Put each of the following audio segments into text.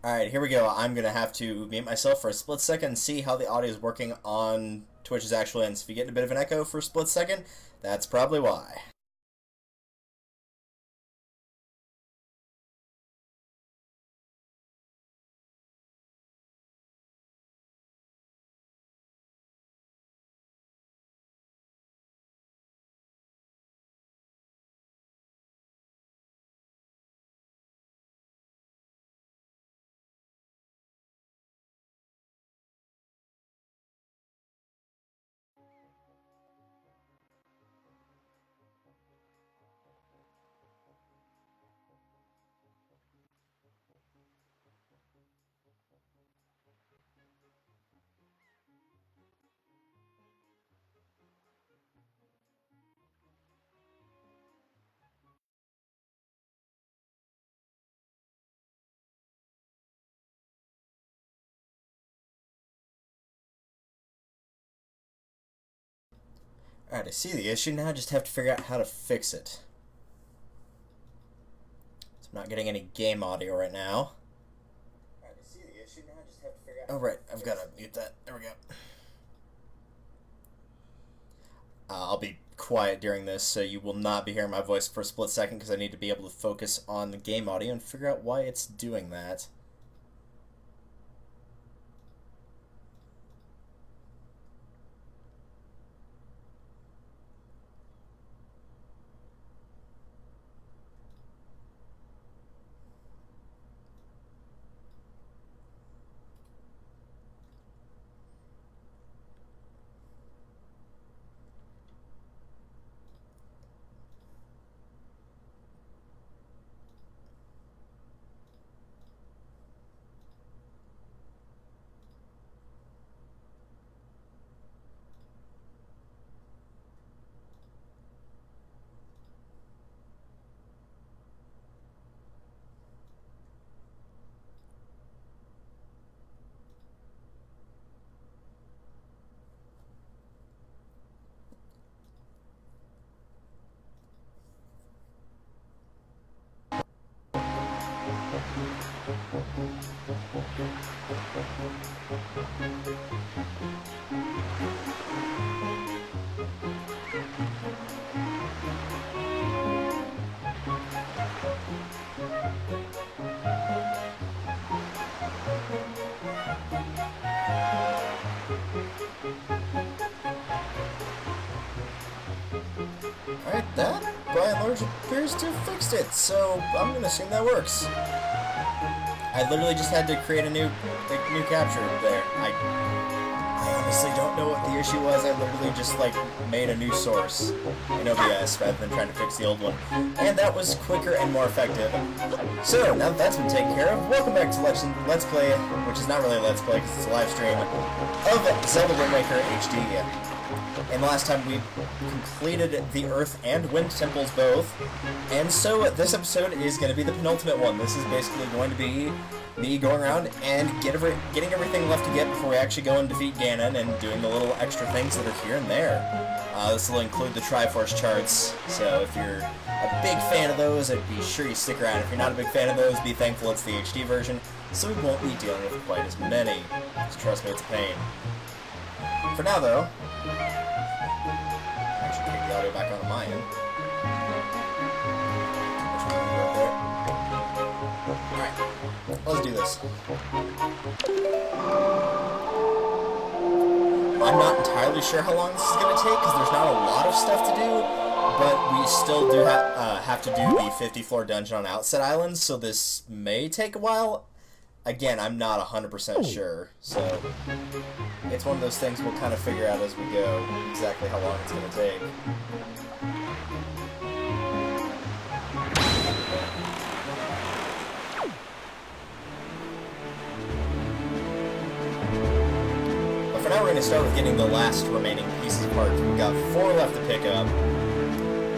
Alright, here we go. I'm going to have to mute myself for a split second and see how the audio is working on Twitch's actual end. So if you get a bit of an echo for a split second, that's probably why. Alright, I see the issue now. I just have to figure out how to fix it. So I'm not getting any game audio right now. Alright, I see the issue now. I just have to figure out. Oh, right. I've got to mute that. There we go. I'll be quiet during this, so you will not be hearing my voice for a split second because I need to be able to focus on the game audio and figure out why it's doing that. Alright, that, by and large, appears to have fixed it, so I'm gonna assume that works. I literally just had to create a new capture there. I honestly don't know what the issue was. I literally just, made a new source in OBS rather than trying to fix the old one. And that was quicker and more effective. So, now that that's been taken care of, welcome back to Let's Play, which is not really a Let's Play because it's a live stream, of Zelda Wind Waker HD. And the last time we completed the Earth and Wind Temples both, and so this episode is going to be the penultimate one. This is basically going to be me going around and getting everything left to get before we actually go and defeat Ganon, and doing the little extra things that are here and there. This will include the Triforce charts, so if you're a big fan of those, I'd be sure you stick around. If you're not a big fan of those, be thankful it's the HD version, so we won't be dealing with quite as many. Just trust me, it's a pain. For now, though, take the audio back on my end. Alright, let's do this. I'm not entirely sure how long this is going to take, because there's not a lot of stuff to do, but we still do have to do the 50-floor dungeon on Outset Island, so this may take a while. Again, I'm not 100% sure, so it's one of those things we'll kind of figure out as we go exactly how long it's going to take. But for now, we're going to start with getting the last remaining pieces of parts. We've got 4 left to pick up,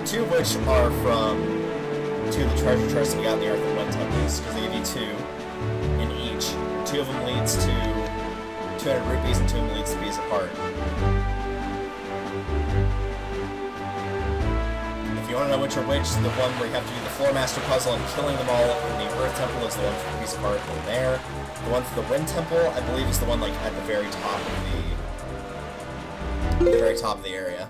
2 of which are from 2 of the treasure chests we got in the Earth and Wind Temples, because they give you 2. 2 of them leads to 200 rupees and 2 of them leads to Piece of Heart. If you want to know which are which, the one where you have to do the Floor Master puzzle and killing them all in the Earth Temple is the one for the piece of art in there. The one for the Wind Temple, I believe, is the one like at the very top of the area.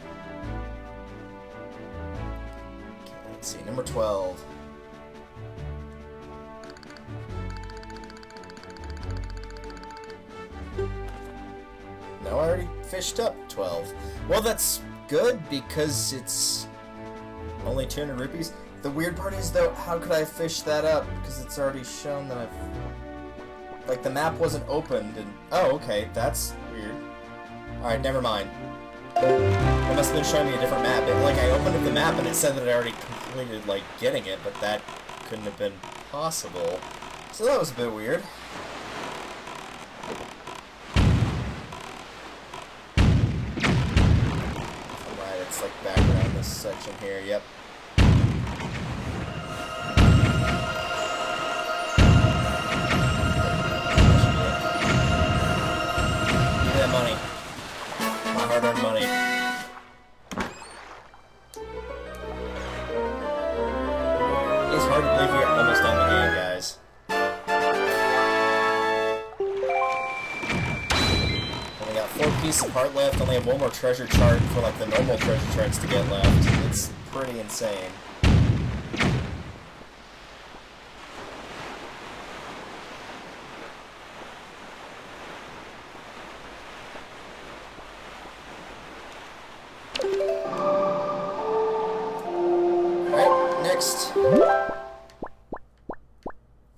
Okay, let's see, number 12. No, I already fished up 12. Well, that's good because it's only 200 rupees. The weird part is, though, how could I fish that up? Because it's already shown that I've... Like, the map wasn't opened, and... Oh, okay, that's weird. Alright, never mind. It must have been showing me a different map. Like, I opened up the map, and it said that I already completed, like, getting it, but that couldn't have been possible. So that was a bit weird. Alright, it's, like, back around this section here, yep. Money. My hard-earned money. It's hard to believe we are almost done the game, guys. Only got 4 pieces of heart left. Only have 1 more treasure chart for like the normal treasure charts to get left. It's pretty insane.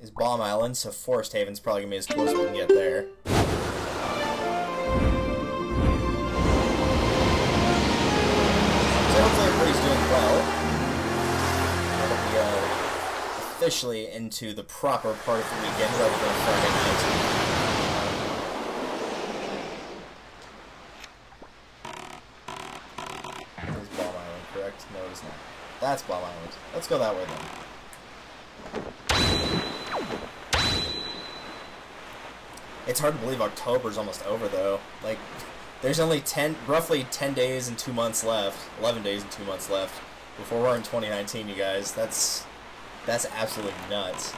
Is Bomb Island, so Forest Haven's probably gonna be as close as we can get there. So hopefully everybody's doing well. Now that we are officially into the proper part of the weekend rather than Friday night. Is Bomb Island correct? No, it is not. That's Bomb Island. Let's go that way then. It's hard to believe October's almost over, though. Like, there's only roughly 10 days and 2 months left. 11 days and 2 months left before we're in 2019, you guys. That's absolutely nuts.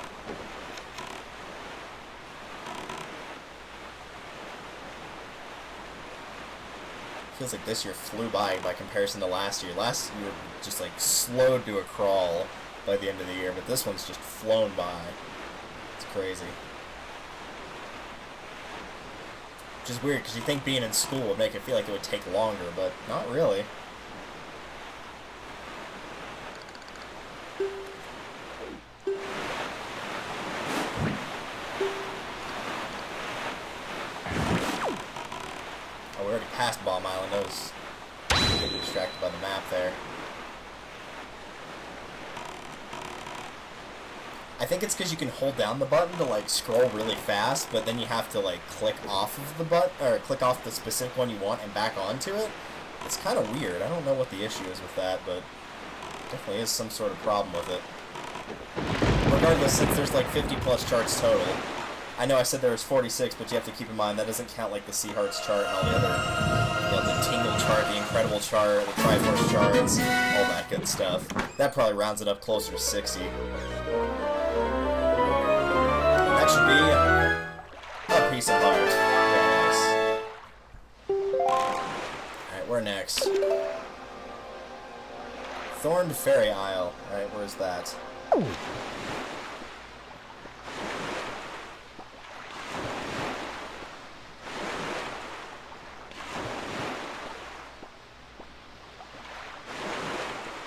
Feels like this year flew by comparison to last year. Last year just like slowed to a crawl by the end of the year, but this one's just flown by. It's crazy. Which is weird, because you think being in school would make it feel like it would take longer, but not really. Oh, we already passed Bomb Island. I was getting distracted by the map there. I think it's because you can hold down the button to like scroll really fast, but then you have to like click off of the button, or click off the specific one you want and back onto it. It's kind of weird. I don't know what the issue is with that, but definitely is some sort of problem with it. Regardless, since there's like 50 plus charts total, I know I said there was 46, but you have to keep in mind that doesn't count like the Sea Hearts chart and all the other, you know, the Tingle chart, the Incredible chart, the Triforce charts, all that good stuff. That probably rounds it up closer to 60. That should be a piece of art. Very nice. Alright, where next? Thorned Fairy Isle. Alright, where's that?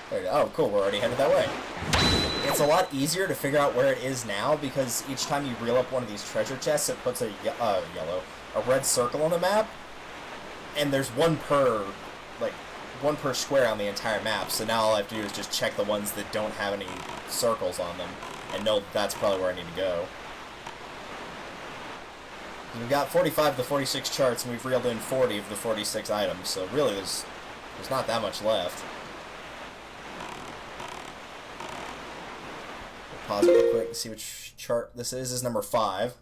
There you go. Oh, cool, we're already headed that way. It's a lot easier to figure out where it is now because each time you reel up one of these treasure chests, it puts a red circle on the map, and there's one per square on the entire map. So now all I have to do is just check the ones that don't have any circles on them, and know that's probably where I need to go. We've got 45 of the 46 charts, and we've reeled in 40 of the 46 items. So really, there's not that much left. Pause it real quick and see which chart this is. This is number 5.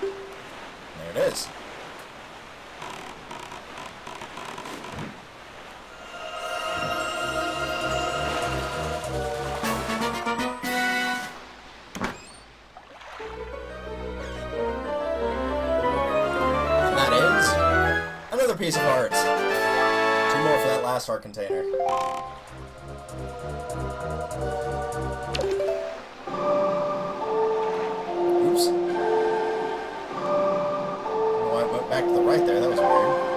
There it is. piece of heart. 2 more for that last heart container. Oops. Oh, I went back to the right there. That was weird.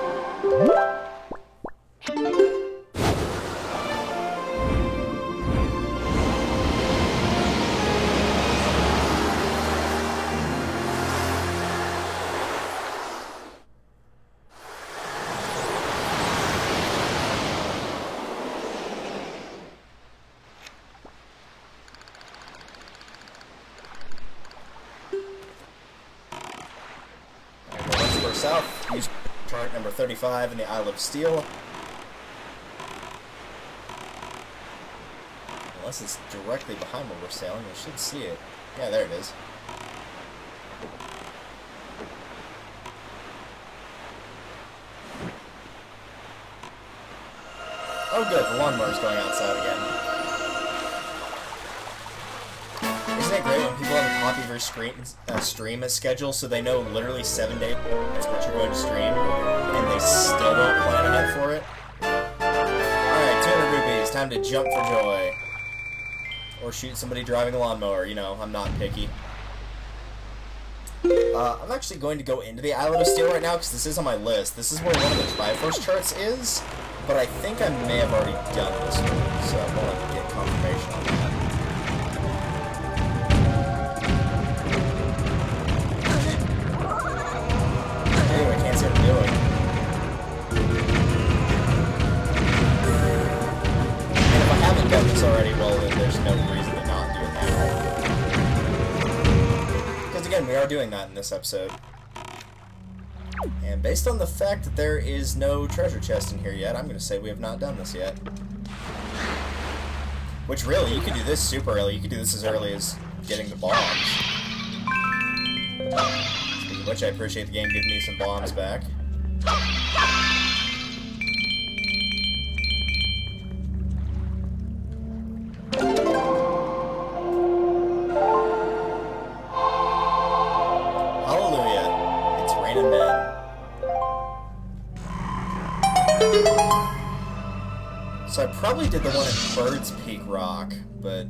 South, use chart number 35 in the Isle of Steel. Unless it's directly behind where we're sailing, we should see it. Yeah, there it is. Oh good, the lawnmower's going outside again. Isn't it great when people have a copy of your stream schedule so they know literally 7 days that's what you're going to stream, and they still don't plan ahead for it? Alright, 200 rupees. Time to jump for joy. Or shoot somebody driving a lawnmower. You know, I'm not picky. I'm actually going to go into the Island of Steel right now because this is on my list. This is where one of the Triforce charts is, but I think I may have already done this one, so I want to get confirmation on that. Anyway, I can't see what I'm doing. And if I haven't done this already, well, then there's no reason to not do it now. Because again, we are doing that in this episode. And based on the fact that there is no treasure chest in here yet, I'm going to say we have not done this yet. Which really, you could do this super early. You could do this as early as getting the bombs. Speaking of which, I appreciate the game giving me some bombs back. Hallelujah. It's raining men. So I probably did the one at Bird's Peak Rock, but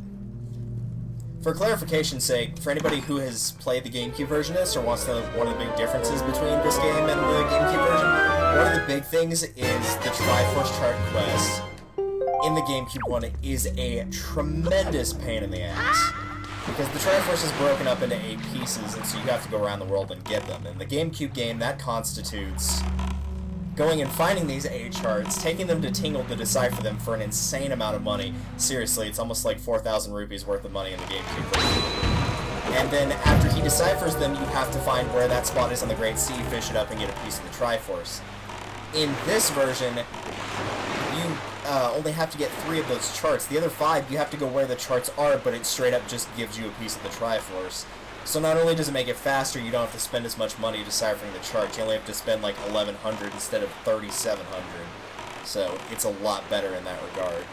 for clarification's sake, for anybody who has played the GameCube version of this or wants to know one of the big differences between this game and the GameCube version, one of the big things is the Triforce Chart quest in the GameCube one is a tremendous pain in the ass. Because the Triforce is broken up into 8 pieces, and so you have to go around the world and get them. In the GameCube game, that constitutes going and finding these 8 charts, taking them to Tingle to decipher them for an insane amount of money. Seriously, it's almost like 4,000 rupees worth of money in the GameCube version. And then after he deciphers them, you have to find where that spot is on the Great Sea, fish it up, and get a piece of the Triforce. In this version, you only have to get 3 of those charts. The other 5, you have to go where the charts are, but it straight up just gives you a piece of the Triforce. So not only does it make it faster, you don't have to spend as much money deciphering the chart. You only have to spend like 1,100 instead of 3,700. So it's a lot better in that regard.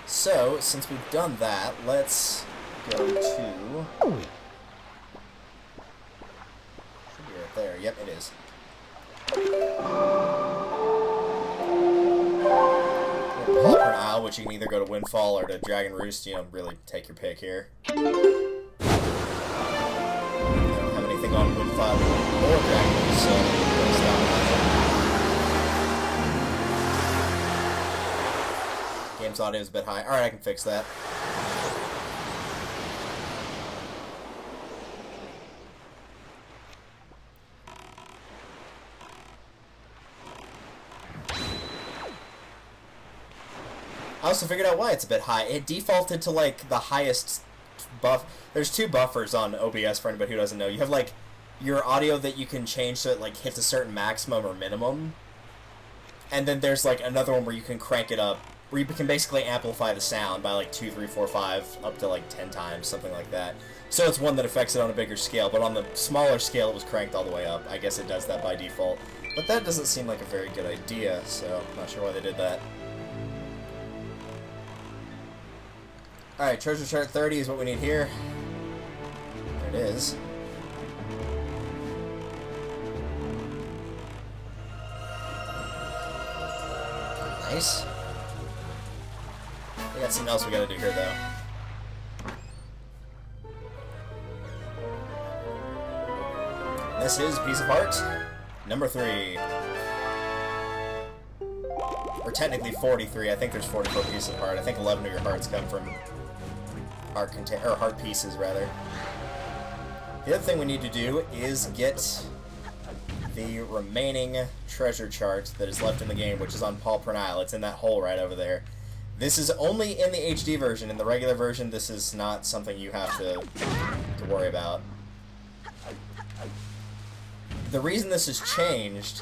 So, since we've done that, let's go to... Should be right there. Yep, it is. Hop an Isle, which you can either go to Windfall or to Dragon Roost. You know, really take your pick here. On Windfall or Dragon Roost, so game's audio is a bit high. Alright, I can fix that. I also figured out why it's a bit high. It defaulted to like the highest buff. There's 2 buffers on OBS for anybody who doesn't know. You have like your audio that you can change so it like hits a certain maximum or minimum, and then there's like another one where you can crank it up, where you can basically amplify the sound by like 2, 3, 4, 5, up to like 10 times, something like that. So it's one that affects it on a bigger scale, but on the smaller scale it was cranked all the way up. I guess it does that by default, but that doesn't seem like a very good idea, so I'm not sure why they did that. Alright, treasure chart 30 is what we need here. There it is. Nice. We got something else we gotta do here, though. This is Piece of Heart, number 3. Or technically 43. I think there's 44 pieces of heart. I think 11 of your hearts come from heart pieces, rather. The other thing we need to do is get the remaining treasure chart that is left in the game, which is on Paul Pernile. It's in that hole right over there. This is only in the HD version. In the regular version, this is not something you have to worry about. The reason this has changed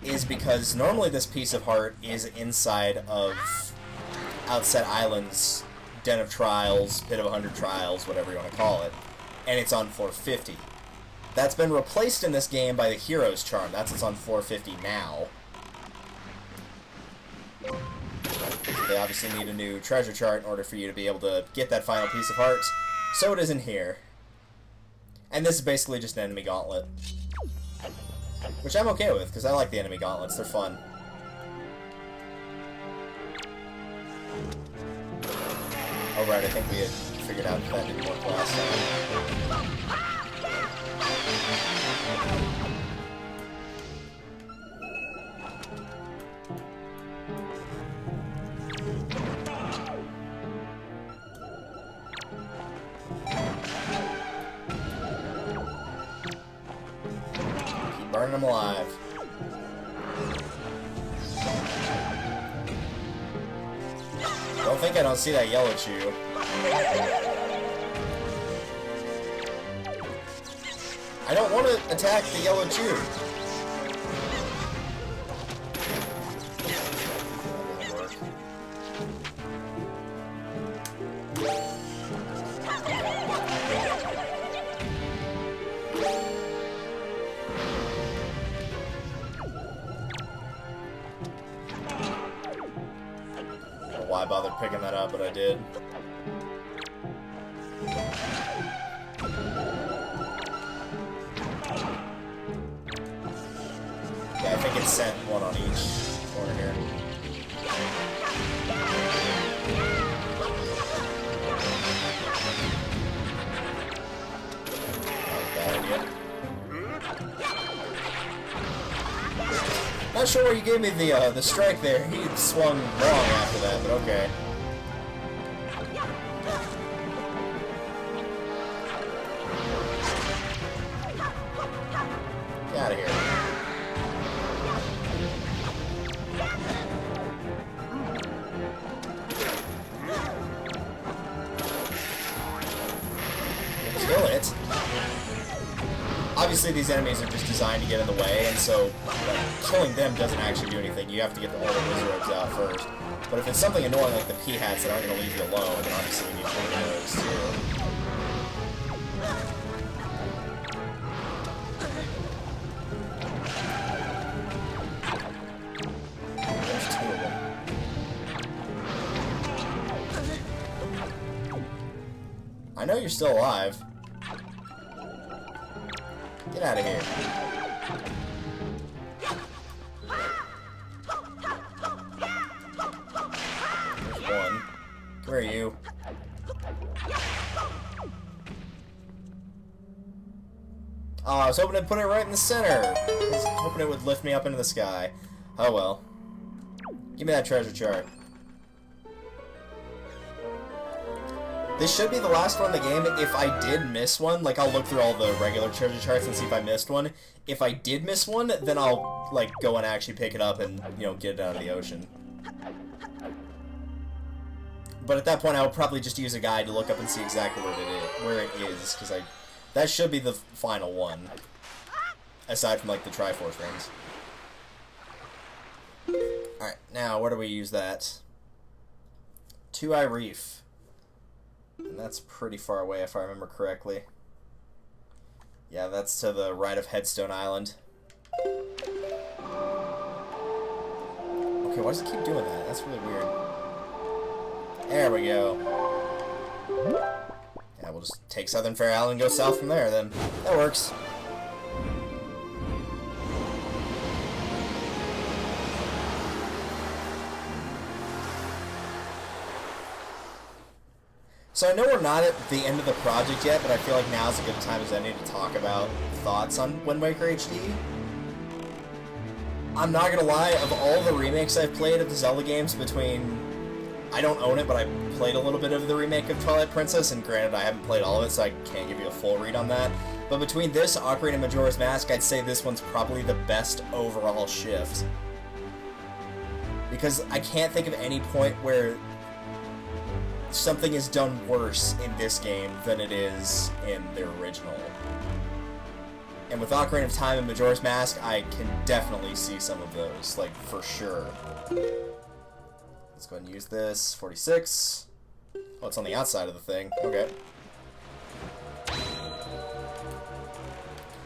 is because normally this piece of heart is inside of Outset Island's Den of Trials, Pit of 100 Trials, whatever you want to call it, and it's on 450. That's been replaced in this game by the Hero's Charm. That's what's on 450 now. They obviously need a new treasure chart in order for you to be able to get that final piece of heart, so it isn't here. And this is basically just an enemy gauntlet. Which I'm okay with, because I like the enemy gauntlets. They're fun. Oh right, I think we had figured out that didn't work last time. Burning them alive. Don't think I don't see that yellow chew. I don't want to attack the yellow chew. Why bother picking that up, but I did. Yeah, I think it sent one on each corner here. Bad idea. Not sure where you gave me the strike there. He swung wrong after that, but okay. Get out of here. Kill it. Obviously, these enemies are just designed to get in the way, and so killing them doesn't actually do anything. You have to get all the wizards out first. But if it's something annoying like the P-hats that aren't going to leave you alone, then obviously we need to kill those too. There's 2 of them. I know you're still alive. Get out of here. There's one. Where are you? Oh, I was hoping to put it right in the center. I was hoping it would lift me up into the sky. Oh well. Give me that treasure chart. This should be the last one in the game. If I did miss one, like, I'll look through all the regular treasure charts and see if I missed one. If I did miss one, then I'll, like, go and actually pick it up and, you know, get it out of the ocean. But at that point, I would probably just use a guide to look up and see exactly where it is, because that should be the final one. Aside from, like, the Triforce rings. Alright, now, where do we use that? Two-Eye Reef. And that's pretty far away, if I remember correctly. Yeah, that's to the right of Headstone Island. Okay, why does it keep doing that? That's really weird. There we go. Yeah, we'll just take Southern Fair Island and go south from there, then. That works. So I know we're not at the end of the project yet, but I feel like now's as good a time as any to talk about thoughts on Wind Waker HD. I'm not gonna lie, of all the remakes I've played of the Zelda games between... I don't own it, but I played a little bit of the remake of Twilight Princess, and granted I haven't played all of it, so I can't give you a full read on that. But between this, Ocarina of Majora's Mask, I'd say this one's probably the best overall shift. Because I can't think of any point where something is done worse in this game than it is in the original. And with Ocarina of Time and Majora's Mask, I can definitely see some of those, like, for sure. Let's go ahead and use this. 46. Oh, it's on the outside of the thing. Okay.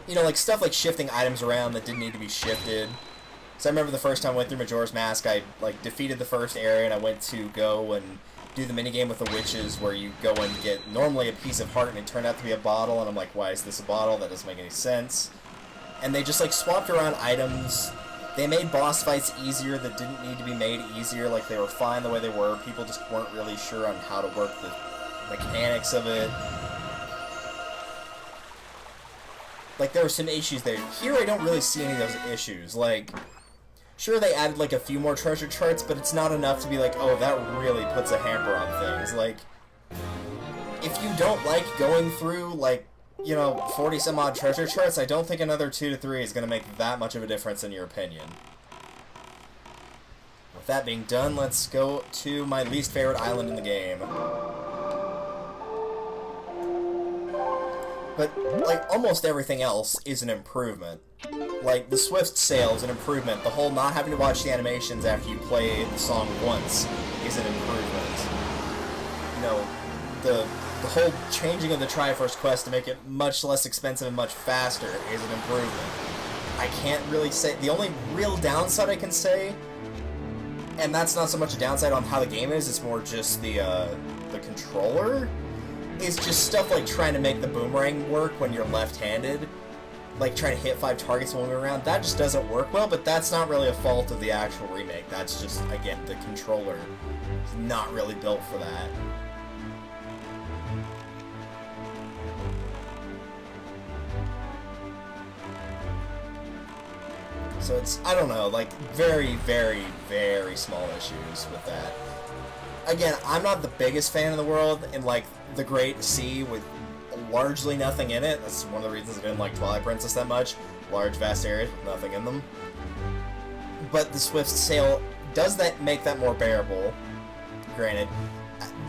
You know, like, stuff like shifting items around that didn't need to be shifted. So I remember the first time I went through Majora's Mask, I, like, defeated the first area, and I went to go and do the minigame with the witches, where you go and get normally a piece of heart, and it turned out to be a bottle, and I'm like, why is this a bottle? That doesn't make any sense. And they just, like, swapped around items. They made boss fights easier that didn't need to be made easier, like, they were fine the way they were. People just weren't really sure on how to work the mechanics of it. Like, there were some issues there. Here, I don't really see any of those issues. Like, sure, they added, like, a few more treasure charts, but it's not enough to be like, oh, that really puts a hamper on things. Like, if you don't like going through, like, you know, 40-some-odd treasure charts, I don't think another 2 to 3 is going to make that much of a difference in your opinion. With that being done, let's go to my least favorite island in the game. But, like, almost everything else is an improvement. Like, the Swift Sail is an improvement. The whole not having to watch the animations after you play the song once is an improvement. You know, the whole changing of the Triforce quest to make it much less expensive and much faster is an improvement. I can't really say... The only real downside I can say, and that's not so much a downside on how the game is, it's more just the controller, is just stuff like trying to make the boomerang work when you're left-handed. Like, trying to hit 5 targets when we're around. That just doesn't work well, but that's not really a fault of the actual remake. That's just, again, the controller is not really built for that. So it's, I don't know, like, very, very, very small issues with that. Again, I'm not the biggest fan in the world in, like, the Great Sea with largely nothing in it. That's one of the reasons I didn't like Twilight Princess that much. Large, vast areas with nothing in them. But the Swift Sail does that make that more bearable, granted.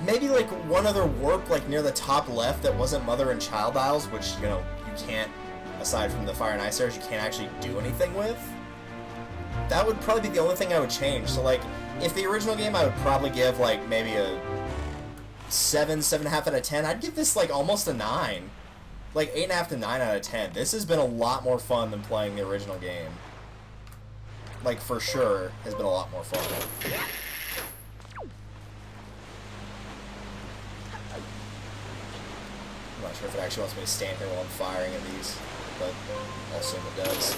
Maybe, like, one other warp, like, near the top left that wasn't Mother and Child Isles, which, you know, you can't, aside from the Fire and Ice areas, you can't actually do anything with. That would probably be the only thing I would change. So, like, if the original game, I would probably give, like, maybe a 7, 7.5 out of 10. I'd give this, like, almost a 9. Like, 8.5 to 9 out of 10. This has been a lot more fun than playing the original game. Like, for sure, has been a lot more fun. I'm not sure if it actually wants me to stand here while I'm firing at these, but I'll assume it does.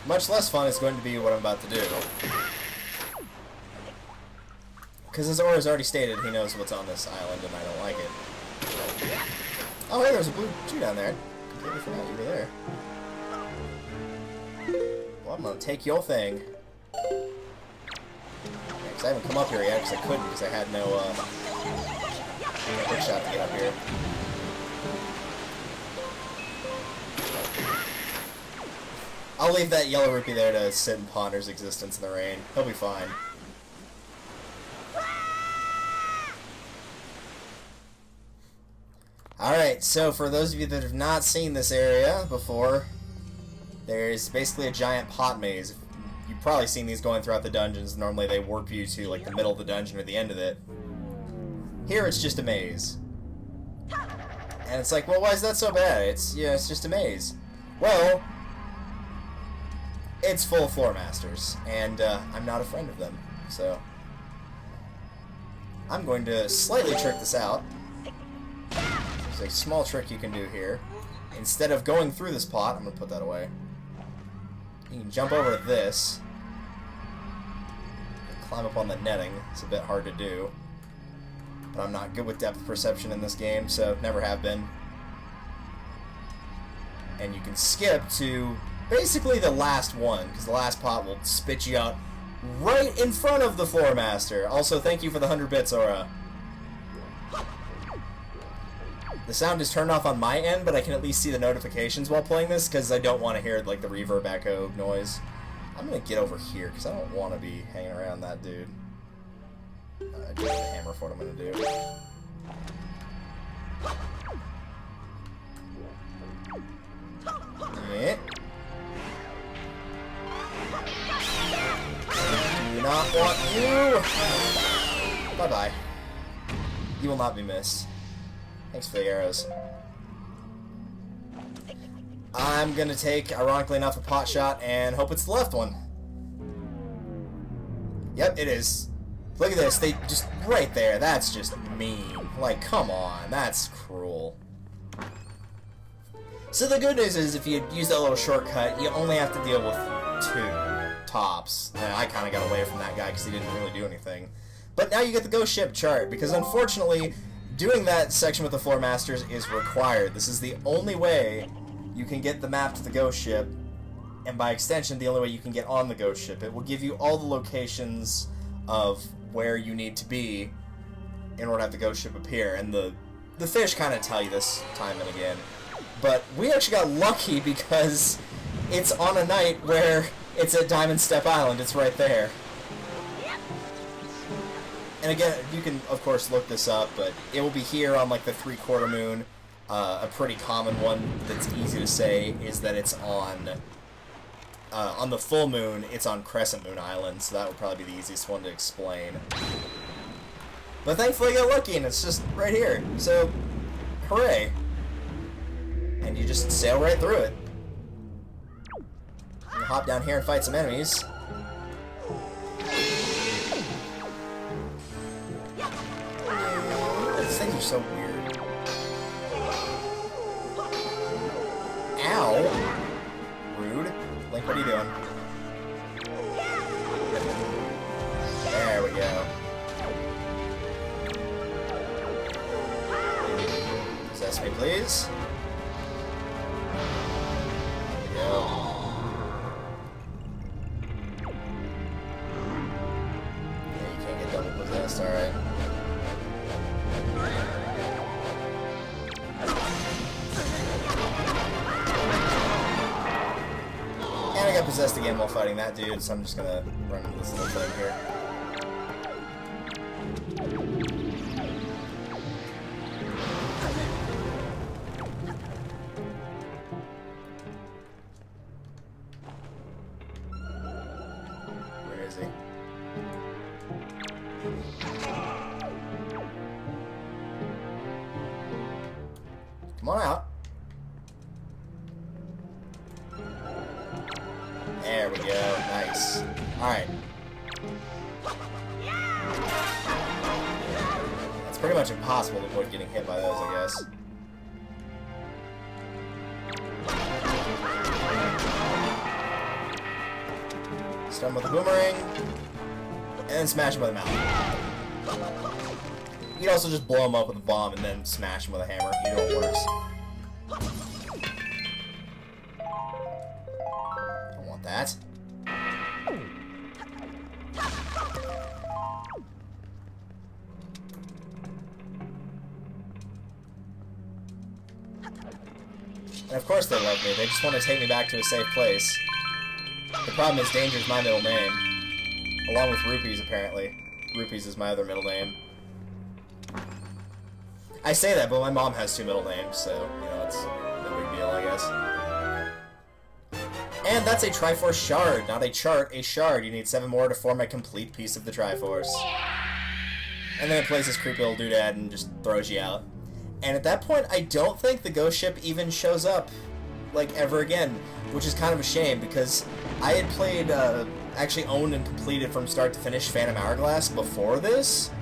Much less fun is going to be what I'm about to do. Because as Aura's already stated, he knows what's on this island and I don't like it. Oh, hey, there's a blue Jew down there. I completely forgot you were there. Well, I'm gonna take your thing. Yeah, because I haven't come up here yet, because I couldn't, because I had no, quick shot to get up here. I'll leave that yellow rupee there to sit and ponder his existence in the rain. He'll be fine. Alright, so for those of you that have not seen this area before, there's basically a giant pot maze. You've probably seen these going throughout the dungeons. Normally they warp you to like the middle of the dungeon or the end of it. Here it's just a maze. And it's like, well, why is that so bad? It's just a maze. Well, it's full of floor masters, and I'm not a friend of them, so I'm going to slightly trick this out. There's a small trick you can do here. Instead of going through this pot, I'm going to put that away. You can jump over to this. climb up on the netting. It's a bit hard to do. But I'm not good with depth perception in this game, so never have been. And you can skip to basically the last one, because the last pot will spit you out right in front of the Floor Master. Also, thank you for the 100 bits, Aura. The sound is turned off on my end, but I can at least see the notifications while playing this, because I don't want to hear like the reverb echo noise. I'm going to get over here, because I don't want to be hanging around that dude. I do have a hammer for what I'm going to do. Yeah. Do not want you! Bye-bye. You will not be missed. Thanks for the arrows. I'm gonna take, ironically enough, a pot shot and hope it's the left one. Yep, it is. Look at this, they just, right there, that's just mean. Like, come on, that's cruel. So the good news is, if you use that little shortcut, you only have to deal with 2 tops. And I kind of got away from that guy because he didn't really do anything. But now you get the Ghost Ship chart, because unfortunately, doing that section with the Floor Masters is required. This is the only way you can get the map to the Ghost Ship, and by extension, the only way you can get on the Ghost Ship. It will give you all the locations of where you need to be in order to have the Ghost Ship appear, and the fish kind of tell you this time and again. But we actually got lucky because it's on a night where it's at Diamond Step Island. It's right there. And again, you can, of course, look this up, but it will be here on, like, the 3/4 moon. A pretty common one that's easy to say is that it's on the full moon, it's on Crescent Moon Island, so that would probably be the easiest one to explain. But thankfully I got lucky, and it's just right here. So, hooray. And you just sail right through it. You hop down here and fight some enemies. These things are so weird. Ow! Rude. Link, what are you doing? There we go. Possess me, please. There we go. Yeah, you can't get double possessed, alright. And I got possessed again while fighting that dude, so I'm just gonna run into this little thing here. Where is he? Come on out. There we go. Nice. Alright. It's pretty much impossible to avoid getting hit by those, I guess. Stun with the boomerang. And then smash him with a mallet. You can also just blow him up with a bomb and then smash him with a hammer. Either one works. Don't want that. And of course they love me. They just want to take me back to a safe place. The problem is Danger's my middle name. Along with Rupees, apparently. Rupees is my other middle name. I say that, but my mom has 2 middle names, so, you know, it's no big deal, I guess. And that's a Triforce Shard, not a chart, a shard. You need 7 more to form a complete piece of the Triforce. And then it plays this creepy little doodad and just throws you out. And at that point, I don't think the Ghost Ship even shows up, like, ever again, which is kind of a shame, because I had played, actually owned and completed from start to finish Phantom Hourglass before this,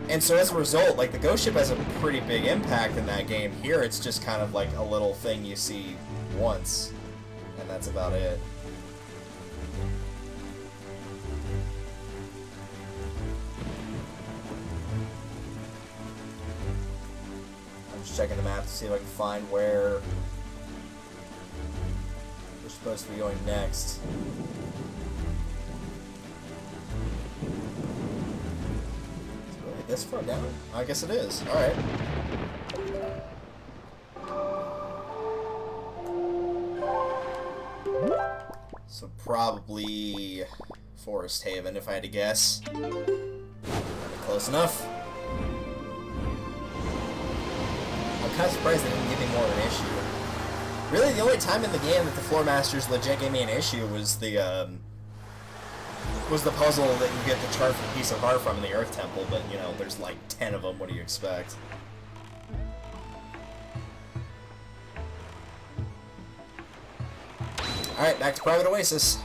and so as a result, like, the Ghost Ship has a pretty big impact in that game. Here, it's just kind of like a little thing you see once, and that's about it. Just checking the map to see if I can find where we're supposed to be going next. Is it really this far down? I guess it is. Alright. So probably Forest Haven, if I had to guess. Close enough. I'm kind of surprised they didn't give me more of an issue. Really, the only time in the game that the Floor Masters legit gave me an issue was the puzzle that you get the charged piece of heart from in the Earth Temple, but, you know, there's like 10 of them, what do you expect? Alright, back to Private Oasis.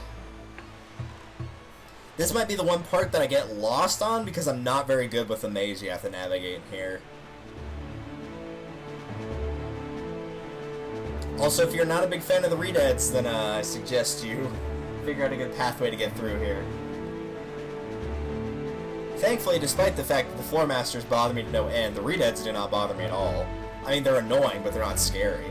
This might be the one part that I get lost on because I'm not very good with the maze you have to navigate in here. Also, if you're not a big fan of the Redeads, then I suggest you figure out a good pathway to get through here. Thankfully, despite the fact that the Floor Masters bother me to no end, the Redeads do not bother me at all. I mean, they're annoying, but they're not scary.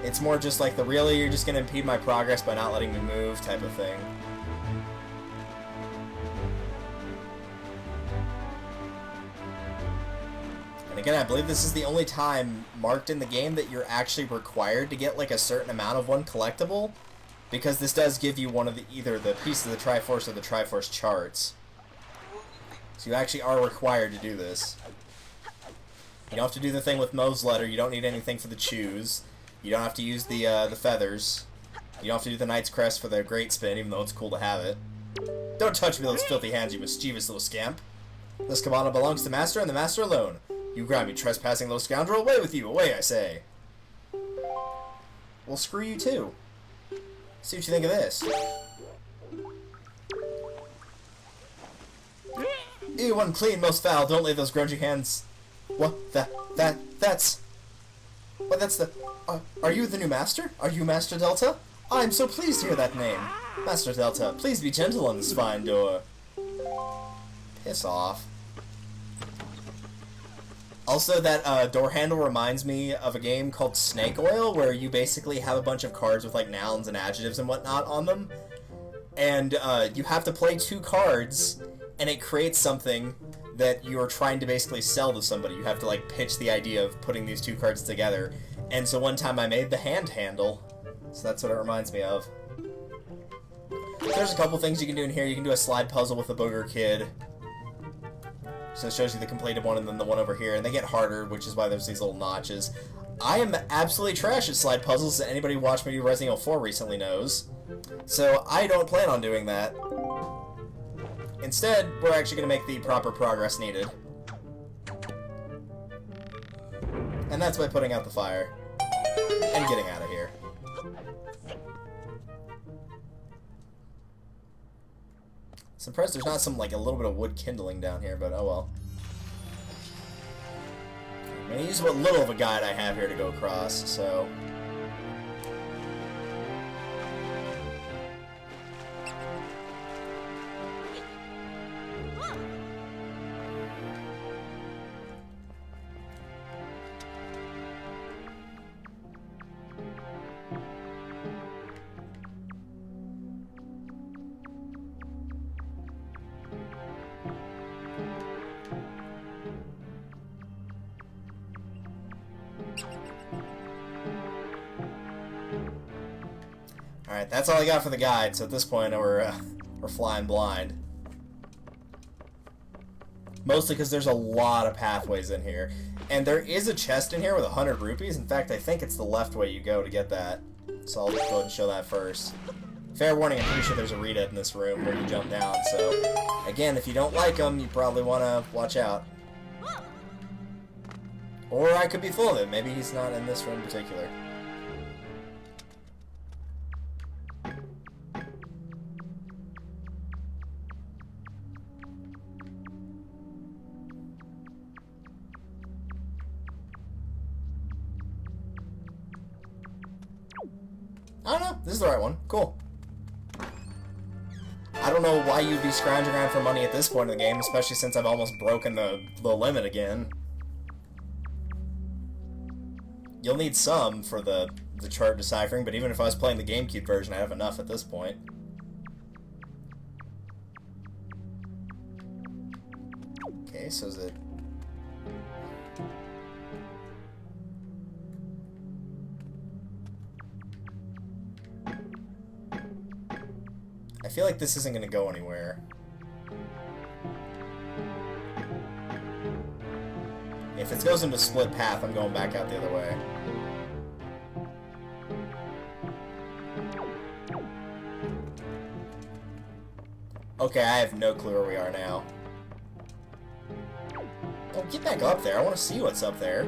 It's more just like the really, you're just going to impede my progress by not letting me move type of thing. And again, I believe this is the only time marked in the game that you're actually required to get like a certain amount of one collectible, because this does give you one of the either the piece of the Triforce or the Triforce charts. So you actually are required to do this. You don't have to do the thing with Moe's letter. You don't need anything for the chews. You don't have to use the feathers. You don't have to do the Knight's Crest for the Great Spin, even though it's cool to have it. Don't touch me with those filthy hands, you mischievous little scamp. This cabana belongs to the Master and the Master alone. You grab me, trespassing little scoundrel. Away with you, away, I say. Well, screw you too. See what you think of this. Ew, unclean, most foul. Don't lay those grungy hands. What? That's... What, that's the... are you the new Master? Are you Master Delta? I'm so pleased to hear that name. Master Delta, please be gentle on this fine door. Piss off. Also, that door handle reminds me of a game called Snake Oil, where you basically have a bunch of cards with like nouns and adjectives and whatnot on them. And you have to play 2 cards, and it creates something that you're trying to basically sell to somebody. You have to like pitch the idea of putting these 2 cards together. And so one time I made the hand handle, so that's what it reminds me of. There's a couple things you can do in here. You can do a slide puzzle with the Booger Kid. So it shows you the completed one and then the one over here, and they get harder, which is why there's these little notches. I am absolutely trash at slide puzzles, as anybody who watched me do Resident Evil 4 recently knows. So I don't plan on doing that. Instead, we're actually going to make the proper progress needed. And that's by putting out the fire. And getting out of here. Surprised there's not some, like, a little bit of wood kindling down here, but oh well. I'm gonna use what little of a guide I have here to go across, so... Alright, that's all I got for the guide, so at this point we're flying blind. Mostly because there's a lot of pathways in here. And there is a chest in here with 100 rupees. In fact, I think it's the left way you go to get that. So I'll go ahead and show that first. Fair warning, I'm pretty sure there's a Redead in this room where you jump down, so... Again, if you don't like them, you probably want to watch out. Or I could be full of it. Maybe he's not in this room in particular. I don't know. This is the right one. Cool. I don't know why you'd be scrounging around for money at this point in the game, especially since I've almost broken the limit again. You'll need some for the chart deciphering, but even if I was playing the GameCube version, I'd have enough at this point. Okay, so is it... I feel like this isn't going to go anywhere. If it goes into split path, I'm going back out the other way. Okay, I have no clue where we are now. Oh, get back up there. I want to see what's up there.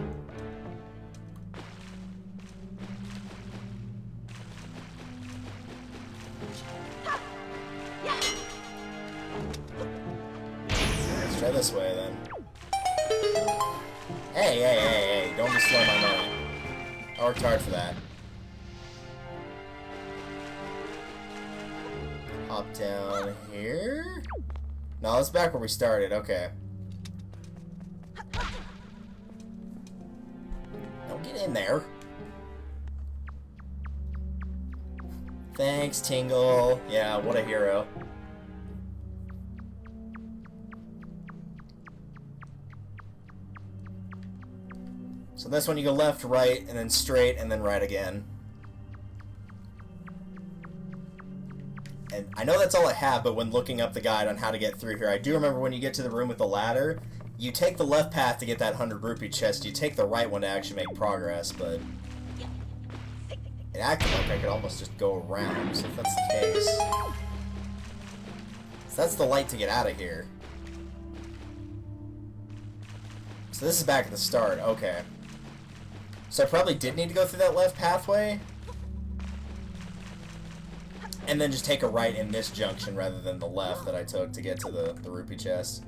Let's try this way, then. Hey, don't destroy my money. I worked hard for that. Hop down here? No, that's back where we started, okay. Don't get in there. Thanks, Tingle. Yeah, what a hero. So this one you go left, right, and then straight, and then right again. And I know that's all I have, but when looking up the guide on how to get through here, I do remember when you get to the room with the ladder, you take the left path to get that 100 rupee chest, you take the right one to actually make progress, but it acted like I could almost just go around, so if that's the case... So that's the light to get out of here. So this is back at the start, okay. So I probably did need to go through that left pathway. And then just take a right in this junction rather than the left that I took to get to the rupee chest.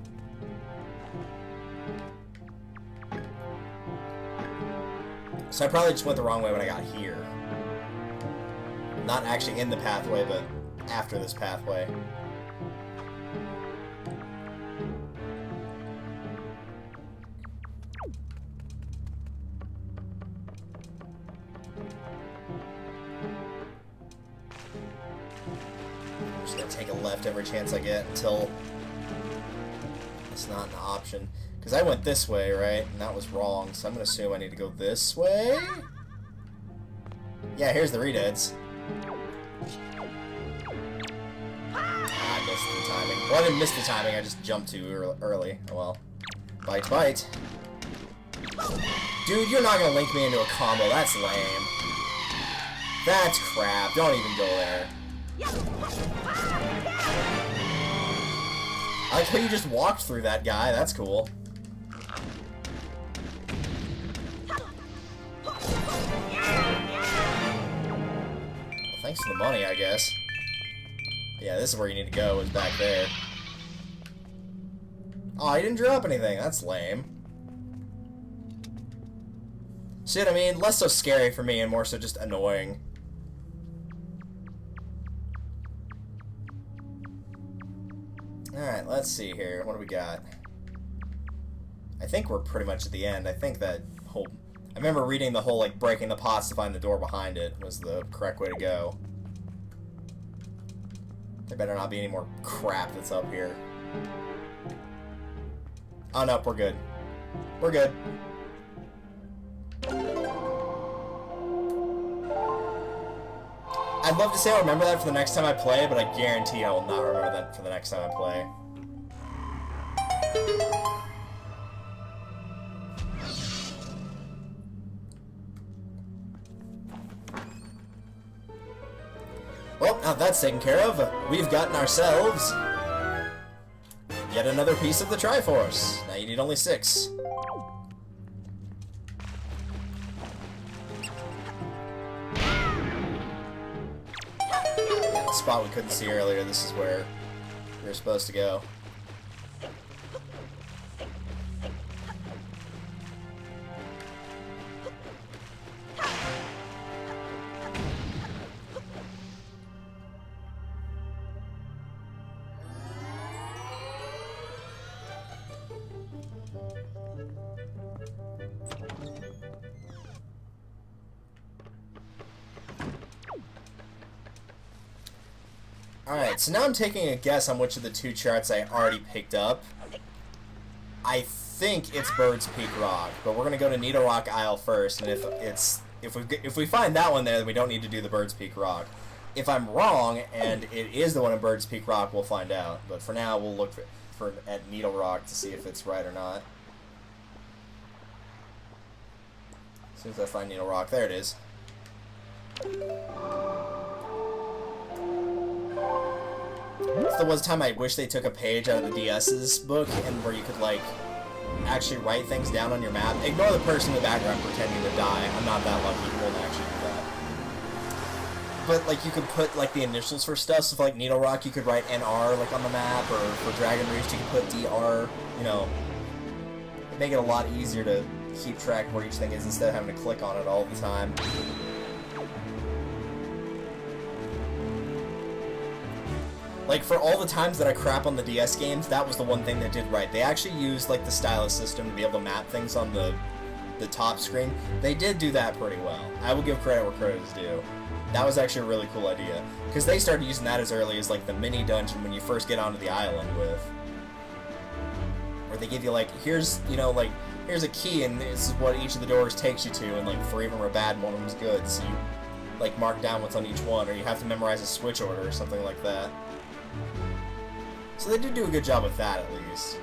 So I probably just went the wrong way when I got here. Not actually in the pathway, but after this pathway. I'm just gonna take a left every chance I get until it's not an option. Because I went this way, right? And that was wrong, so I'm gonna assume I need to go this way? Yeah, here's the redeads. I missed the timing. Well, I didn't miss the timing, I just jumped too early. Oh well. Bite, bite. Dude, you're not gonna link me into a combo, that's lame. That's crap, don't even go there. I like how you just walked through that guy, that's cool. Well, thanks for the money, I guess. Yeah, this is where you need to go, is back there. Oh, I didn't drop anything, that's lame. Shit, I mean, less so scary for me and more so just annoying. Alright, let's see here. What do we got? I think we're pretty much at the end. I think that whole... I remember reading the whole, like, breaking the pots to find the door behind it was the correct way to go. There better not be any more crap that's up here. Oh, no, we're good. We're good. I'd love to say I'll remember that for the next time I play, but I guarantee I will not remember that for the next time I play. Well, now that's taken care of, we've gotten ourselves yet another piece of the Triforce. Now you need only 6. Spot we couldn't see earlier, this is where we were supposed to go. Alright, so now I'm taking a guess on which of the two charts I already picked up. I think it's Bird's Peak Rock, but we're gonna go to Needle Rock Isle first, and if we find that one there, then we don't need to do the Bird's Peak Rock. If I'm wrong, and it is the one in Bird's Peak Rock, we'll find out. But for now, we'll look at Needle Rock to see if it's right or not. As soon as I find Needle Rock, there it is. If there was a time I wish they took a page out of the DS's book and where you could, like, actually write things down on your map. Ignore the person in the background pretending to die. I'm not that lucky. You won't actually do that. But, like, you could put, like, the initials for stuff. So, for, like, Needle Rock, you could write NR, like, on the map. Or for Dragon Roost, you could put DR. You know, it'd make it a lot easier to keep track of where each thing is instead of having to click on it all the time. Like, for all the times that I crap on the DS games, that was the one thing that did right. They actually used, like, the stylus system to be able to map things on the top screen. They did do that pretty well. I will give credit where credit is due. That was actually a really cool idea. Because they started using that as early as, like, the mini dungeon when you first get onto the island with. Where they give you, like, here's, you know, like, here's a key and this is what each of the doors takes you to, and, like, 3 of them are bad and 1 of them's good. So you, like, mark down what's on each one, or you have to memorize a switch order or something like that. So they did do a good job with that, at least.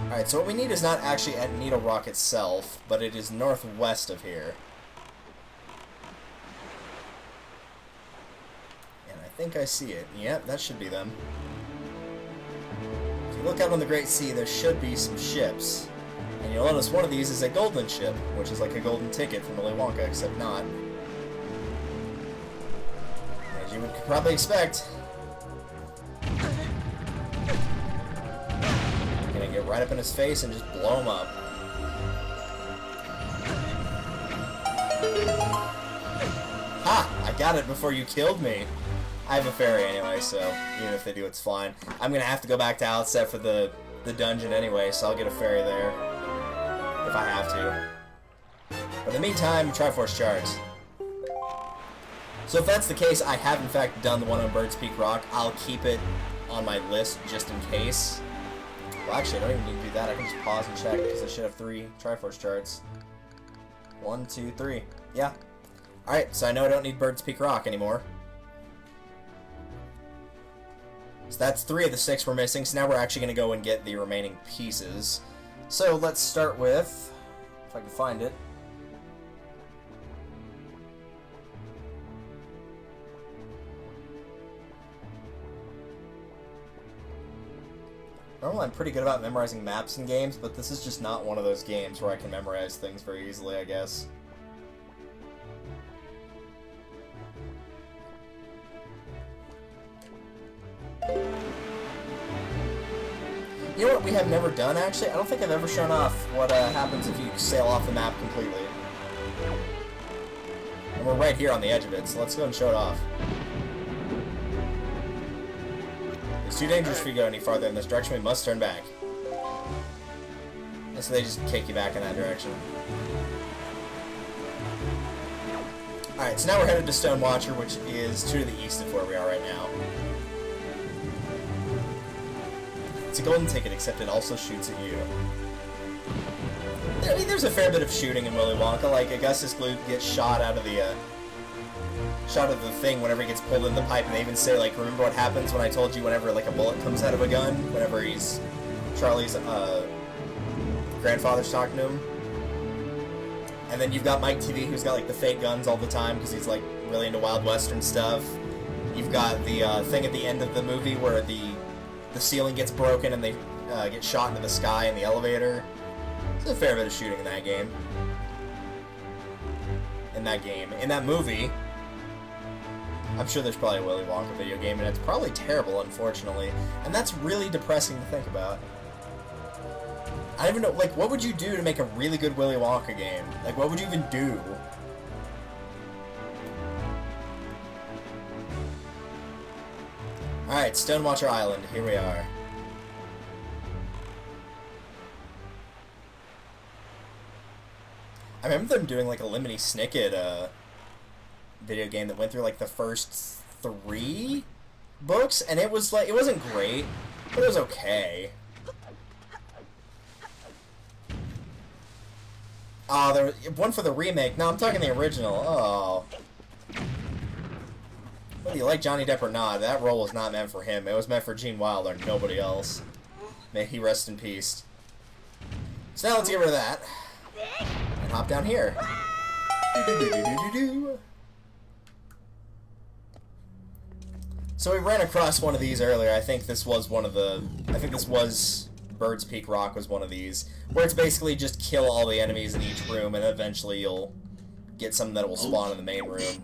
Alright, so what we need is not actually at Needle Rock itself, but it is northwest of here. And I think I see it. Yep, that should be them. If you look out on the Great Sea, there should be some ships. And you'll notice one of these is a golden ship, which is like a golden ticket from Willy Wonka, except not. As you would probably expect. Gonna get right up in his face and just blow him up. Ha! I got it before you killed me. I have a fairy anyway, so even if they do, it's fine. I'm gonna have to go back to Outset for the dungeon anyway, so I'll get a fairy there. If I have to. But in the meantime, Triforce Charge. So if that's the case, I have in fact done the one on Bird's Peak Rock. I'll keep it on my list just in case. Well, actually, I don't even need to do that. I can just pause and check because I should have 3 Triforce charts. 1, 2, 3. Yeah. Alright, so I know I don't need Bird's Peak Rock anymore. So that's 3 of the 6 we're missing. So now we're actually going to go and get the remaining pieces. So let's start with, if I can find it. Normally I'm pretty good about memorizing maps in games, but this is just not one of those games where I can memorize things very easily, I guess. You know what we have never done, actually? I don't think I've ever shown off what happens if you sail off the map completely. And we're right here on the edge of it, so let's go and show it off. It's too dangerous for you to go any farther in this direction. We must turn back. And so they just kick you back in that direction. Alright, so now we're headed to Stone Watcher, which is to the east of where we are right now. It's a golden ticket, except it also shoots at you. I mean, there's a fair bit of shooting in Willy Wonka. Like, Augustus Gloop gets shot out of the thing whenever he gets pulled in the pipe, and they even say, like, remember what happens when I told you whenever, like, a bullet comes out of a gun? Whenever Charlie's, grandfather's talking to him. And then you've got Mike TV, who's got, like, the fake guns all the time, because he's, like, really into Wild Western stuff. You've got the, thing at the end of the movie where the ceiling gets broken and they, get shot into the sky in the elevator. There's a fair bit of shooting in that game. In that movie, I'm sure there's probably a Willy Wonka video game, and it's probably terrible, unfortunately. And that's really depressing to think about. I don't even know, like, what would you do to make a really good Willy Wonka game? Like, what would you even do? Alright, Stonewatcher Island, here we are. I remember them doing like a Lemony Snicket video game that went through like the first 3 books, and it was like, it wasn't great, but it was okay. Oh, there was one for the remake. No, I'm talking the original. Oh. Whether you like Johnny Depp or not, that role was not meant for him. It was meant for Gene Wilder, nobody else. May he rest in peace. So now let's get rid of that. And hop down here. So we ran across one of these earlier. I think this was one of the... I think this was... Bird's Peak Rock was one of these, where it's basically just kill all the enemies in each room, and eventually you'll get some that will spawn in the main room.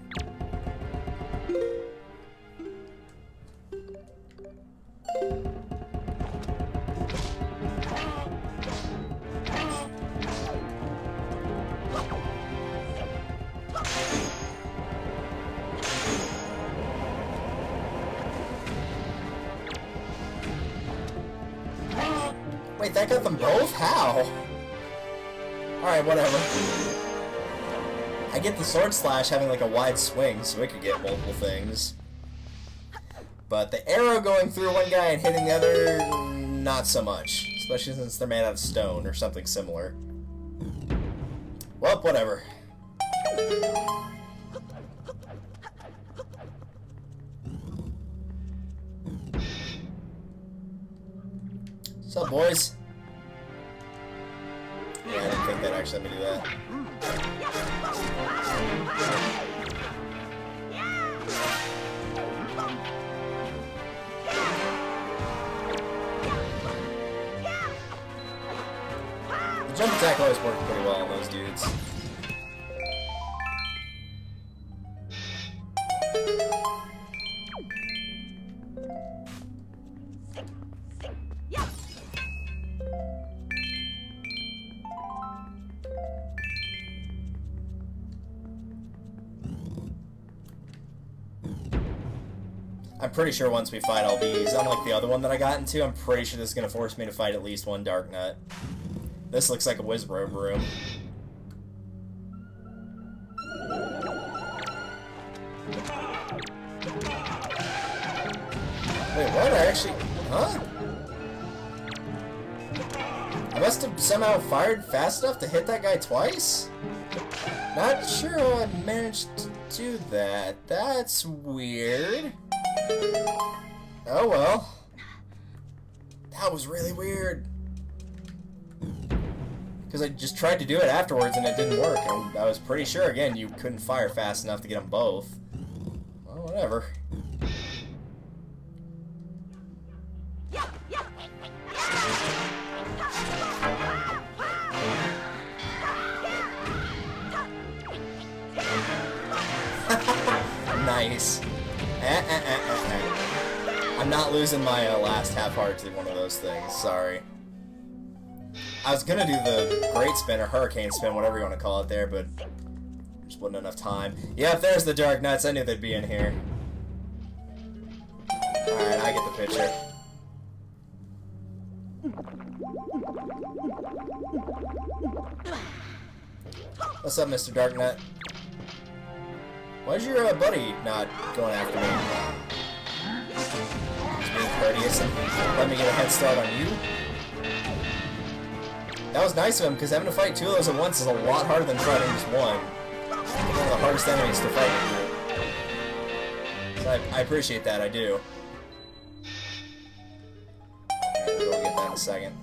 Wait, that got them both? How? Alright, whatever. I get the sword slash having like a wide swing, so it could get multiple things. But the arrow going through one guy and hitting the other, not so much. Especially since they're made out of stone or something similar. Well, whatever. What's up, boys? Yeah, I didn't think they'd actually let me do that. The jump attack always worked pretty well on those dudes. I'm pretty sure once we fight all these, unlike the other one that I got into, I'm pretty sure this is going to force me to fight at least one Dark Nut. This looks like a Wizrobe room. Wait, what? I actually... Huh? I must have somehow fired fast enough to hit that guy twice? Not sure how I managed to do that. That's weird. Oh well. That was really weird. Because I just tried to do it afterwards and it didn't work. And I was pretty sure, again, you couldn't fire fast enough to get them both. Well, whatever. Nice. I'm not losing my last half-heart to one of those things, sorry. I was gonna do the Great Spin or Hurricane Spin, whatever you want to call it there, but just wasn't enough time. Yep, there's the Dark Nuts, I knew they'd be in here. Alright, I get the picture. What's up, Mr. Dark Nut? Why's your buddy not going after me? Just being courteous and let me get a head start on you? That was nice of him, because having to fight 2 of those at once is a lot harder than fighting just one. It's one of the hardest enemies to fight. So I appreciate that, I do. Alright, we'll get that in a second.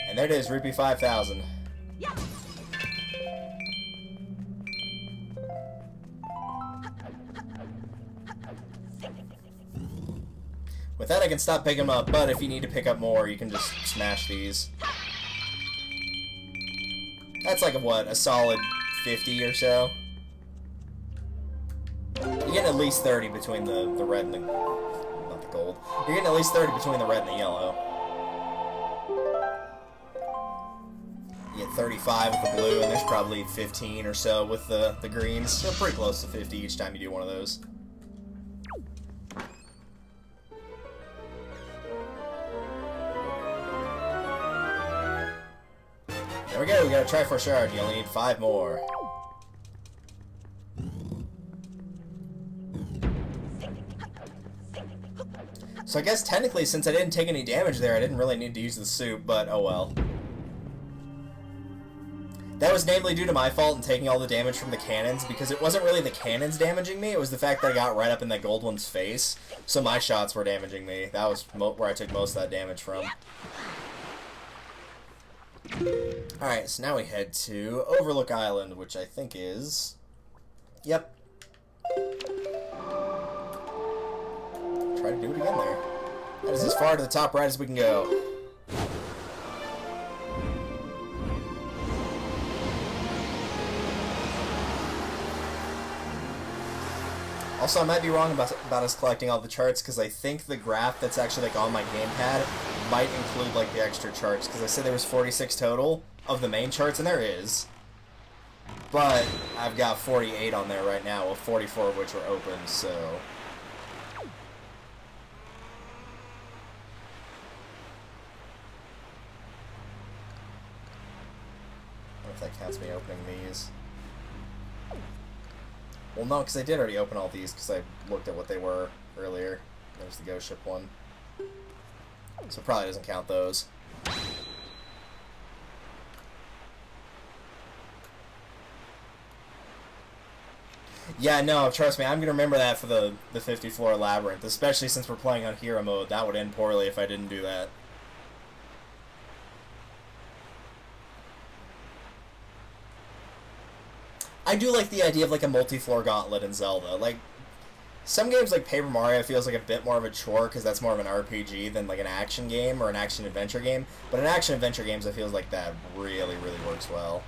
And there it is, Rupee 5,000. With that, I can stop picking them up, but if you need to pick up more, you can just smash these. That's like, what, a solid 50 or so? You're getting at least 30 between the red and the... not the gold. You're getting at least 30 between the red and the yellow. You get 35 with the blue, and there's probably 15 or so with the greens. So pretty close to 50 each time you do one of those. we go, we got a Triforce Shard. You only need 5 more. So I guess technically, since I didn't take any damage there, I didn't really need to use the soup, but oh well. That was namely due to my fault in taking all the damage from the cannons, because it wasn't really the cannons damaging me, it was the fact that I got right up in that gold one's face, so my shots were damaging me. That was where I took most of that damage from. Alright, so now we head to Overlook Island, which I think is... Yep. Try to do it again there. That is as far to the top right as we can go. Also, I might be wrong about us collecting all the charts, because I think the graph that's actually like on my gamepad might include like the extra charts, because I said there was 46 total of the main charts, and there is. But I've got 48 on there right now, with 44 of which are open, so... I don't know if that counts me opening these. Well, no, because I did already open all these, because I looked at what they were earlier. There's the Ghost Ship one. So it probably doesn't count those. Yeah, no, trust me, I'm going to remember that for the 50th floor labyrinth, especially since we're playing on hero mode. That would end poorly if I didn't do that. I do like the idea of like a multi-floor gauntlet in Zelda. Like, some games like Paper Mario feels like a bit more of a chore because that's more of an RPG than like an action game or an action-adventure game. But in action-adventure games, it feels like that really, really works well.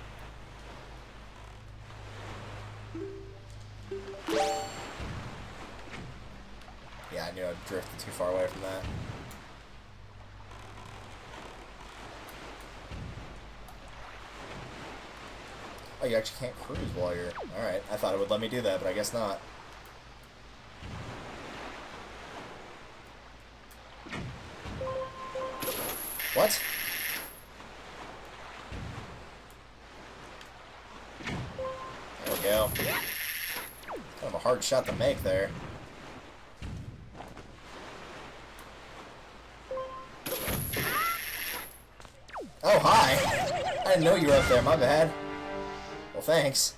Yeah, I knew I drifted too far away from that. Oh, you actually can't cruise while you're... Alright, I thought it would let me do that, but I guess not. What? There we go. Kind of a hard shot to make there. Oh, hi! I didn't know you were up there, my bad. Well, thanks.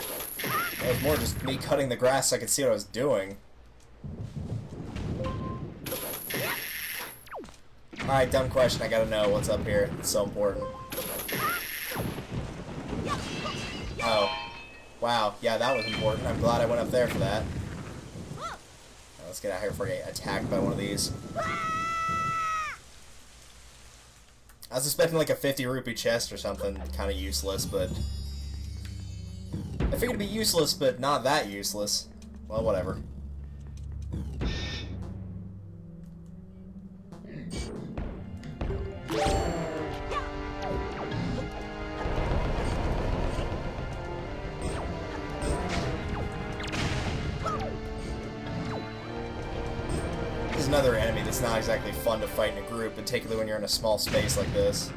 It was more just me cutting the grass so I could see what I was doing. Alright, dumb question. I gotta know what's up here. It's so important. Oh. Wow. Yeah, that was important. I'm glad I went up there for that. Now, let's get out here before I get attacked by one of these. I was expecting like a 50 rupee chest or something, kind of useless, but... I figured it'd be useless, but not that useless. Well, whatever. There's another enemy that's not exactly fun to fight in a group, particularly when you're in a small space like this.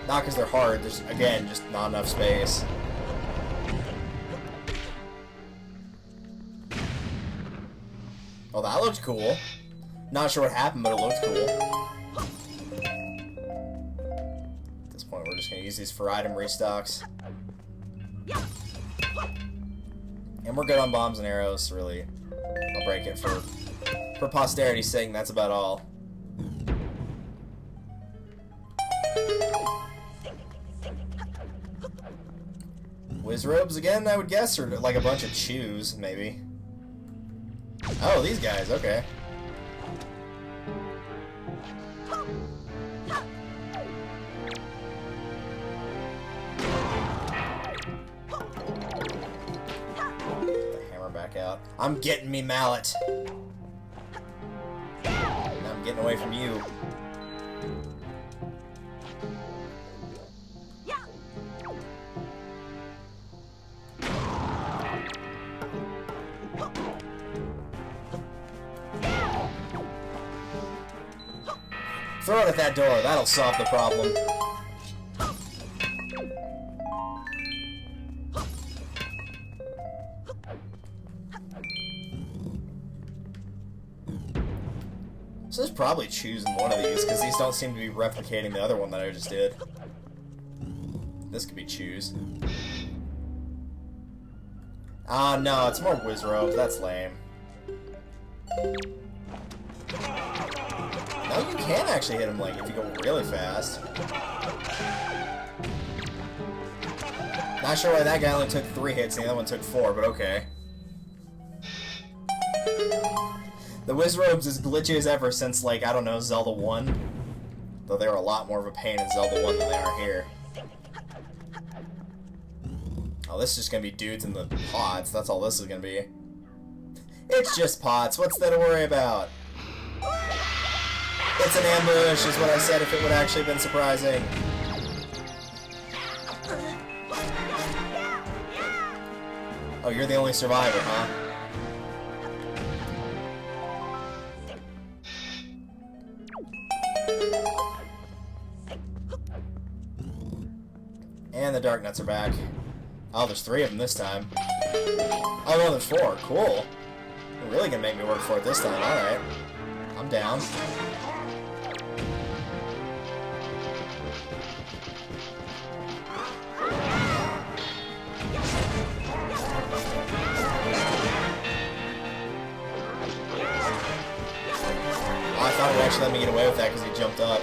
Not because they're hard, there's, again, just not enough space. Oh, that looked cool. Not sure what happened, but it looked cool. At this point, we're just going to use these for item restocks. And we're good on bombs and arrows, really. I'll break it for posterity's sake, that's about all. Whiz robes again, I would guess, or like a bunch of chews, maybe. Oh, these guys, okay. Get the hammer back out. I'm getting me mallet. And I'm getting away from you. Throw it at that door. That'll solve the problem. So this is probably choosing one of these, because these don't seem to be replicating the other one that I just did. This could be choose. Ah, no, it's more whiz robes. That's lame. No, you can actually hit him, like, if you go really fast. Not sure why that guy only took 3 hits and the other one took 4, but okay. The whiz robes as glitchy as ever since, like, I don't know, Zelda 1. Though they were a lot more of a pain in Zelda 1 than they are here. Oh, this is just gonna be dudes in the pots. That's all this is gonna be. It's just pots. What's there to worry about? It's an ambush, is what I said if it would actually have been surprising. Oh, you're the only survivor, huh? And the dark nuts are back. Oh, there's 3 of them this time. Oh no, there's 4. Cool. You're really gonna make me work for it this time. Alright. I'm down. Oh, I thought it would actually let me get away with that because he jumped up.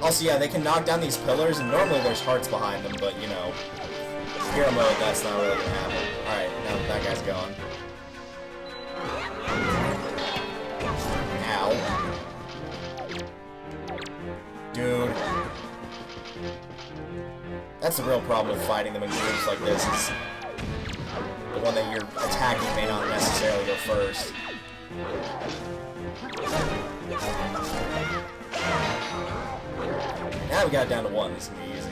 Also, yeah, they can knock down these pillars, and normally there's hearts behind them, but, you know, hero mode, that's not really gonna happen. Alright, now that guy's gone. Ow. Dude. That's the real problem with fighting them in groups like this, is the one that you're attacking may not necessarily go first. Now we got it down to 1. This is gonna be easy.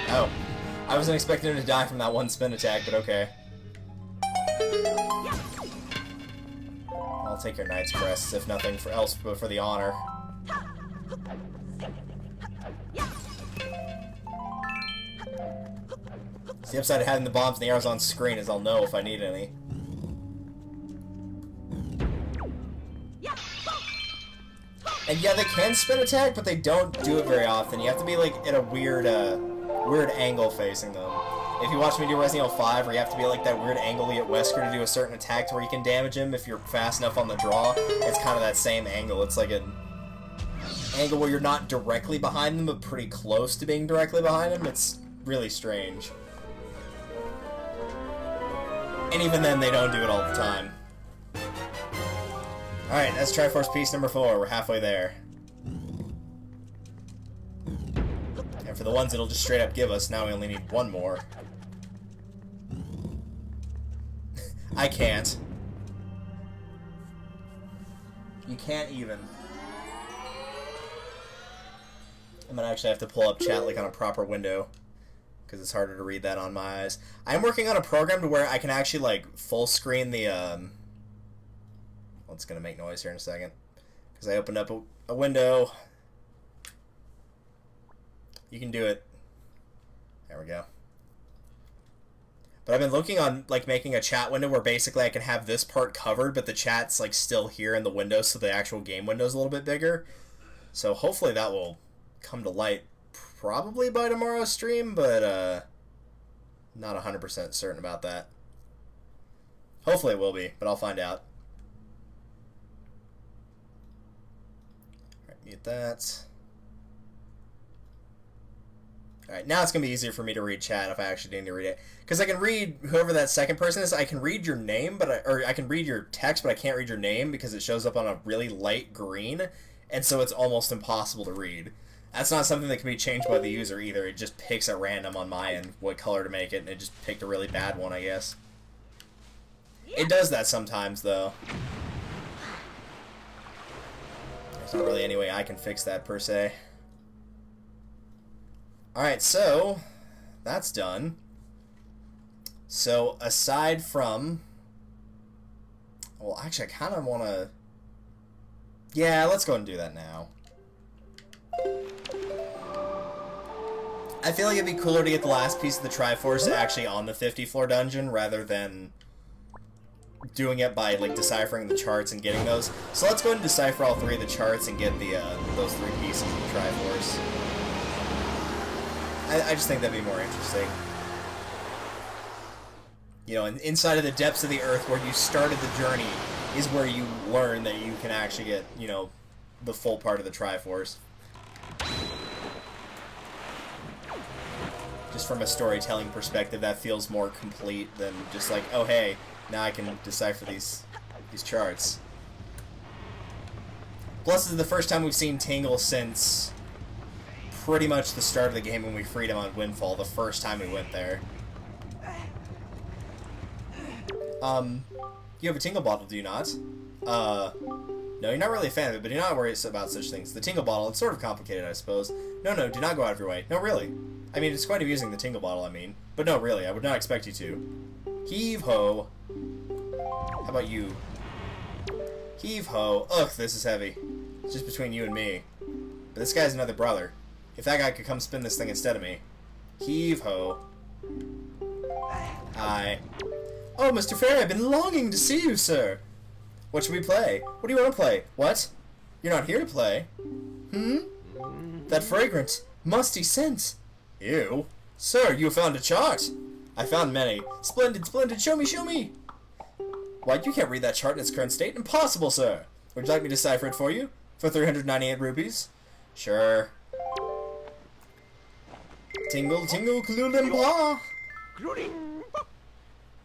Oh. I wasn't expecting him to die from that one spin attack, but okay. I'll take your Knight's Crests, if nothing else but for the honor. So the upside of having the bombs and the arrows on screen is I'll know if I need any. And yeah, they can spin attack, but they don't do it very often. You have to be like at a weird angle facing them. If you watch me do Resident Evil 5, where you have to be like that weird angle to get Wesker to do a certain attack to where you can damage him if you're fast enough on the draw, it's kind of that same angle. It's like an angle where you're not directly behind them, but pretty close to being directly behind them. It's really strange. And even then, they don't do it all the time. Alright, that's Triforce piece number 4. We're halfway there. And for the ones it'll just straight up give us, now we only need 1 more. I can't. You can't even. I'm gonna actually have to pull up chat like on a proper window, because it's harder to read that on my eyes. I'm working on a program to where I can actually like full screen the well, it's gonna make noise here in a second because I opened up a window. You can do it. There we go. But I've been looking on like making a chat window where basically I can have this part covered, but the chat's like still here in the window, so the actual game window's a little bit bigger. So hopefully that will come to light probably by tomorrow's stream, but not 100% certain about that. Hopefully it will be, but I'll find out. Alright, mute that. Alright, now it's going to be easier for me to read chat if I actually need to read it. Because I can read whoever that second person is. I can read your name, or I can read your text, but I can't read your name because it shows up on a really light green, and so it's almost impossible to read. That's not something that can be changed by the user either. It just picks at random on my end what color to make it, and it just picked a really bad one, I guess. It does that sometimes, though. There's not really any way I can fix that, per se. Alright, so that's done. So, aside from... Well, actually, I kind of want to... Yeah, let's go and do that now. I feel like it'd be cooler to get the last piece of the Triforce actually on the 50th floor dungeon, rather than doing it by, like, deciphering the charts and getting those. So let's go ahead and decipher all three of the charts and get the those three pieces of the Triforce. I just think that'd be more interesting. You know, inside of the depths of the earth where you started the journey is where you learn that you can actually get, you know, the full part of the Triforce. Just from a storytelling perspective, that feels more complete than just like, oh hey, now I can decipher these charts. Plus, this is the first time we've seen Tingle since pretty much the start of the game when we freed him on Windfall, the first time we went there. You have a Tingle Bottle, do you not? No, you're not really a fan of it, but do not worry about such things. The Tingle Bottle, it's sort of complicated, I suppose. No, do not go out of your way. No, really. I mean, it's quite amusing, the Tingle Bottle, I mean. But no, really, I would not expect you to. Heave-ho. How about you? Heave-ho. Ugh, this is heavy. It's just between you and me. But this guy's another brother. If that guy could come spin this thing instead of me. Heave-ho. Hi. Oh, Mr. Fairy, I've been longing to see you, sir. What should we play? What do you want to play? What? You're not here to play. That fragrant, musty scent. Ew. Sir, you found a chart. I found many. Splendid, splendid. Show me, show me. Why, you can't read that chart in its current state. Impossible, sir. Would you like me to decipher it for you? For 398 rupees? Sure. Tingle, tingle, clulimpa.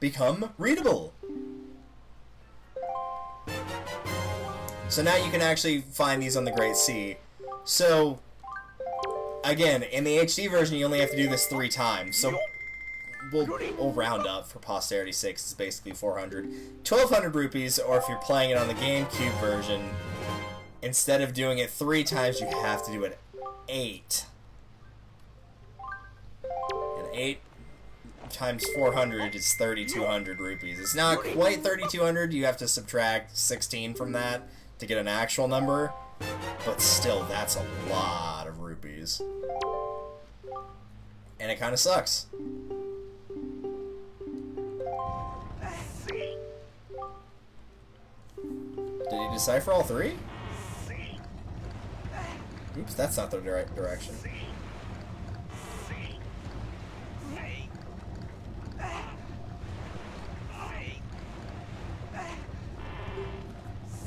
Become readable. So now you can actually find these on the Great Sea. So, again, in the HD version, you only have to do this 3 times. So, we'll round up for posterity's sake. It's basically 400. 1,200 rupees, or if you're playing it on the GameCube version, instead of doing it 3 times, you have to do it 8. And 8 times 400 is 3,200 rupees. It's not quite 3,200. You have to subtract 16 from that to get an actual number, but still, that's a lot of rupees. And it kind of sucks. Did he decipher all 3? Oops, that's not the right direction.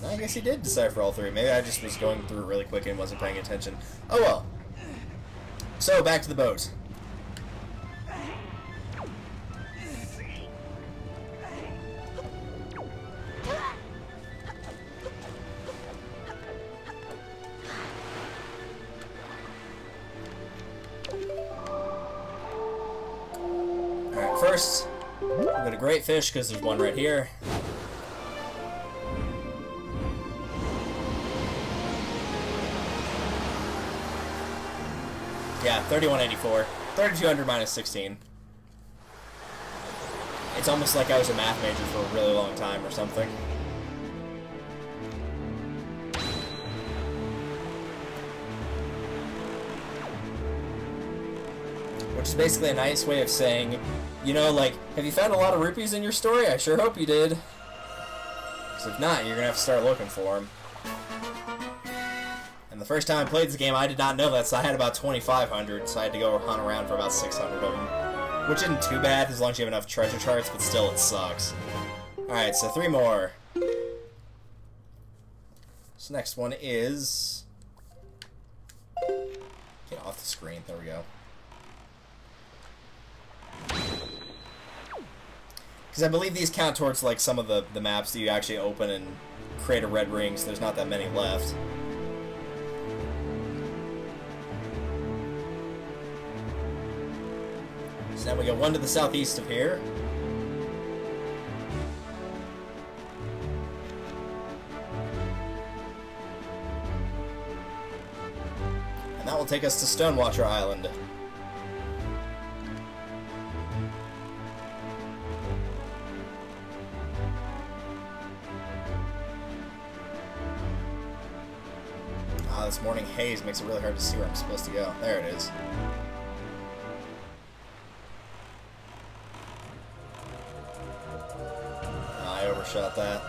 I guess he did decipher all 3. Maybe I just was going through it really quick and wasn't paying attention. Oh well. So, back to the boat. Alright, first, we've got a great fish because there's one right here. Yeah, 3184. 3,200 minus 16. It's almost like I was a math major for a really long time or something. Which is basically a nice way of saying, you know, like, have you found a lot of rupees in your story? I sure hope you did. Because if not, you're going to have to start looking for them. And the first time I played this game, I did not know that, so I had about 2,500, so I had to go hunt around for about 600 of them. Which isn't too bad, as long as you have enough treasure charts, but still, it sucks. Alright, so 3 more. So next one is... Get off the screen, there we go. Because I believe these count towards, like, some of the maps that you actually open and create a red ring, so there's not that many left. So now we got one to the southeast of here. And that will take us to Stonewatcher Island. This morning haze makes it really hard to see where I'm supposed to go. There it is. I overshot that.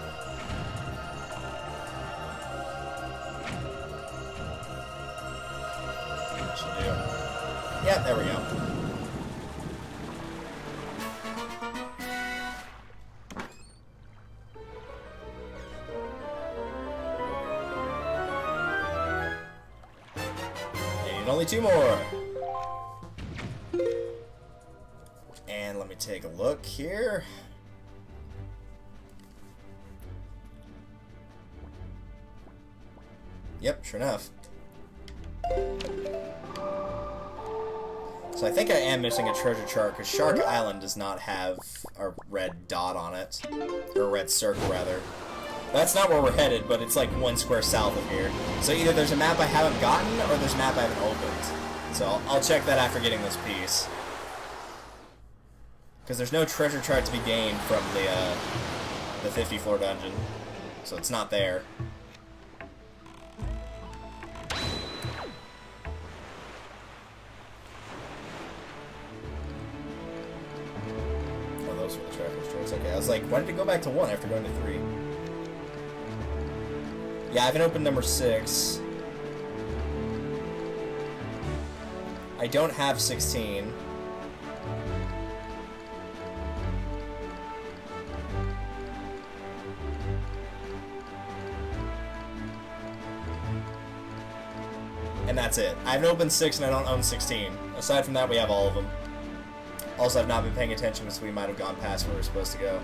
That should do. Yeah, there we go. Only 2 more. And let me take a look here. Yep, sure enough. So I think I am missing a treasure chart, because Shark Island does not have a red dot on it. Or a red circle, rather. That's not where we're headed, but it's like 1 square south of here. So either there's a map I haven't gotten, or there's a map I haven't opened. So I'll check that after getting this piece. Because there's no treasure chart to be gained from the 50 floor dungeon. So it's not there. Oh, those were the treasure charts. Okay, I was like, why did it go back to 1 after going to 3? Yeah, I haven't opened number 6. I don't have 16. And that's it. I haven't opened 6 and I don't own 16. Aside from that, we have all of them. Also, I've not been paying attention because we might have gone past where we're supposed to go.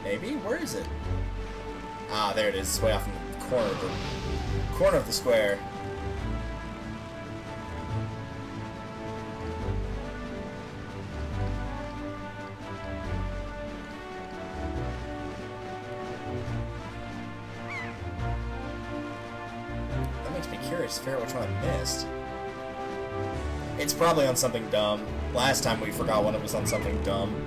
Maybe? Where is it? Ah, there it is. It's way off in the corner of the square. That makes me curious to figure out which one I missed. It's probably on something dumb. Last time we forgot when it was on something dumb.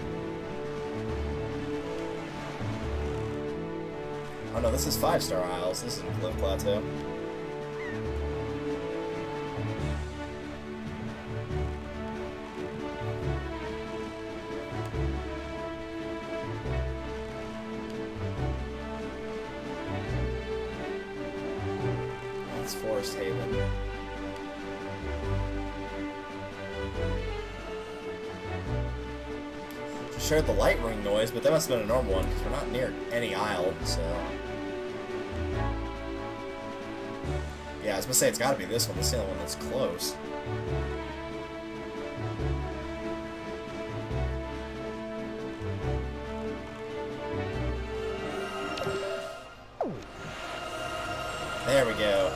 Oh no, this is 5-star Isles. This isn't Cliff Plateau. That's Forest Haven. Just heard the light ring noise, but that must have been a normal one because we're not near any isle, so. Yeah, I was gonna say it's gotta be this one. This is the only one that's close. There we go.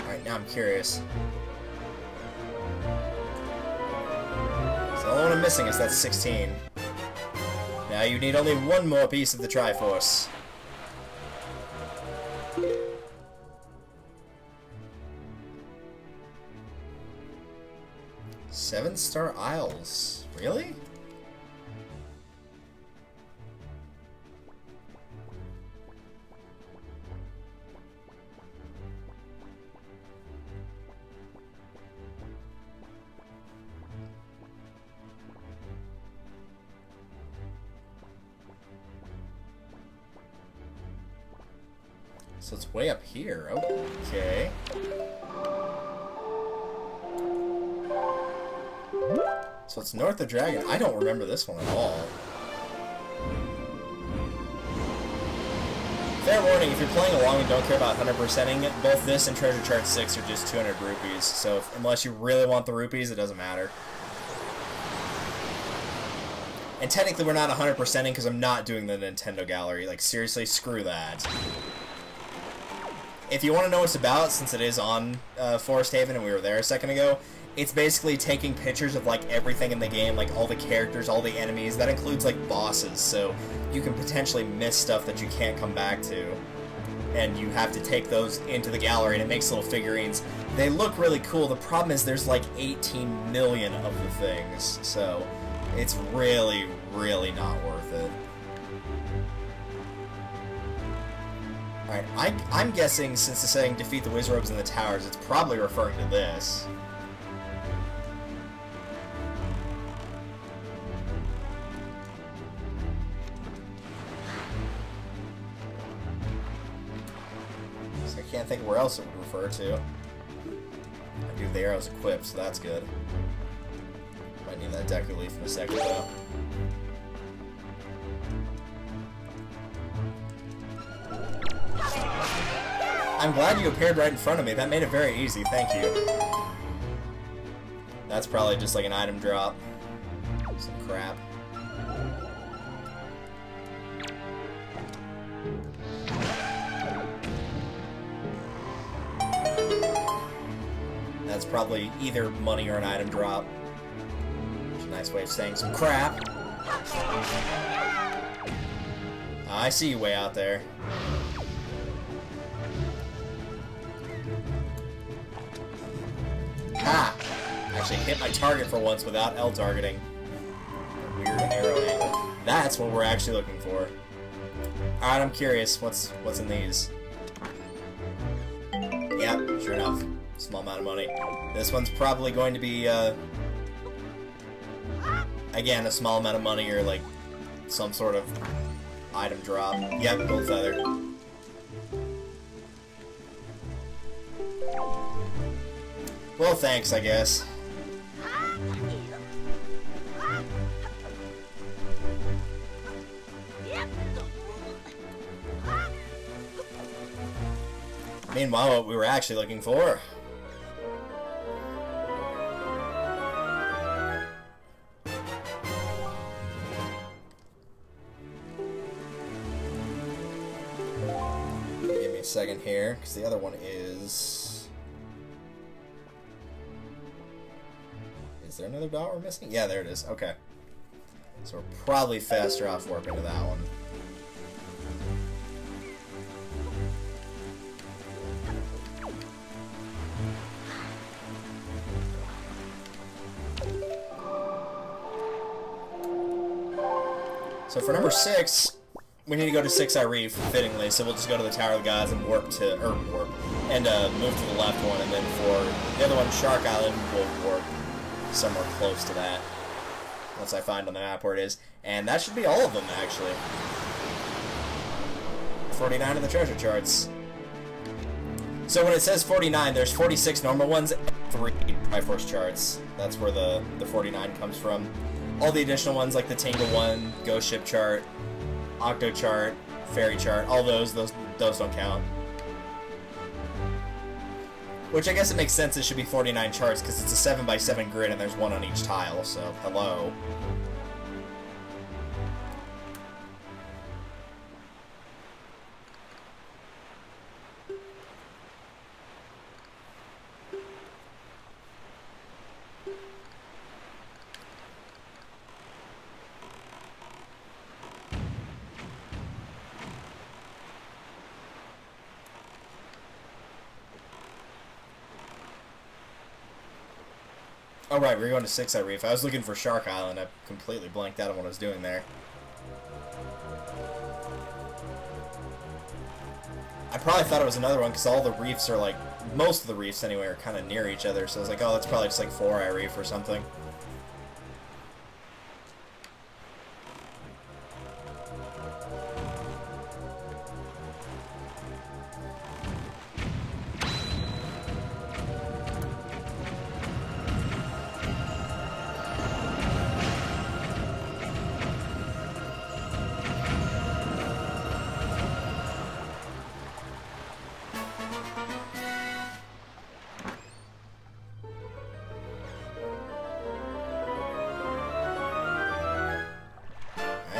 Alright, now I'm curious. So the only one I'm missing is that 16. Now you need only 1 more piece of the Triforce. 7-star Isles. Really? So it's way up here. Okay. So it's north of Dragon. I don't remember this one at all. Fair warning, if you're playing along and don't care about 100%ing, both this and Treasure Chart 6 are just 200 rupees. So unless you really want the rupees, it doesn't matter. And technically we're not 100%ing because I'm not doing the Nintendo Gallery. Like, seriously, screw that. If you want to know what it's about, since it is on Forest Haven and we were there a second ago, it's basically taking pictures of like everything in the game, like all the characters, all the enemies. That includes like bosses, so you can potentially miss stuff that you can't come back to. And you have to take those into the gallery, and it makes little figurines. They look really cool. The problem is there's like 18 million of the things, so it's really, really not worth it. Alright, I'm guessing, since it's saying defeat the Wizrobes in the towers, it's probably referring to this. So I can't think where else it would refer to. I do have the arrows equipped, so that's good. Might need that Deku Leaf in a second, though. I'm glad you appeared right in front of me. That made it very easy. Thank you. That's probably just like an item drop. Some crap. That's probably either money or an item drop. Which is a nice way of saying some crap. I see you way out there. Ha! Actually hit my target for once without L-targeting. Weird arrow angle. That's what we're actually looking for. Alright, I'm curious. What's in these? Yep, sure enough. Small amount of money. This one's probably going to be, again, a small amount of money or, like, some sort of item drop. Yep, gold feather. Well, thanks, I guess. Meanwhile, what we were actually looking for. Give me a second here, because the other one is... Is there another dot we're missing? Yeah, there it is. Okay. So we're probably faster off warping to that one. So for number 6, we need to go to 6i Reef, fittingly, so we'll just go to the Tower of the Gods and move to the left one, and then for the other one, Shark Island, we'll warp somewhere close to that, once I find on the map where it is. And that should be all of them, actually. 49 of the treasure charts. So when it says 49, there's 46 normal ones and 3 Triforce charts. That's where the 49 comes from. All the additional ones, like the Tingle one, Ghost Ship chart, Octo chart, Fairy chart, all those don't count. Which I guess it makes sense it should be 49 charts, because it's a 7x7 grid and there's one on each tile, so hello. Oh right, we're going to 6i Reef. I was looking for Shark Island. I completely blanked out on what I was doing there. I probably thought it was another one because all the reefs are like, most of the reefs anyway, are kind of near each other. So I was like, oh, that's probably just like 4i Reef or something.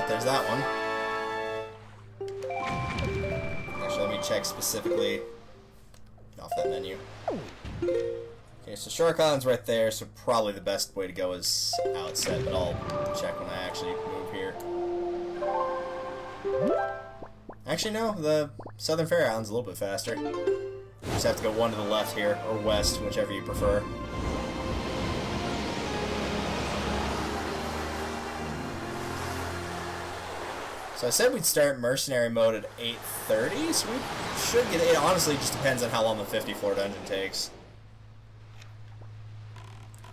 There's that one. Actually, let me check specifically Okay, so Shark Island's right there, so probably the best way to go is outset, but I'll check when I actually move here. Actually, no, the Southern Fair Island's a little bit faster. You just have to go one to the left here, or west, whichever you prefer. So I said we'd start mercenary mode at 8:30, so we should get it. It honestly just depends on how long the 50-floor dungeon takes.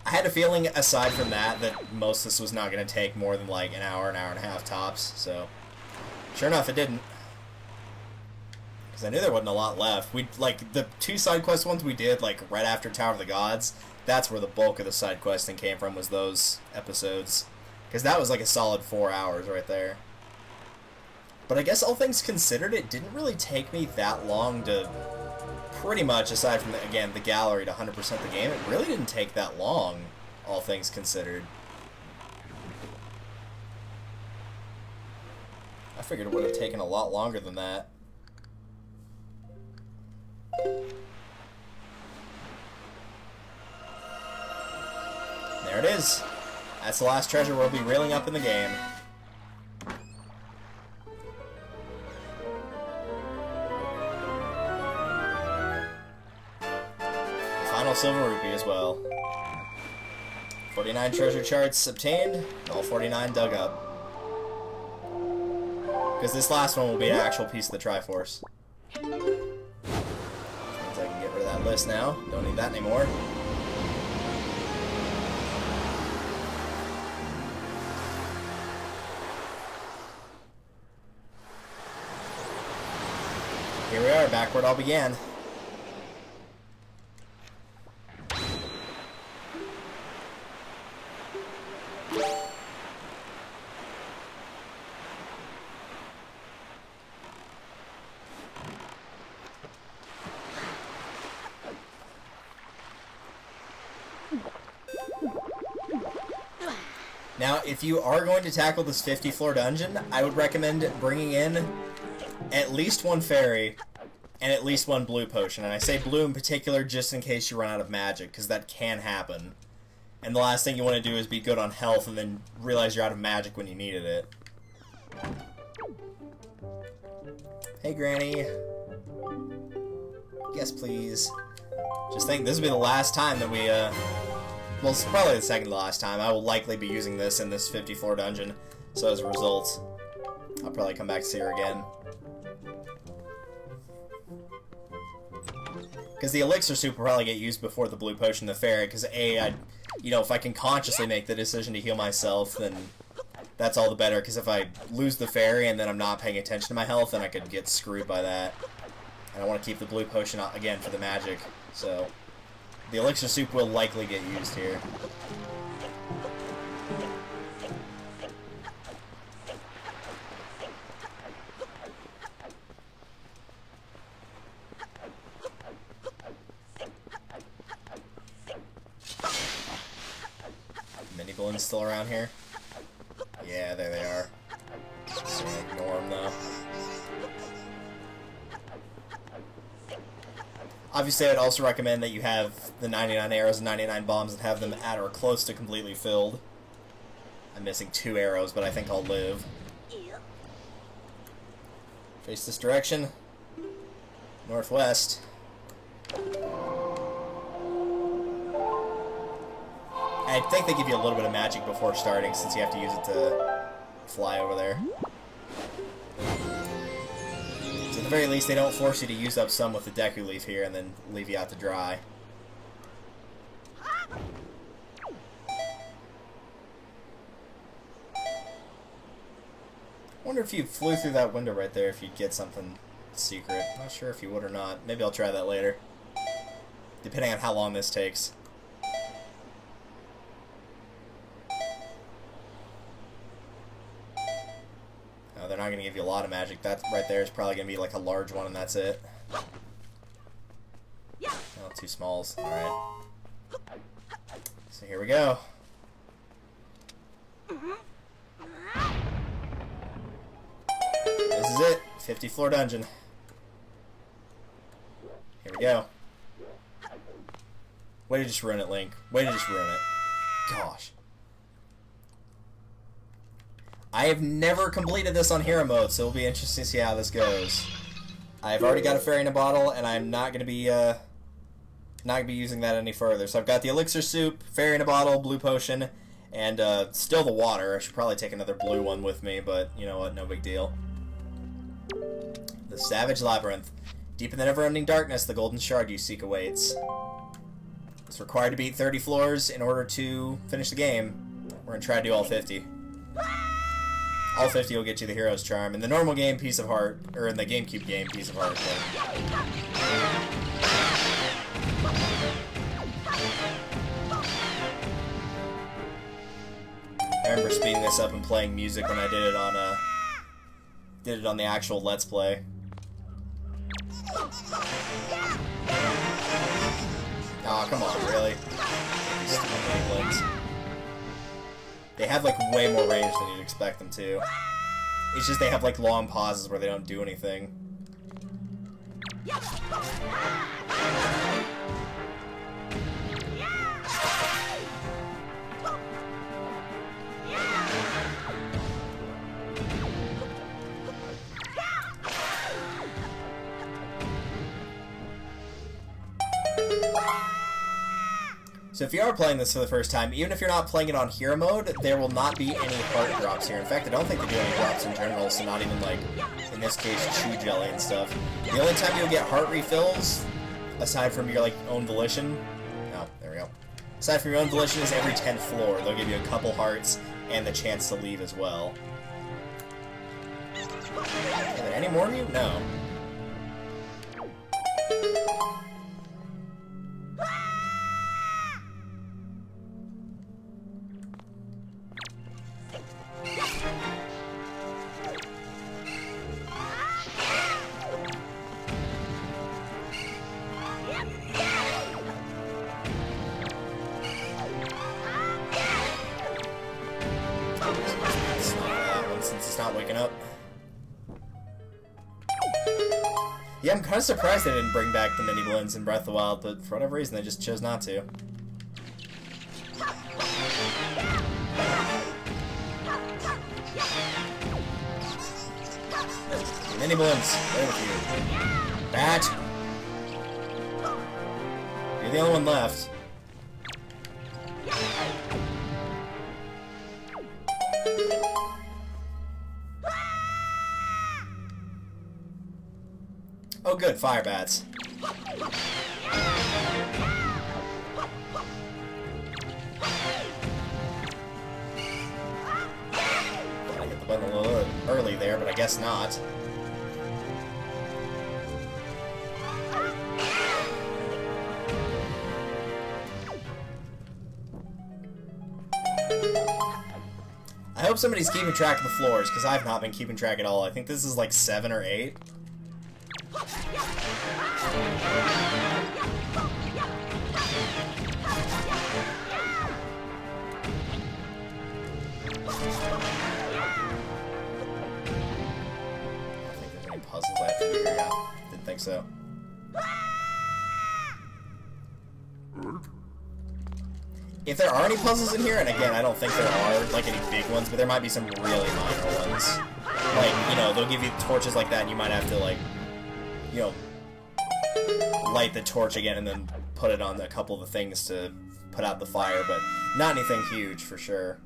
I had a feeling, aside from that, that most of this was not going to take more than like an hour and a half tops, so sure enough, it didn't. Because I knew there wasn't a lot left. Like, the 2 side quest ones we did, like, right after Tower of the Gods, that's where the bulk of the side questing came from, was those episodes. Because that was like a solid 4 hours right there. But I guess all things considered, it didn't really take me that long to pretty much, aside from, again, the gallery to 100% the game, it really didn't take that long, all things considered. I figured it would have taken a lot longer than that. There it is. That's the last treasure we'll be reeling up in the game. Final silver rupee as well. 49 treasure charts obtained, and all 49 dug up. Because this last one will be an actual piece of the Triforce. Which means I can get rid of that list now. Don't need that anymore. Here we are, back where it all began. Now, if you are going to tackle this 50-floor dungeon, I would recommend bringing in at least 1 fairy and at least 1 blue potion. And I say blue in particular just in case you run out of magic, because that can happen. And the last thing you want to do is be good on health and then realize you're out of magic when you needed it. Hey, Granny. Yes, please. Just think, this will be the last time that we, well, it's probably the second to last time. I will likely be using this in this 50-floor dungeon, so as a result, I'll probably come back to see her again. Because the elixir soup will probably get used before the blue potion, the fairy, because you know, if I can consciously make the decision to heal myself, then that's all the better, because if I lose the fairy and then I'm not paying attention to my health, then I could get screwed by that. And I want to keep the blue potion, again, for the magic, so the elixir soup will likely get used here. Mini balloons still around here? Yeah, there they are. Just gonna ignore them though. Obviously, I'd also recommend that you have the 99 arrows and 99 bombs and have them at or close to completely filled. I'm missing 2 arrows, but I think I'll live. Face this direction. Northwest. I think they give you a little bit of magic before starting, since you have to use it to fly over there. So at the very least, they don't force you to use up some with the Deku Leaf here and then leave you out to dry. I wonder if you flew through that window right there, if you'd get something secret. Not sure if you would or not. Maybe I'll try that later. Depending on how long this takes. They're not going to give you a lot of magic. That right there is probably going to be like a large one, and that's it. Oh, 2 smalls. Alright. So here we go. This is it. 50-floor dungeon. Here we go. Way to just ruin it, Link. Way to just ruin it. Gosh. I have never completed this on hero mode, so it'll be interesting to see how this goes. I've already got a fairy in a bottle, and I'm not gonna be using that any further. So I've got the elixir soup, fairy in a bottle, blue potion, and still the water. I should probably take another blue one with me, but you know what? No big deal. The Savage Labyrinth. Deep in the never-ending darkness, the golden shard you seek awaits. It's required to beat 30 floors in order to finish the game. We're gonna try to do all 50. All 50 will get you the hero's charm. In the normal game, Piece of Heart, or in the GameCube game, Piece of Heart. I remember speeding this up and playing music when I did it on the actual Let's Play. Aw, come on, really? Stupid England. They have, like, way more range than you'd expect them to. It's just they have, like, long pauses where they don't do anything. So if you are playing this for the first time, even if you're not playing it on hero mode, there will not be any heart drops here. In fact, I don't think they do any drops in general, so not even, like, in this case, chew jelly and stuff. The only time you'll get heart refills, aside from your, like, own volition... Oh, there we go. Aside from your own volition is every 10th floor. They'll give you a couple hearts and the chance to leave as well. Are there any more of you? No. Since it's not waking up. Yeah, I'm kind of surprised they didn't bring back the mini balloons in Breath of the Wild, but for whatever reason they just chose not to. Mini balloons, there with you. Bat! You're the only one left. Oh good, fire bats. I hit the button a little early there, but I guess not. I hope somebody's keeping track of the floors, because I've not been keeping track at all. I think this is like 7 or 8. Puzzles I have to do here, yeah. Didn't think so. If there are any puzzles in here, and again, I don't think there are, like, any big ones, but there might be some really minor ones. Like, you know, they'll give you torches like that, and you might have to, like, you know, light the torch again and then put it on a couple of the things to put out the fire, but not anything huge, for sure.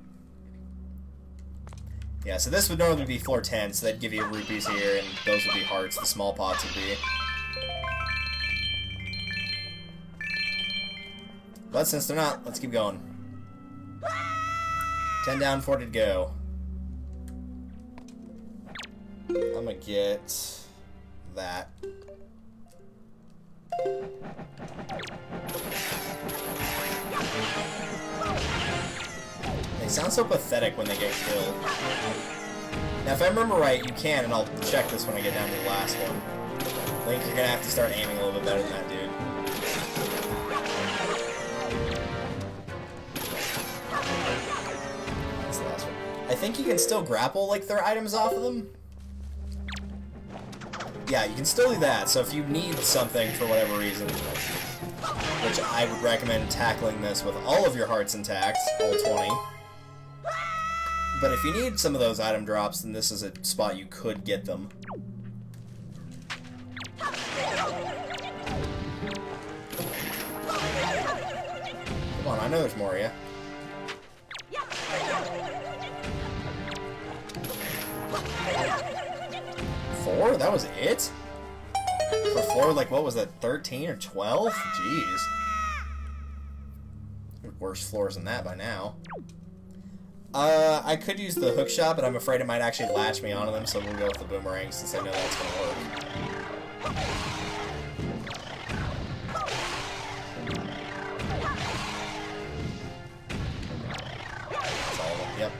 Yeah, so this would normally be floor 10, so that'd give you rupees here, and those would be hearts, the small pots would be. But since they're not, let's keep going. 10 down, 40 to go. I'm gonna get that. They sound so pathetic when they get killed. Now, if I remember right, you can, and I'll check this when I get down to the last one. Link, you're gonna have to start aiming a little bit better than that, dude. That's the last one. I think you can still grapple, like, their items off of them. Yeah, you can still do that, so if you need something for whatever reason, which I would recommend tackling this with all of your hearts intact, all 20. But if you need some of those item drops, then this is a spot you could get them. Come on, I know there's more of you. 4? That was it? For floor, like, what was that, 13 or 12? Jeez. Worse floors than that by now. I could use the hook shot, but I'm afraid it might actually latch me onto them, so we'll go with the boomerang since I know that's going to work. That's all of them, yep.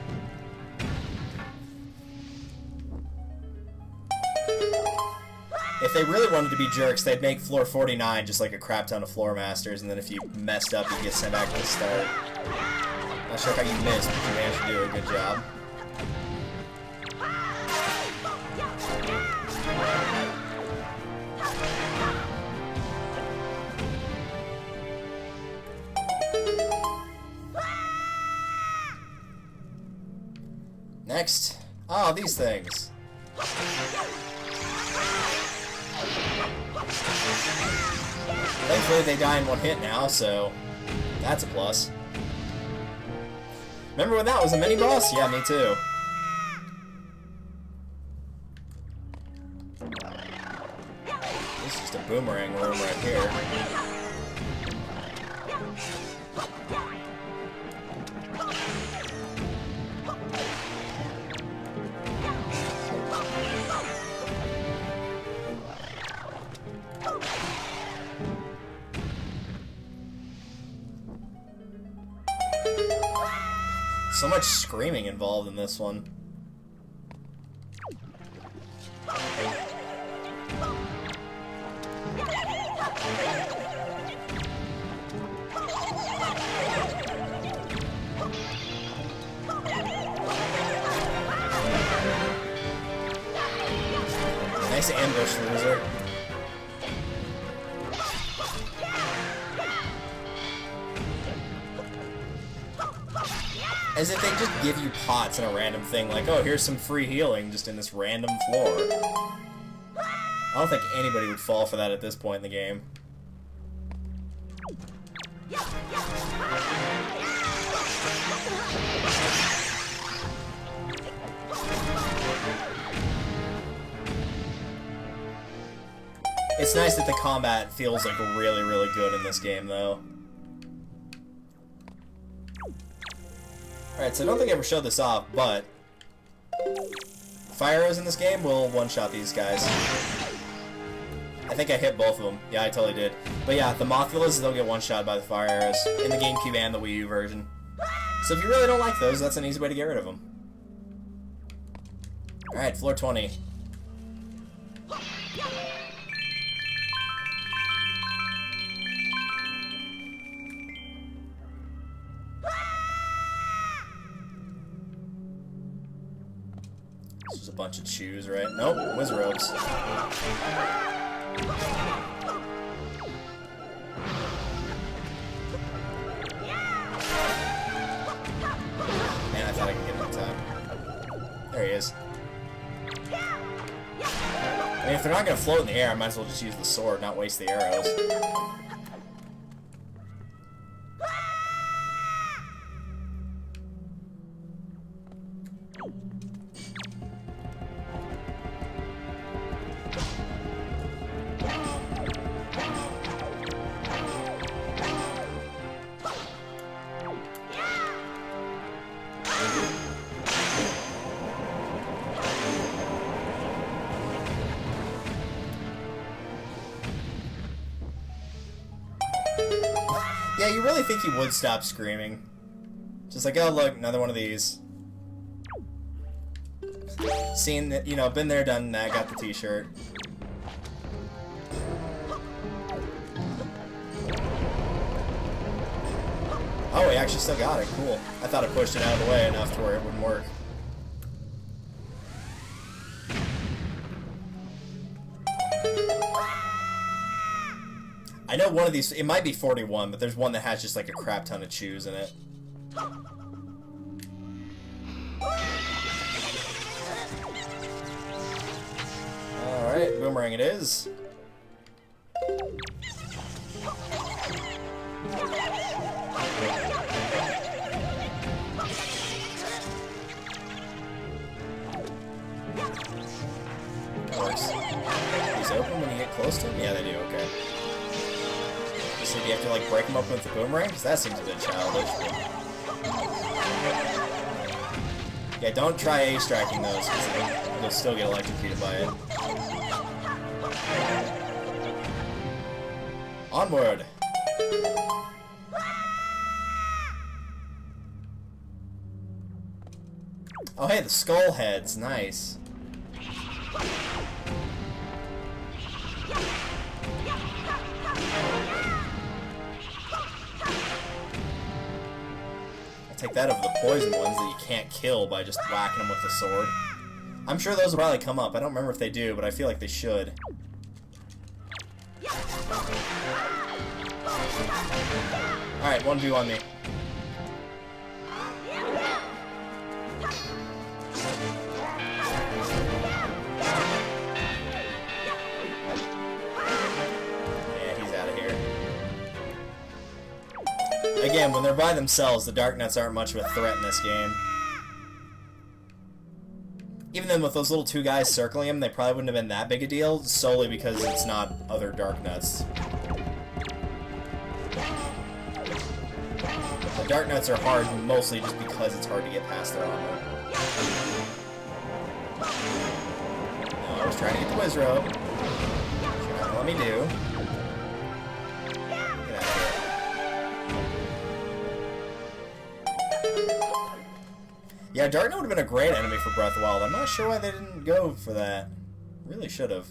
If they really wanted to be jerks, they'd make floor 49 just like a crap ton of floor masters, and then if you messed up, you get sent back to the start. Not sure how you missed, but you managed to do a good job. Next. Oh, these things. Thankfully, they die in one hit now, so that's a plus. Remember when that was a mini-boss? Yeah, me too. This is just a boomerang room right here. So much screaming involved in this one. Nice ambush, loser. As if they just give you pots and a random thing, like, oh, here's some free healing just in this random floor. I don't think anybody would fall for that at this point in the game. It's nice that the combat feels like really, really good in this game, though. Alright, so I don't think I ever showed this off, but fire arrows in this game will one-shot these guys. I think I hit both of them. Yeah, I totally did. But yeah, the Mothullas, they'll get one-shot by the fire arrows in the GameCube and the Wii U version. So if you really don't like those, that's an easy way to get rid of them. Alright, floor 20. This is a bunch of chews, right? Nope, Wizardropes. Man, I thought I could get him in time. There he is. I mean, if they're not going to float in the air, I might as well just use the sword, not waste the arrows. Yeah, you really think he would stop screaming. Just like, oh look, another one of these. Seen that, you know, been there, done that, got the t-shirt. Oh, he actually still got it, cool. I thought I pushed it out of the way enough to where it wouldn't work. I know one of these, it might be 41, but there's one that has just like a crap ton of chews in it. Alright, boomerang it is. Works. These open when you get close to them? Yeah, they do, okay. So do you have to like break them open with the boomerang? Because that seems a bit childish. Yeah, don't try A-striking those, because you'll still get electrocuted by it. Onward! Oh hey, the skull heads, nice. Take that over the poison ones that you can't kill by just whacking them with the sword. I'm sure those will probably come up. I don't remember if they do, but I feel like they should. Alright, 1v1 me. Again, when they're by themselves, the Dark Nuts aren't much of a threat in this game. Even then, with those little two guys circling him, they probably wouldn't have been that big a deal, solely because it's not other Dark Nuts. The Dark Nuts are hard mostly just because it's hard to get past their armor. No, I was trying to get the Whiz Robe. Let me do. Yeah, Dark Knight would have been a great enemy for Breath of the Wild. I'm not sure why they didn't go for that. Really should have.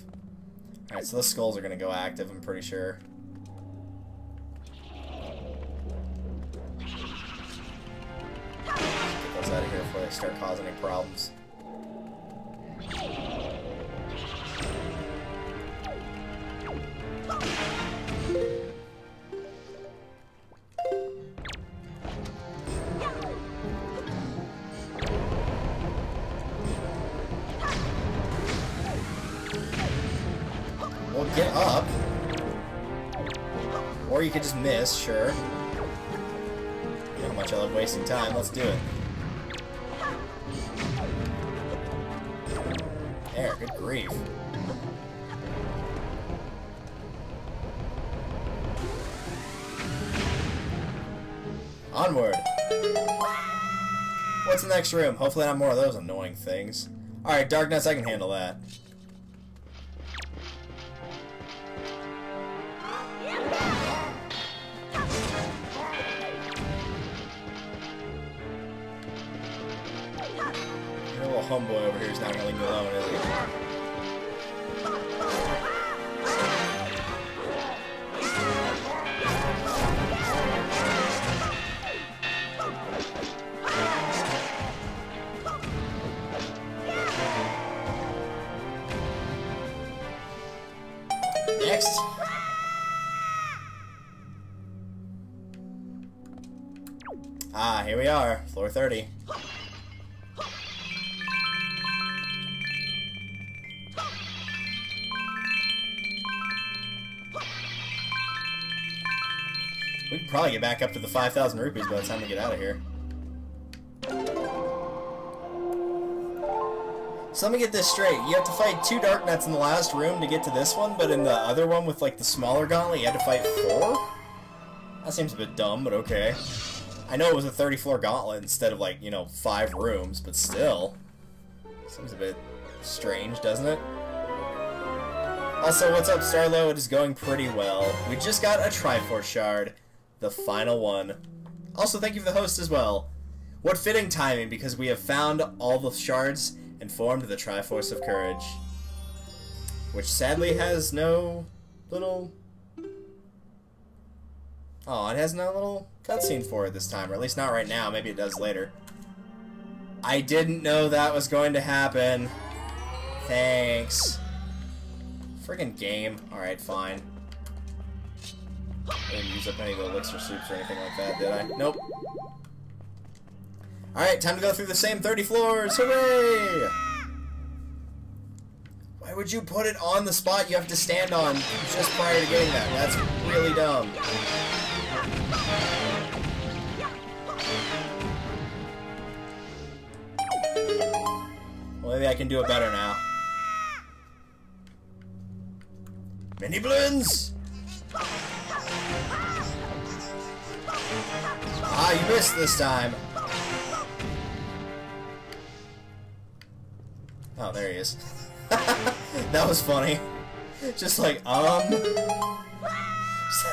Alright, so those skulls are going to go active, I'm pretty sure. Get those out of here before they start causing any problems. Well, get up. Or you could just miss, sure. You know how much I love wasting time, let's do it. There, good grief. Onward! What's the next room? Hopefully not more of those annoying things. Alright, Dark Nuts, I can handle that. Your little homeboy over here is not gonna leave me alone, is he? Next. Ah, here we are, floor 30. We can probably get back up to the 5,000 rupees by the time we get out of here. So let me get this straight. You have to fight 2 Dark Nuts in the last room to get to this one, but in the other one with like the smaller gauntlet, you had to fight 4? That seems a bit dumb, but okay. I know it was a 30-floor gauntlet instead of like, you know, 5 rooms, but still. Seems a bit strange, doesn't it? Also, what's up, Starlo? It is going pretty well. We just got a Triforce Shard. The final one. Also, thank you for the host as well. What fitting timing, because we have found all the shards and formed the Triforce of Courage. Which sadly has no little... Oh, it has no little cutscene for it this time, or at least not right now. Maybe it does later. I didn't know that was going to happen. Thanks. Friggin' game. Alright, fine. I didn't use up any of the elixir soups or anything like that, did I? Nope. Alright, time to go through the same 30 floors! Hooray! Why would you put it on the spot you have to stand on just prior to getting that? That's really dumb. Well, maybe I can do it better now. Mini blends! Ah, you missed this time. Oh, there he is. That was funny. Just like, Just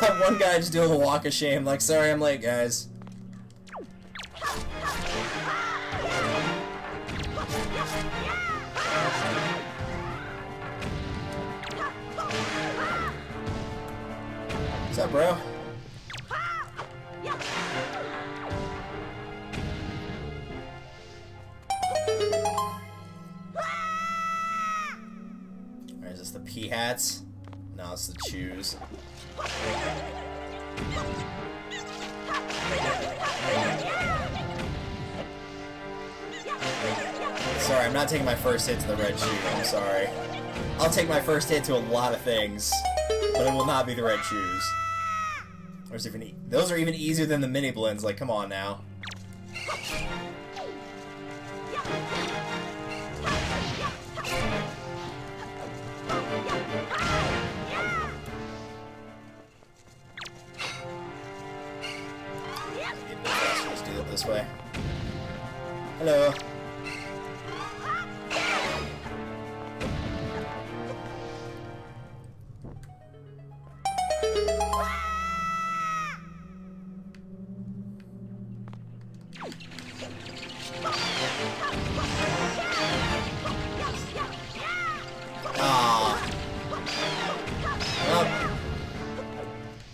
that one guy just doing the walk of shame, like, sorry I'm late, guys. What's up, bro? Or is this the pea hats? No, it's the chews. Sorry, I'm not taking my first hit to the red shoe. I'm sorry. I'll take my first hit to a lot of things, but it will not be the red shoes. Those are even easier than the mini blends. Like, come on now. Let's do it this way. Hello.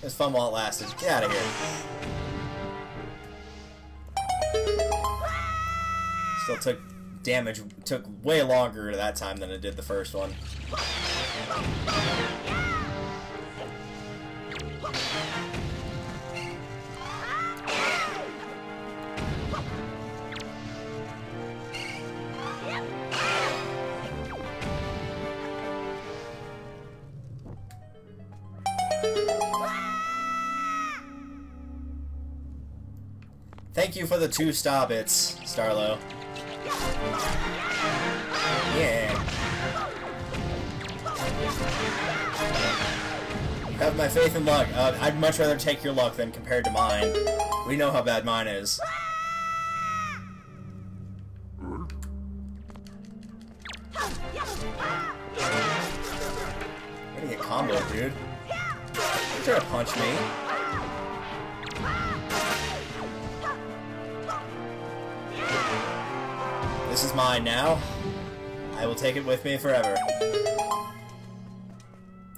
It was fun while it lasted. Get out of here. Still took damage. Took way longer that time than it did the first one. Thank you for the 2 star bits, Starlo. Yeah. You have my faith and luck. I'd much rather take your luck than compared to mine. We know how bad mine is. I'm gonna get comboed, dude. You're trying to punch me. This is mine now. I will take it with me forever.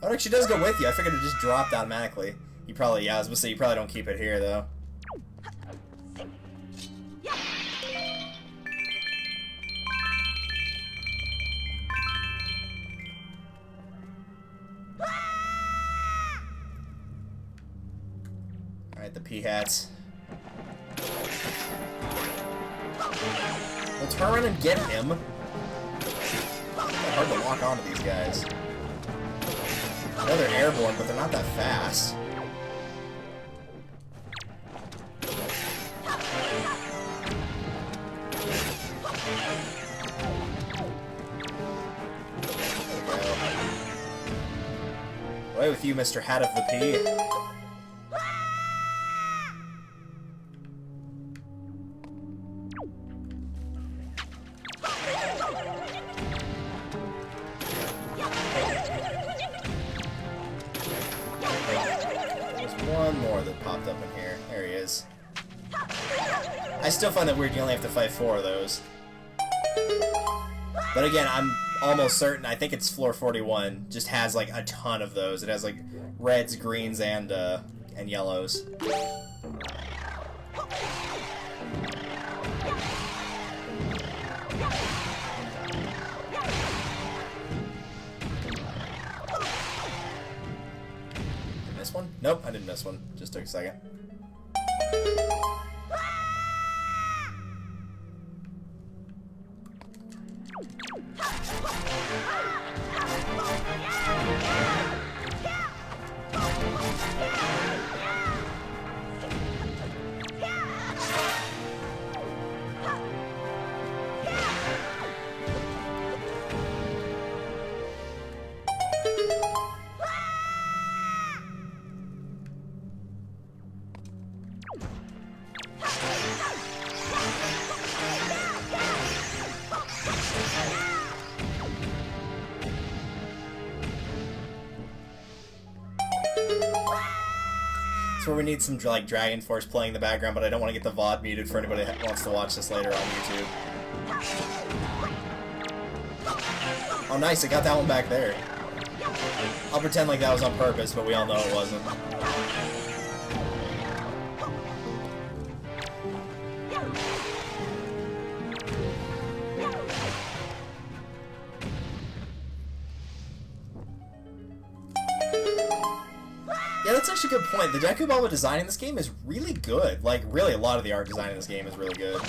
Oh, it actually does go with you. I figured it just dropped automatically. You probably, yeah, I was gonna say, you probably don't keep it here, though. Alright, the pea hats. Well, turn around and get him. It's hard to lock onto these guys. I know they're airborne, but they're not that fast. There we go. Away with you, Mr. Hat of the Pea. One more that popped up in here. There he is. I still find that weird you only have to fight 4 of those. But again, I'm almost certain, I think it's floor 41, just has like a ton of those. It has like reds, greens, and yellows. This one? Nope, I didn't miss one. Just took a second. That's where we need some like Dragon Force playing in the background, but I don't want to get the VOD muted for anybody that wants to watch this later on YouTube. Oh nice, I got that one back there. I'll pretend like that was on purpose, but we all know it wasn't. Yeah, that's actually a good point. The Deku Baba design in this game is really good. Like, really, a lot of the art design in this game is really good.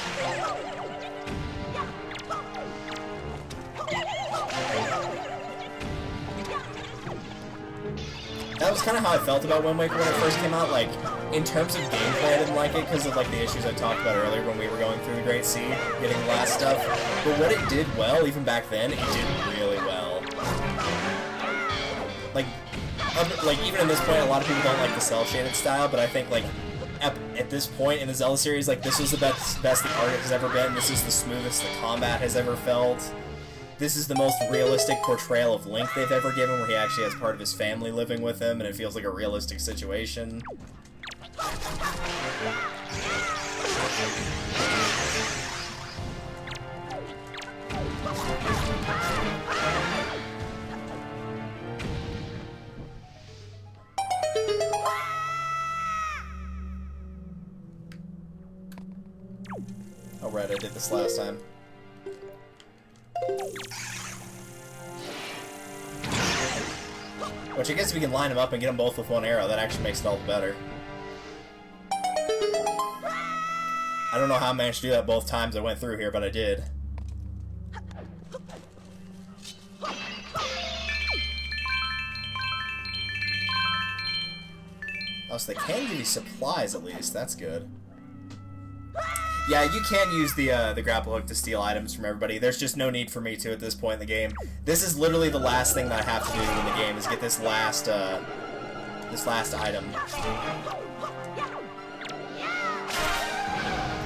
That was kind of how I felt about Wind Waker when it first came out. Like, in terms of gameplay, I didn't like it because of, like, the issues I talked about earlier when we were going through the Great Sea, getting the last stuff. But what it did well, even back then, it did really well. Like, even at this point, a lot of people don't like the cel-shaded style, but I think, like, at this point in the Zelda series, like, this was the best the art has ever been. This is the smoothest the combat has ever felt. This is the most realistic portrayal of Link they've ever given, where he actually has part of his family living with him, and it feels like a realistic situation. Oh right, I did this last time. Which I guess if we can line them up and get them both with one arrow, that actually makes it all the better. I don't know how I managed to do that both times I went through here, but I did. Oh, so they can give you supplies at least. That's good. Yeah, you can use the grapple hook to steal items from everybody. There's just no need for me to at this point in the game. This is literally the last thing that I have to do in the game, is get this last item.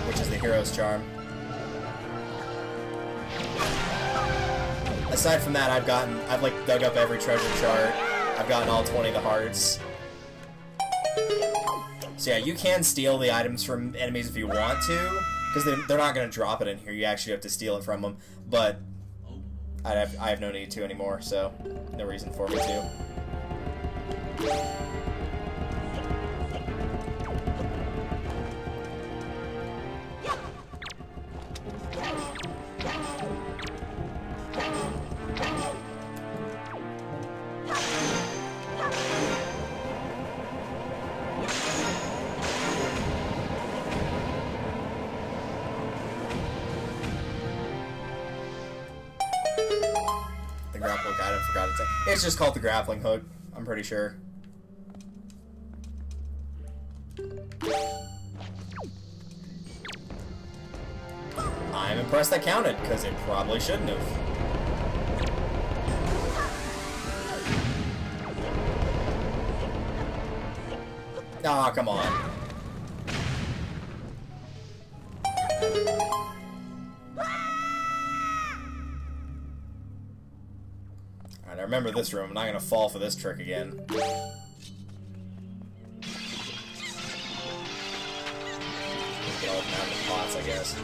Which is the Hero's Charm. Aside from that, I've like dug up every treasure chart. I've gotten all 20 of the hearts. So yeah, you can steal the items from enemies if you want to, because they're not going to drop it in here. You actually have to steal it from them, but I have no need to anymore, so no reason for me to. The grappling hook item, forgot its name. It's just called the grappling hook, I'm pretty sure. I'm impressed that counted, because it probably shouldn't have. Aw, come on. Alright, I remember this room. I'm not gonna fall for this trick again. Get all down to the pots, I guess.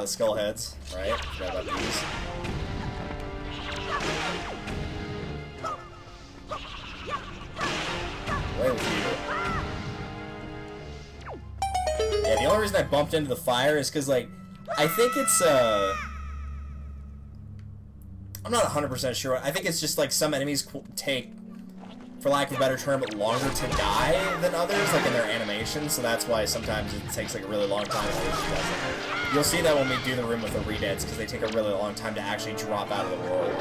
the skull heads, right? Forgot about these. Away with you. Yeah, the only reason I bumped into the fire is because, like, I think it's, I'm not 100% sure. I think it's just, like, some enemies take, for lack of a better term, longer to die than others, like, in their animation, so that's why sometimes it takes, like, a really long time. You'll see that when we do the room with the redeads, because they take a really long time to actually drop out of the world.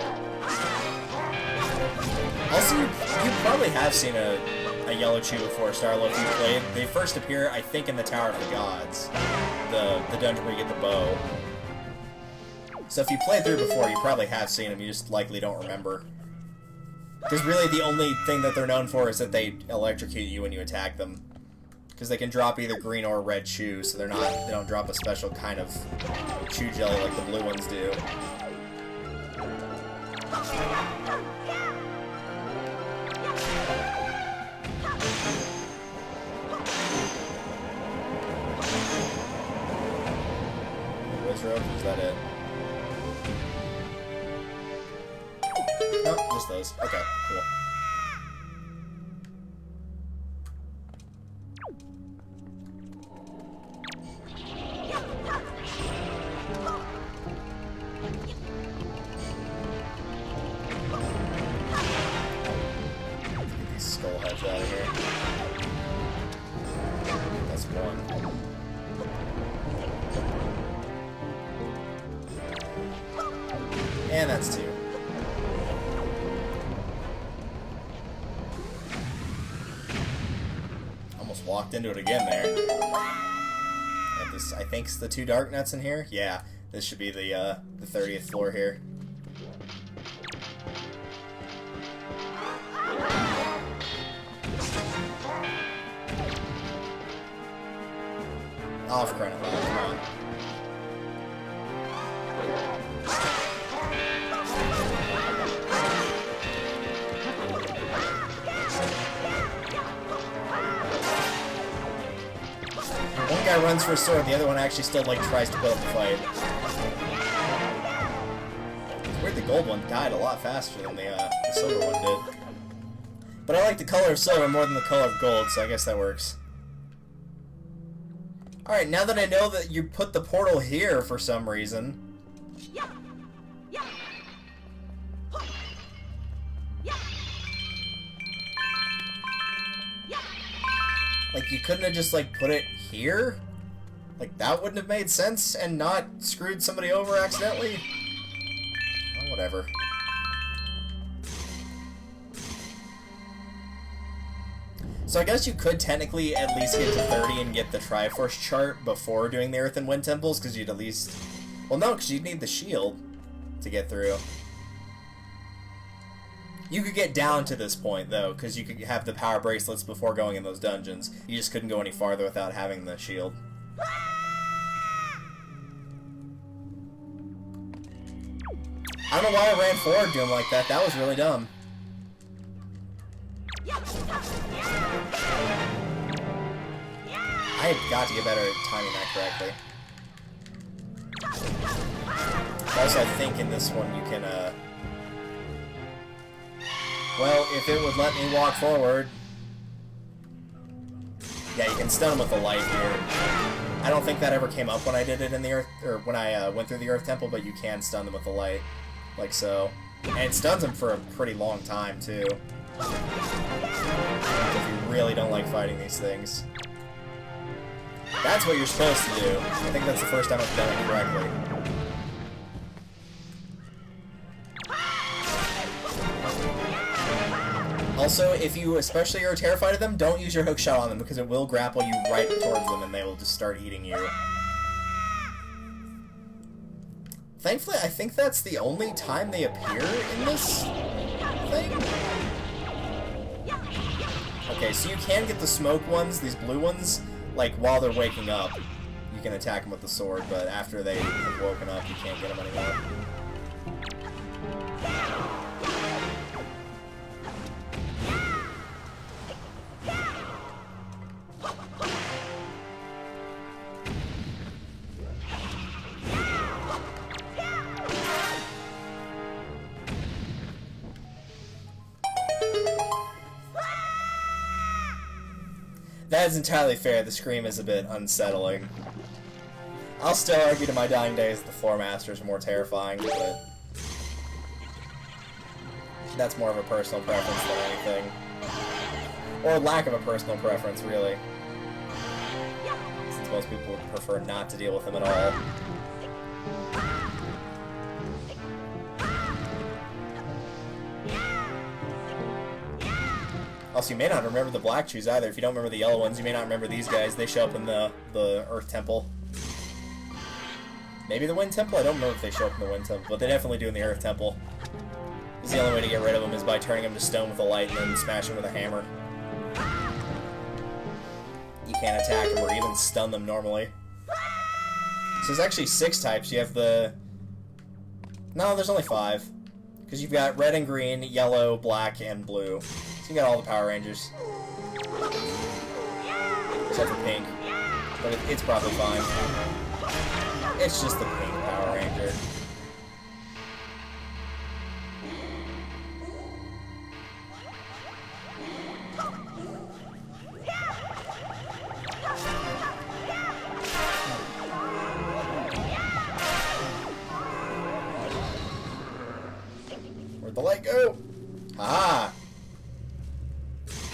Also, you probably have seen a yellow chew before, Starlo, if you played. They first appear, I think, in the Tower of the Gods, the dungeon where you get the bow. So if you played through before, you probably have seen them, you just likely don't remember. Because really the only thing that they're known for is that they electrocute you when you attack them. Because they can drop either green or red chew, so they don't drop a special kind of chew jelly like the blue ones do. Rope, is that it? Nope, just those. Okay, cool. Get these skull heads out of here. That's one. And that's two. Almost walked into it again there. And this, I think, is the two dark nuts in here. Yeah, this should be the 30th floor here. Oh, for crying out loud, come on. One guy runs for a sword, the other one actually still, like, tries to put up a fight. It's weird the gold one died a lot faster than the silver one did. But I like the color of silver more than the color of gold, so I guess that works. Alright, now that I know that you put the portal here for some reason... Like, you couldn't have just, like, put it here? Like, that wouldn't have made sense and not screwed somebody over accidentally? Oh, whatever. So I guess you could technically at least get to 30 and get the Triforce chart before doing the Earth and Wind Temples, because you'd at least... Well, no, because you'd need the shield to get through. You could get down to this point, though, because you could have the power bracelets before going in those dungeons. You just couldn't go any farther without having the shield. I don't know why I ran forward to him like that. That was really dumb. I had got to get better at timing that correctly. Also, I think in this one you can, well, if it would let me walk forward... Yeah, you can stun him with the light here. I don't think that ever came up when I did it in the Earth... Or when I went through the Earth Temple, but you can stun them with the light. Like so. And it stuns them for a pretty long time, too. If you really don't like fighting these things. That's what you're supposed to do. I think that's the first time I've done it correctly. Also, if you especially are terrified of them, don't use your hook shot on them, because it will grapple you right towards them and they will just start eating you. Thankfully, I think that's the only time they appear in this thing. Okay, so you can get the smoke ones, these blue ones, like, while they're waking up. You can attack them with the sword, but after they have woken up, you can't get them anymore. That is entirely fair. The scream is a bit unsettling. I'll still argue to my dying days that the Floor Masters are more terrifying, but that's more of a personal preference than anything. Or lack of a personal preference, really. Since most people would prefer not to deal with them at all. Also, you may not remember the black shoes either. If you don't remember the yellow ones, you may not remember these guys. They show up in the Earth Temple. Maybe the Wind Temple? I don't remember if they show up in the Wind Temple, but they definitely do in the Earth Temple. Because the only way to get rid of them is by turning them to stone with a light and then smashing them with a hammer. You can't attack them or even stun them normally. So there's actually 6 types. You have the... No, there's only 5. Because you've got red and green, yellow, black, and blue. So you got all the Power Rangers. Except for pink. But it's probably fine. It's just the pink Power Ranger. Where'd the light go? Haha!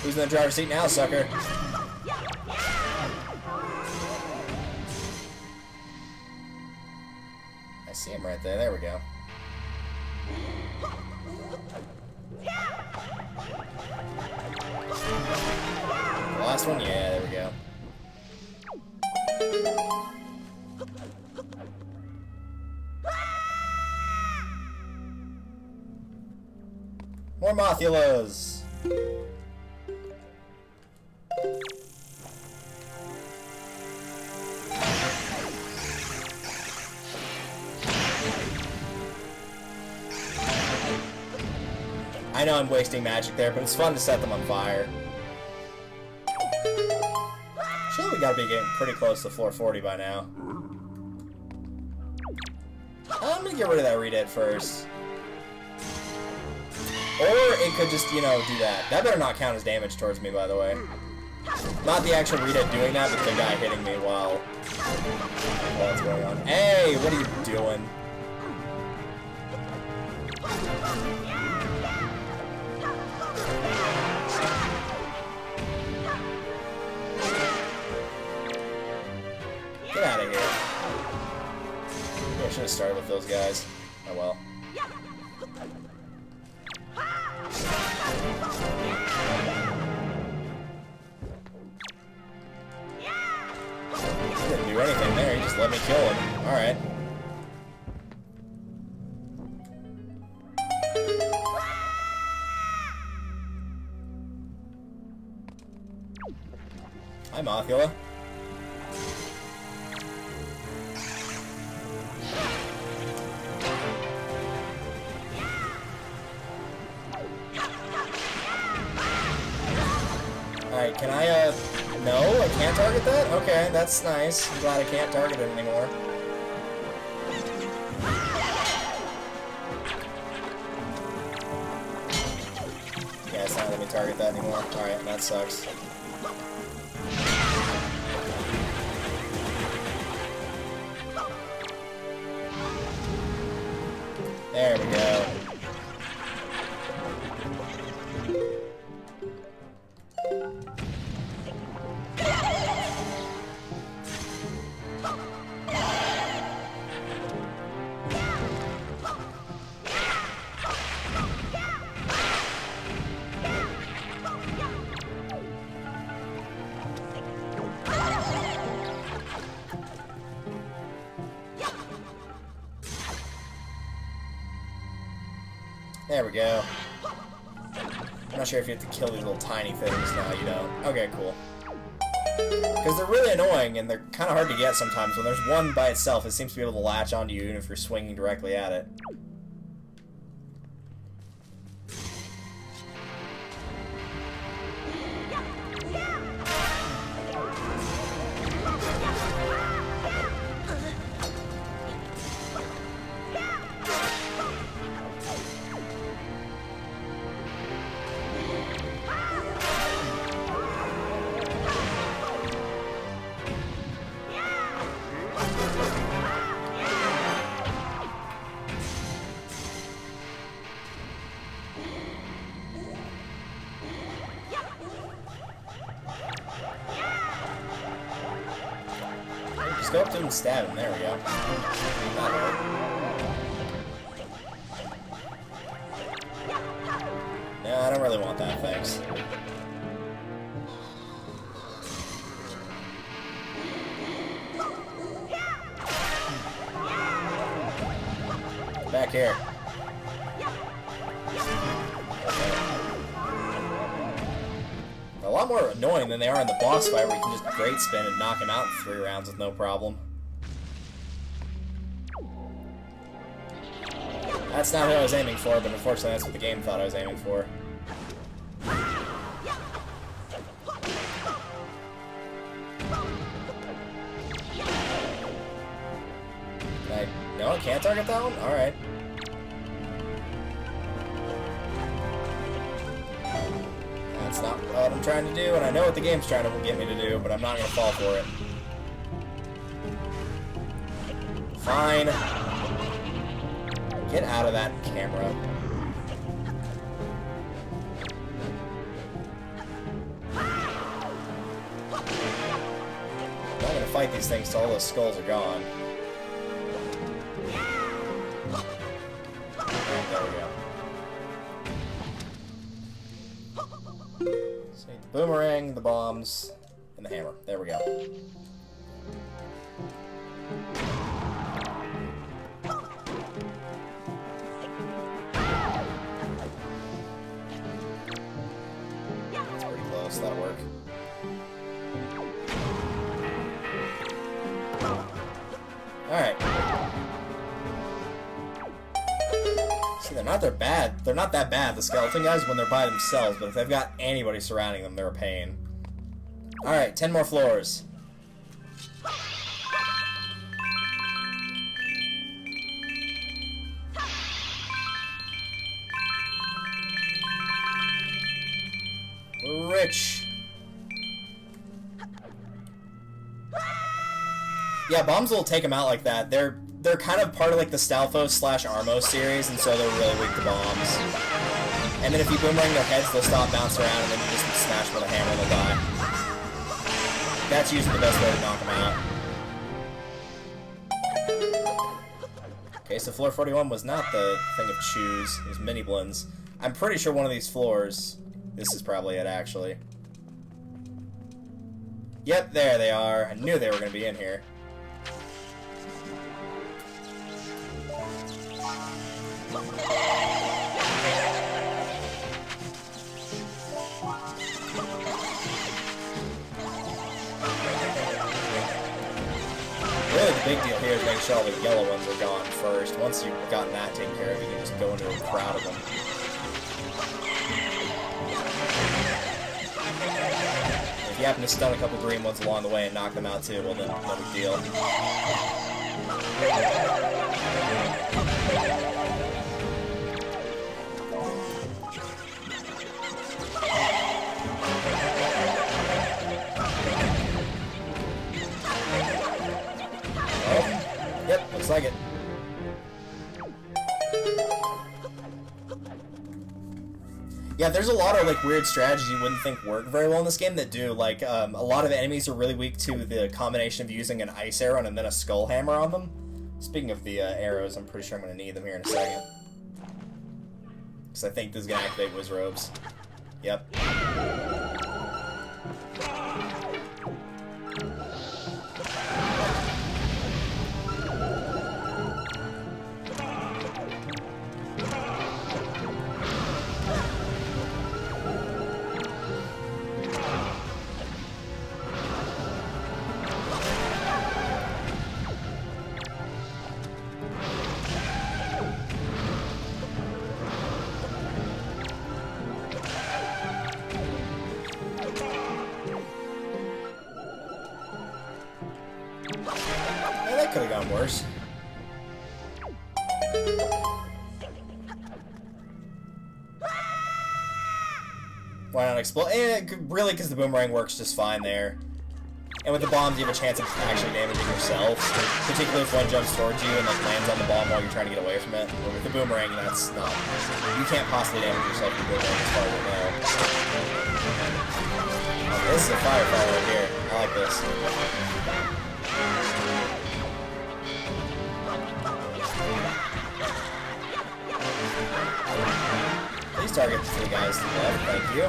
Who's in the driver's seat now, sucker? I see him right there. There we go. The last one? Yeah, there we go. More Mothulas! I know I'm wasting magic there, but it's fun to set them on fire. Surely we gotta be getting pretty close to floor 40 by now. I'm gonna get rid of that Redead first. Or it could just, you know, do that. That better not count as damage towards me, by the way. Not the actual Redead doing that, but the guy hitting me while it's going on. Hey, what are you doing? Get out of here. I should have started with those guys. Oh well. He didn't do anything there, he just let me kill him. Alright. Hi, Mothula. Alright, can I, no? I can't target that? Okay, that's nice. I'm glad I can't target it anymore. Yeah, it's not letting me target that anymore. Alright, that sucks. There we go. There we go. I'm not sure if you have to kill these little tiny things. No, you don't. Okay, cool. Because they're really annoying, and they're kind of hard to get sometimes. When there's one by itself, it seems to be able to latch onto you even if you're swinging directly at it. go up to him and stab him. There we go. That'll work. No, I don't really want that, thanks. Back here. A lot more annoying than they are in the boss fight where you can just great spin and knock him out in 3 rounds with no problem. That's not what I was aiming for, but unfortunately that's what the game thought I was aiming for. No, I can't target that one? Alright. That's not what I'm trying to do, and I know what the game's trying to get me to do, but I'm not going to fall for it. Fine. Get out of that camera. I'm not going to fight these things till all those skulls are gone. There we go. So the boomerang, the bombs, and the hammer. There we go. That's pretty close. That'll work. Alright. See, they're not that bad. They're not that bad, the skeleton guys, when they're by themselves, but if they've got anybody surrounding them, they're a pain. Alright, 10 more floors. We're rich. Yeah, bombs will take them out like that. They're kind of part of like the Stalfos/Armo series, and so they're really weak to bombs. And then if you boomerang their heads, they'll stop bouncing around, and then you just smash them with a hammer and they'll die. That's usually the best way to knock them out. Okay, so floor 41 was not the thing of choose. It was mini blends. I'm pretty sure one of these floors. This is probably it, actually. Yep, there they are. I knew they were going to be in here. Really, the big deal here is making sure all the yellow ones are gone first. Once you've gotten that taken care of, you can just go into a crowd of them. If you happen to stun a couple green ones along the way and knock them out too, well then, no big deal. Yep, looks like it. Yeah, there's a lot of like weird strategies you wouldn't think work very well in this game that do. Like, a lot of enemies are really weak to the combination of using an ice arrow and then a skull hammer on them. Speaking of the arrows, I'm pretty sure I'm going to need them here in a second. Because I think this is going to activate Wiz Robes. Yep. Could have gone worse. Why not explode? Really, because the boomerang works just fine there. And with the bombs, you have a chance of actually damaging yourself, particularly if one jumps towards you and like lands on the bomb while you're trying to get away from it. But with the boomerang, that's not. You can't possibly damage yourself with the boomerang as far as I know. Oh, this is a firefighter right here. I like this. target the three guys to the left. Thank you.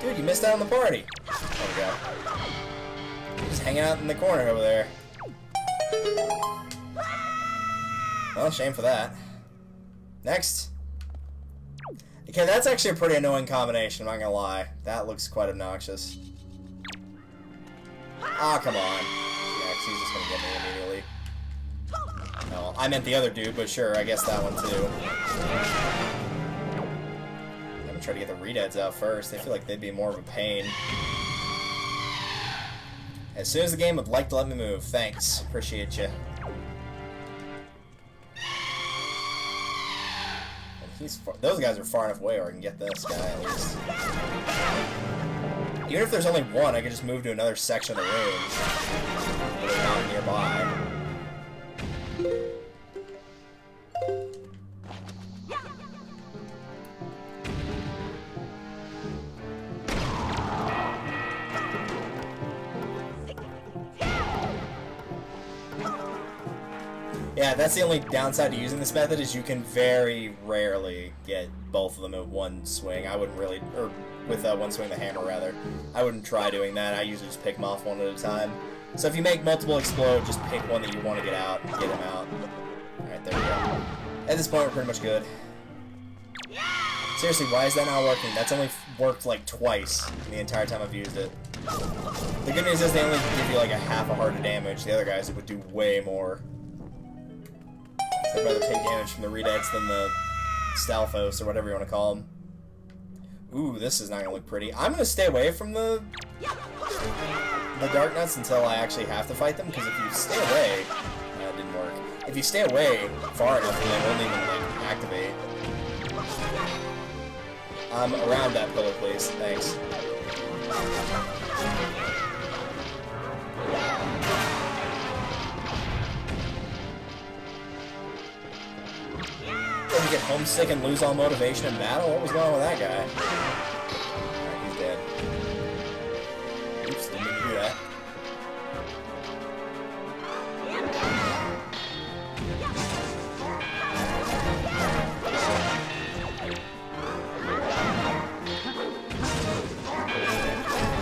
Dude, you missed out on the party. There we go. Just hanging out in the corner over there. Well, shame for that. Next. Okay, that's actually a pretty annoying combination, I'm not gonna lie. That looks quite obnoxious. Ah, come on. Yeah, 'cause he's just gonna get me immediately. No, I meant the other dude, but sure, I guess that one too. I'm gonna try to get the redeads out first. I feel like they'd be more of a pain. As soon as the game would like to let me move. Thanks. Appreciate you. Those guys are far enough away where I can get this guy at least. Even if there's only one, I could just move to another section of the room. They're not nearby. Yeah, that's the only downside to using this method is you can very rarely get both of them in one swing. I wouldn't really, or with one swing the hammer rather. I wouldn't try doing that. I usually just pick them off one at a time. So if you make multiple explode, just pick one that you want to get out and get them out. Alright, there we go. At this point, we're pretty much good. Seriously, why is that not working? That's only worked like twice in the entire time I've used it. The good news is they only give you like a half a heart of damage. The other guys it would do way more. I'd rather take damage from the Redex than the Stalfos, or whatever you want to call them. Ooh, this is not going to look pretty. I'm going to stay away from the Dark Nuts until I actually have to fight them, because if you stay away... That didn't work. If you stay away far enough, then they won't even, like, activate. Around that pillar, please. Thanks. Did he get homesick and lose all motivation in battle? What was going on with that guy? Alright, he's dead. Oops, didn't mean to do that.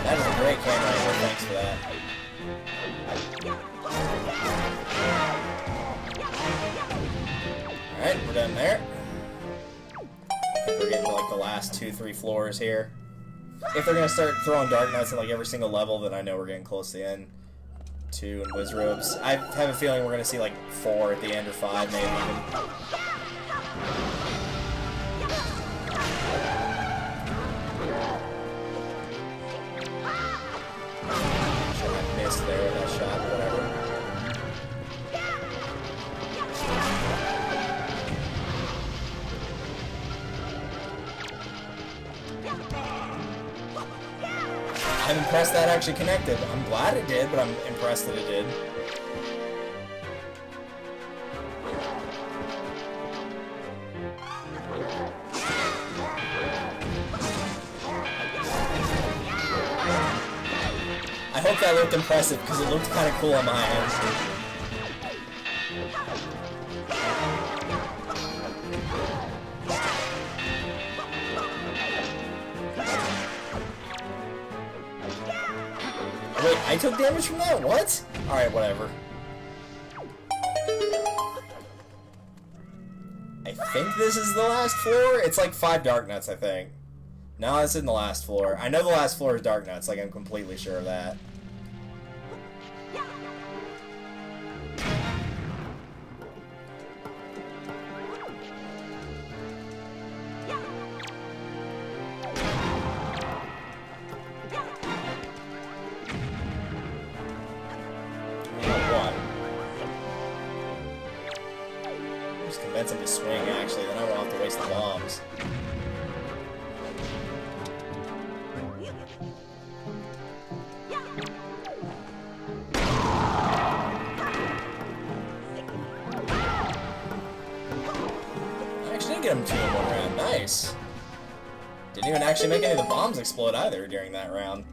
That is a great camera angle, thanks for that. Alright, we're done there. I think we're getting to like the last 2-3 floors here. If they're gonna start throwing Dark Nuts in like every single level, then I know we're getting close to the end. 2 and Wizrobes. I have a feeling we're gonna see like 4 at the end, or 5 maybe even. Sure, I missed there with that shot, but whatever. I'm impressed that actually connected. I'm glad it did, but I'm impressed that it did. I hope that looked impressive, because it looked kind of cool on my end. Wait, I took damage from that? What? Alright, whatever. I think this is the last floor? It's like 5 Dark Nuts, I think. No, this isn't the last floor. I know the last floor is Dark Nuts, like I'm completely sure of that. Just convince him to swing, actually, then I won't have to waste the bombs. I actually did get him 2 in 1 round. Nice. Didn't even actually make any of the bombs explode either during that round.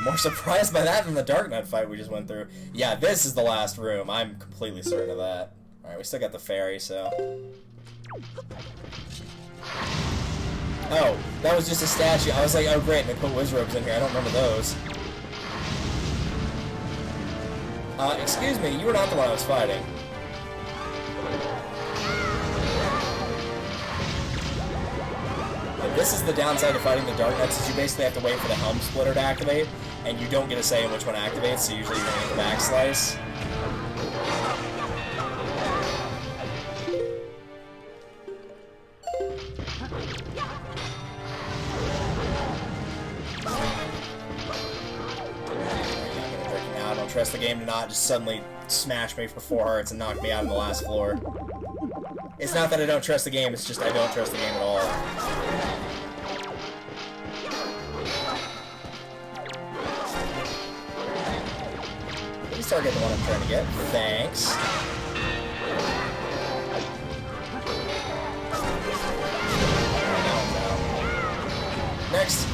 More surprised by that than the Dark Nut fight we just went through. Yeah, this is the last room. I'm completely certain of that. Alright, we still got the fairy, so... Oh, that was just a statue. I was like, oh great, they put Wizrobes in here. I don't remember those. Excuse me, you were not the one I was fighting. And this is the downside of fighting the Dark Knights, is you basically have to wait for the Helm Splitter to activate, and you don't get a say in which one activates, so usually you're going to get the back slice. I don't trust the game to not just suddenly smash me for 4 hearts and knock me out on the last floor. It's not that I don't trust the game, it's just I don't trust the game at all. Please target the one I'm trying to get. Thanks. Next.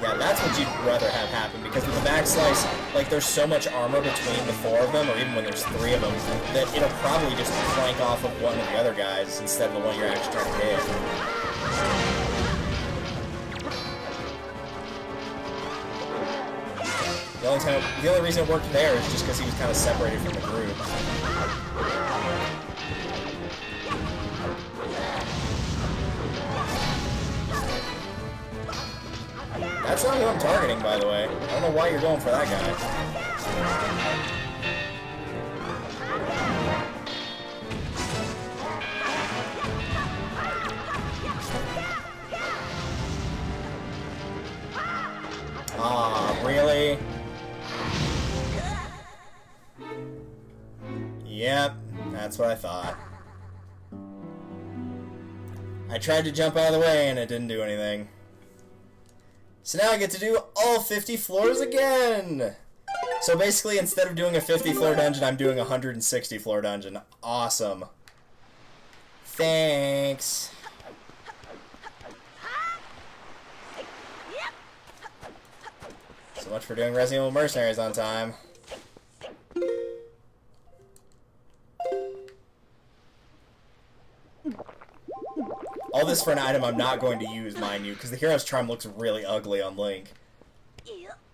Yeah, that's what you'd rather have happen, because with the back slice, like, there's so much armor between the 4 of them, or even when there's 3 of them, that it'll probably just flank off of one of the other guys instead of the one you're actually trying to hit. The only reason it worked there is just because he was kind of separated from the group. That's not who I'm targeting, by the way. I don't know why you're going for that guy. Ah, really? Yep, that's what I thought. I tried to jump out of the way and it didn't do anything. So now I get to do all 50 floors again! So basically, instead of doing a 50 floor dungeon, I'm doing a 160 floor dungeon. Awesome. Thanks. So much for doing Resident Evil Mercenaries on time. All this for an item I'm not going to use, mind you, because the Hero's Charm looks really ugly on Link.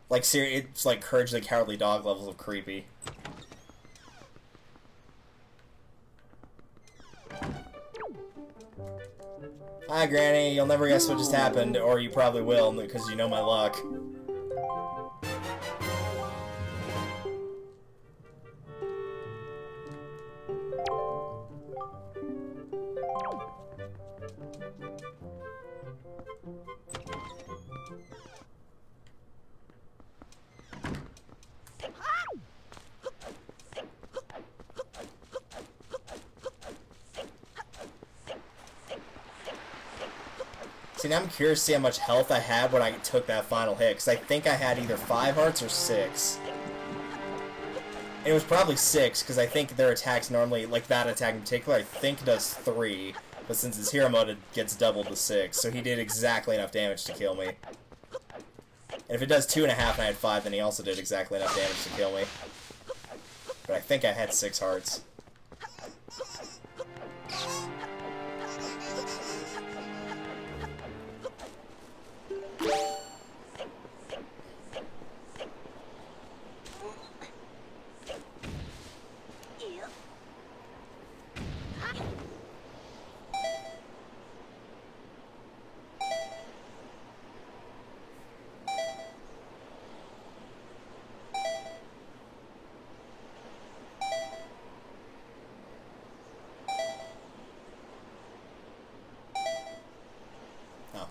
Like, seriously, it's like Courage the Cowardly Dog levels of creepy. Hi, Granny. You'll never guess what just happened, or you probably will, because you know my luck. See, now I'm curious to see how much health I had when I took that final hit, because I think I had either 5 hearts or 6. And it was probably 6, because I think their attacks normally, like that attack in particular, I think does 3. But since it's hero mode, it gets doubled to 6. So he did exactly enough damage to kill me. And if it does 2.5 and I had 5, then he also did exactly enough damage to kill me. But I think I had 6 hearts.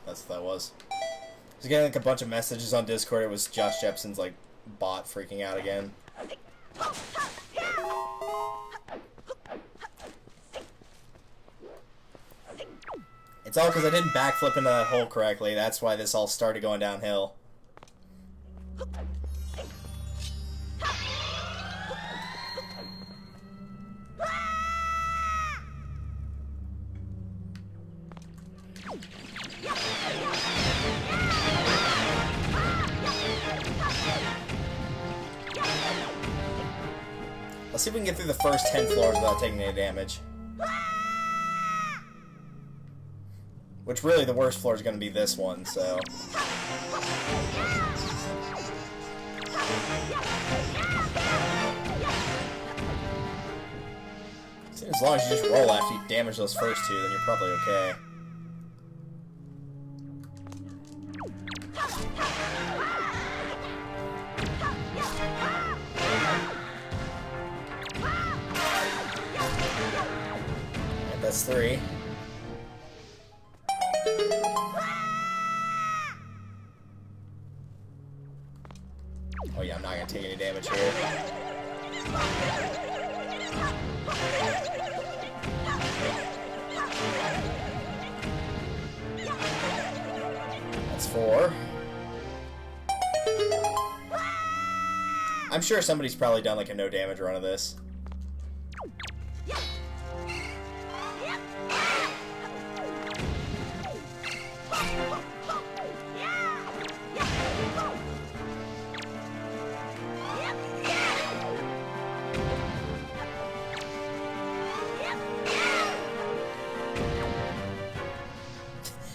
That's what that was. I was getting like a bunch of messages on Discord. It was Josh Jepson's like bot freaking out again. It's all because I didn't backflip into that hole correctly. That's why this all started going downhill. Let's see if we can get through the first 10 floors without taking any damage. Which really the worst floor is going to be this one, so... As long as you just roll after you damage those first two, then you're probably okay. And that's 3. Oh yeah, I'm not gonna take any damage here. That's 4. I'm sure somebody's probably done like a no damage run of this.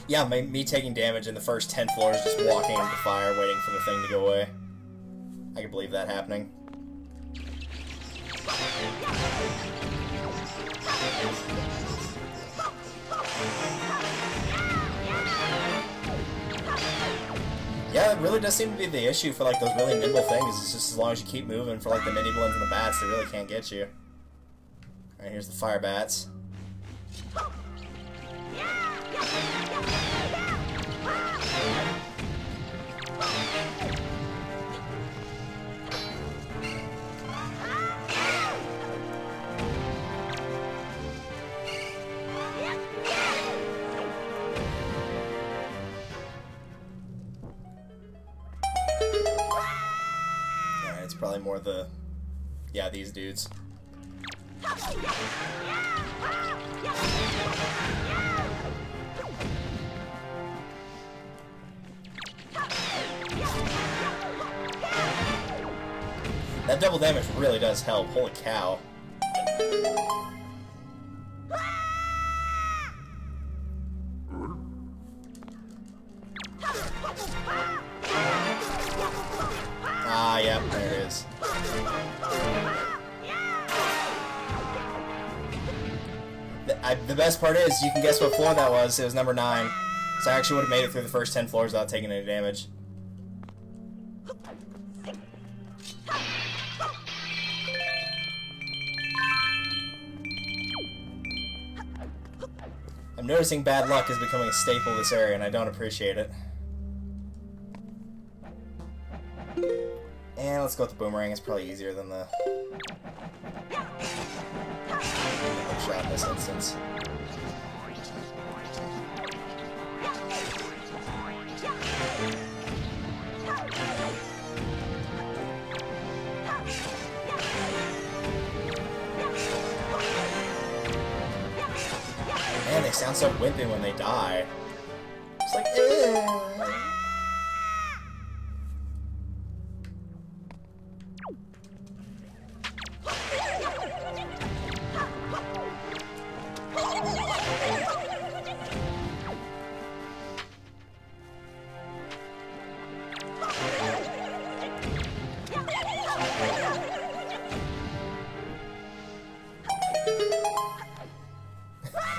Yeah, me taking damage in the first 10 floors, just walking into the fire, waiting for the thing to go away. I can believe that happening. Yeah, it really does seem to be the issue for like those really nimble things. It's just as long as you keep moving for like the mini blends and the bats, they really can't get you. Alright, here's the fire bats. Alright, it's probably more the... yeah, these dudes. That double damage really does help. Holy cow. Ah, yep, there it is. The best part is, you can guess what floor that was. It was number 9. So I actually would have made it through the first 10 floors without taking any damage. I'm noticing bad luck is becoming a staple of this area, and I don't appreciate it. And let's go with the boomerang. It's probably easier than the shot in this instance. Man, they sound so wimpy when they die. It's like,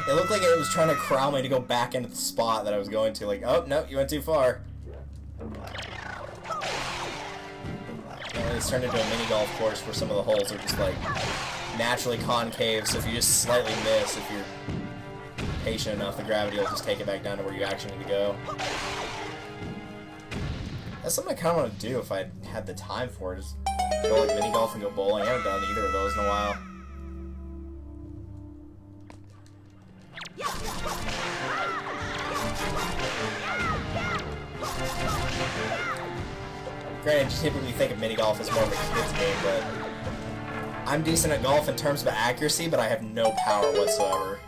It looked like it was trying to corral me to go back into the spot that I was going to. Like, oh, no, you went too far. And it's turned into a mini golf course where some of the holes are just, like, naturally concave. So if you just slightly miss, if you're patient enough, the gravity will just take it back down to where you actually need to go. That's something I kind of want to do if I had the time for it. Just go, like, mini golf and go bowling. I haven't done either of those in a while. Granted, you typically think of mini golf as more of a kid's game, but I'm decent at golf in terms of accuracy, but I have no power whatsoever.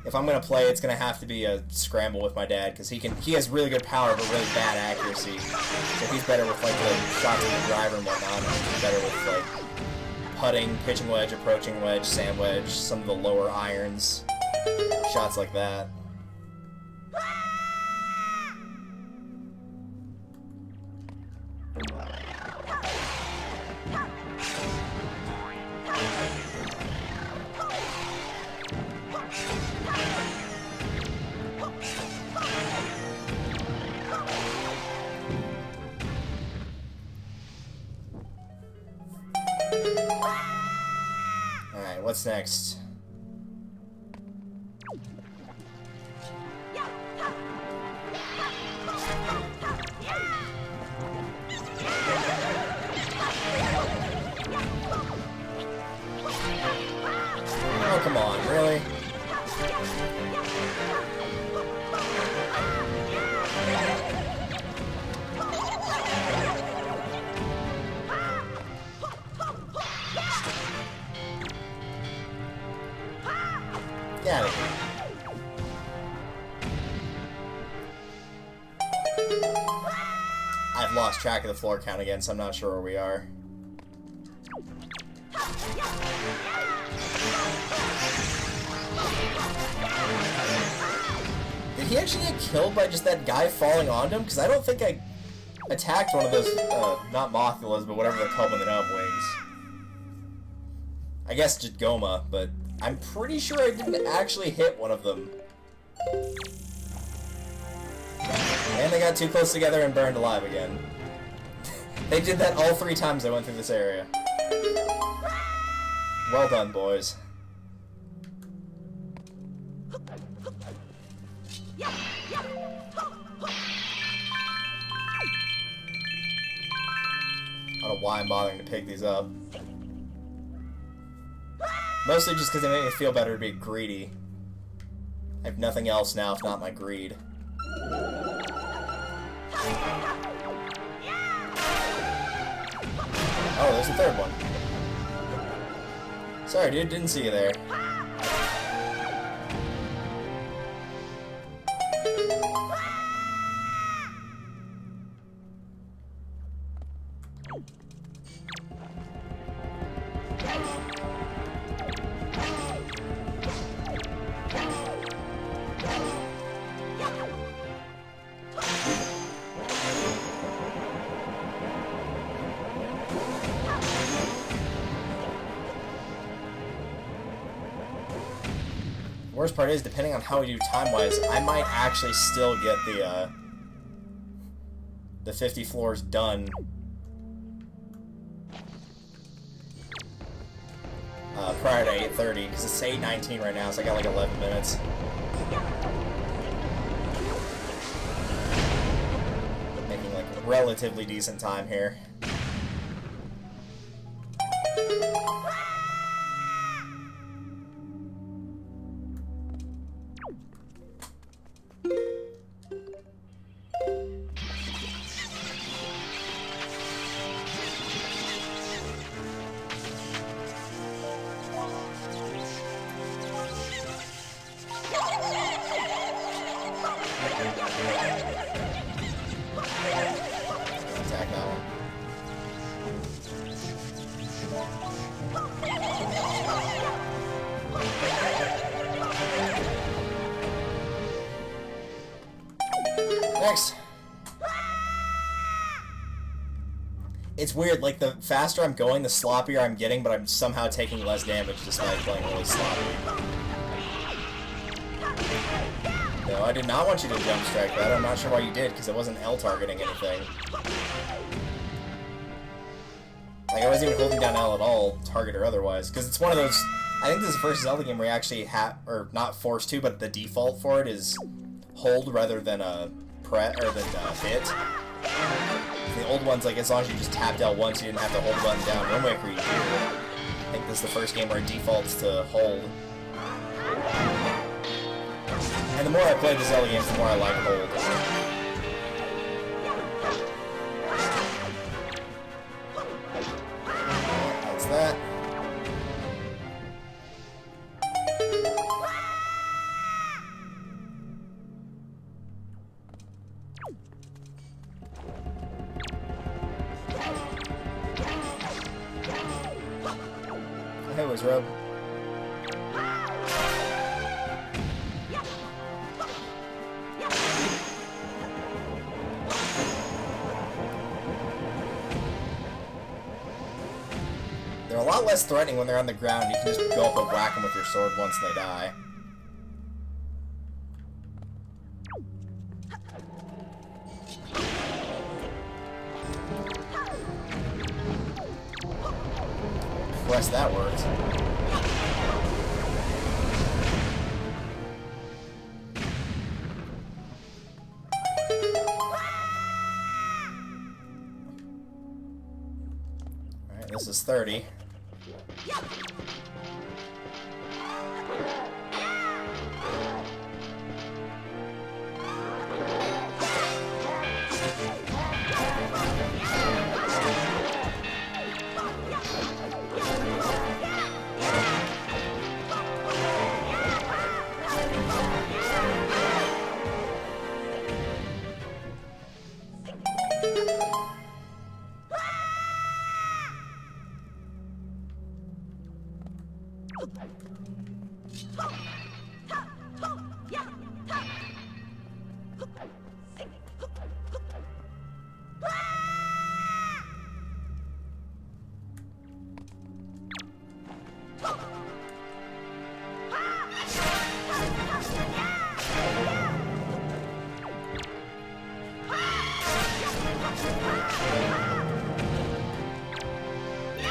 If I'm gonna play, it's gonna have to be a scramble with my dad, because he has really good power but really bad accuracy. So he's better with like the shots of the driver and whatnot, and he's better with like putting, pitching wedge, approaching wedge, sand wedge, some of the lower irons, shots like that. Alright, what's next? Oh, come on, really? Get out of here. I've lost track of the floor count again, so I'm not sure where we are. Did he actually get killed by just that guy falling onto him? Because I don't think I attacked one of those, not Mothulas, but whatever they're called when they don't have wings. I guess just Goma, but I'm pretty sure I didn't actually hit one of them. And they got too close together and burned alive again. They did that all 3 times I went through this area. Well done, boys. I don't know why I'm bothering to pick these up. Mostly just because they make me feel better to be greedy. I have nothing else now if not my greed. Oh, there's the third one. Sorry, dude, didn't see you there. Worst part is, depending on how we do time-wise, I might actually still get the 50 floors done prior to 8:30, because it's 8:19 right now, so I got like 11 minutes. Making like relatively decent time here. Attack that one. Next. It's weird, like the faster I'm going, the sloppier I'm getting, but I'm somehow taking less damage despite playing really sloppy. No, I did not want you to jump strike that. I'm not sure why you did, because it wasn't L targeting anything. Like, I wasn't even holding down L at all, target or otherwise, because it's one of those... I think this is the first Zelda game where you actually have... or not forced to, but the default for it is hold rather than hit. The old ones, like, as long as you just tapped L once, you didn't have to hold the button down. One way for you to do. I think this is the first game where it defaults to hold. And the more I play the Zelda games, the more I like hold. That's that. Hey, was Rob? They're a lot less threatening when they're on the ground. You can just go up and whack them with your sword once they die. Press that worked. Alright, this is 30.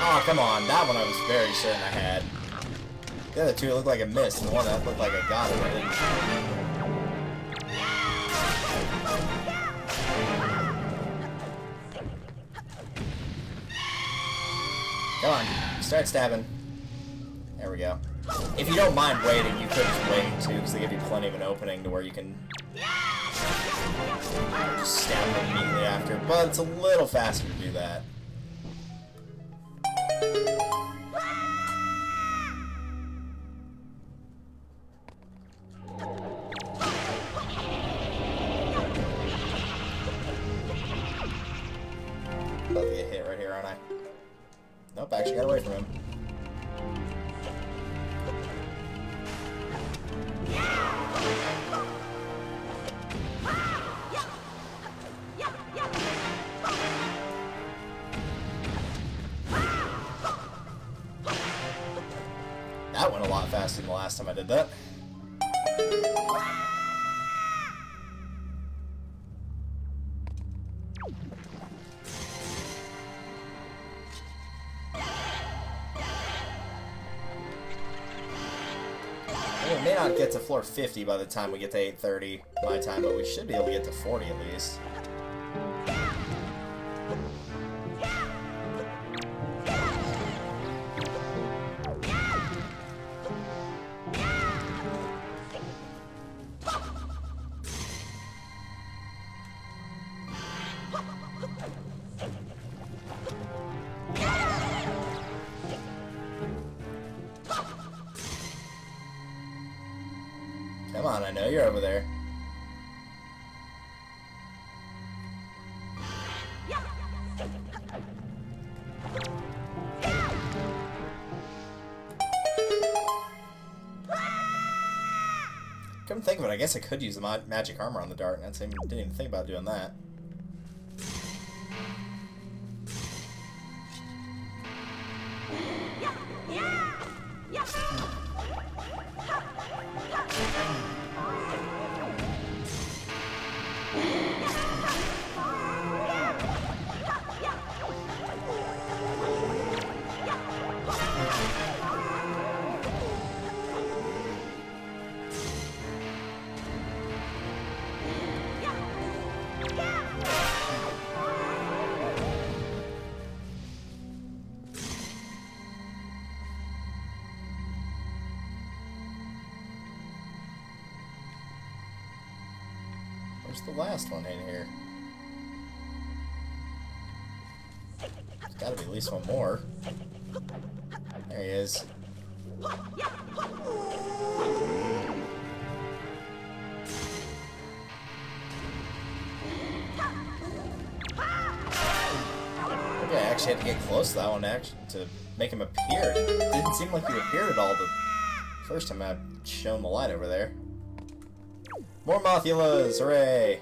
Oh, come on. That one I was very certain I had. The other two looked like a miss, and the one that looked like I got it, I didn't. Come on. Start stabbing. There we go. If you don't mind waiting, you could just wait, too, because they give you plenty of an opening to where you can just stab them immediately after. But it's a little faster to do that. About to get hit right here, aren't I? Nope, actually got away from him. That went a lot faster than the last time I did that. We may not get to floor 50 by the time we get to 8:30 my time, but we should be able to get to 40 at least. Come on, I know you're over there. Come to think of it, I guess I could use the magic armor on the dart, and I didn't even think about doing that. Where's the last one in here? There's gotta be at least one more. There he is. Okay, I actually had to get close to that one to make him appear. It didn't seem like he appeared at all the first time I shone the light over there. More Mothulas! Hooray!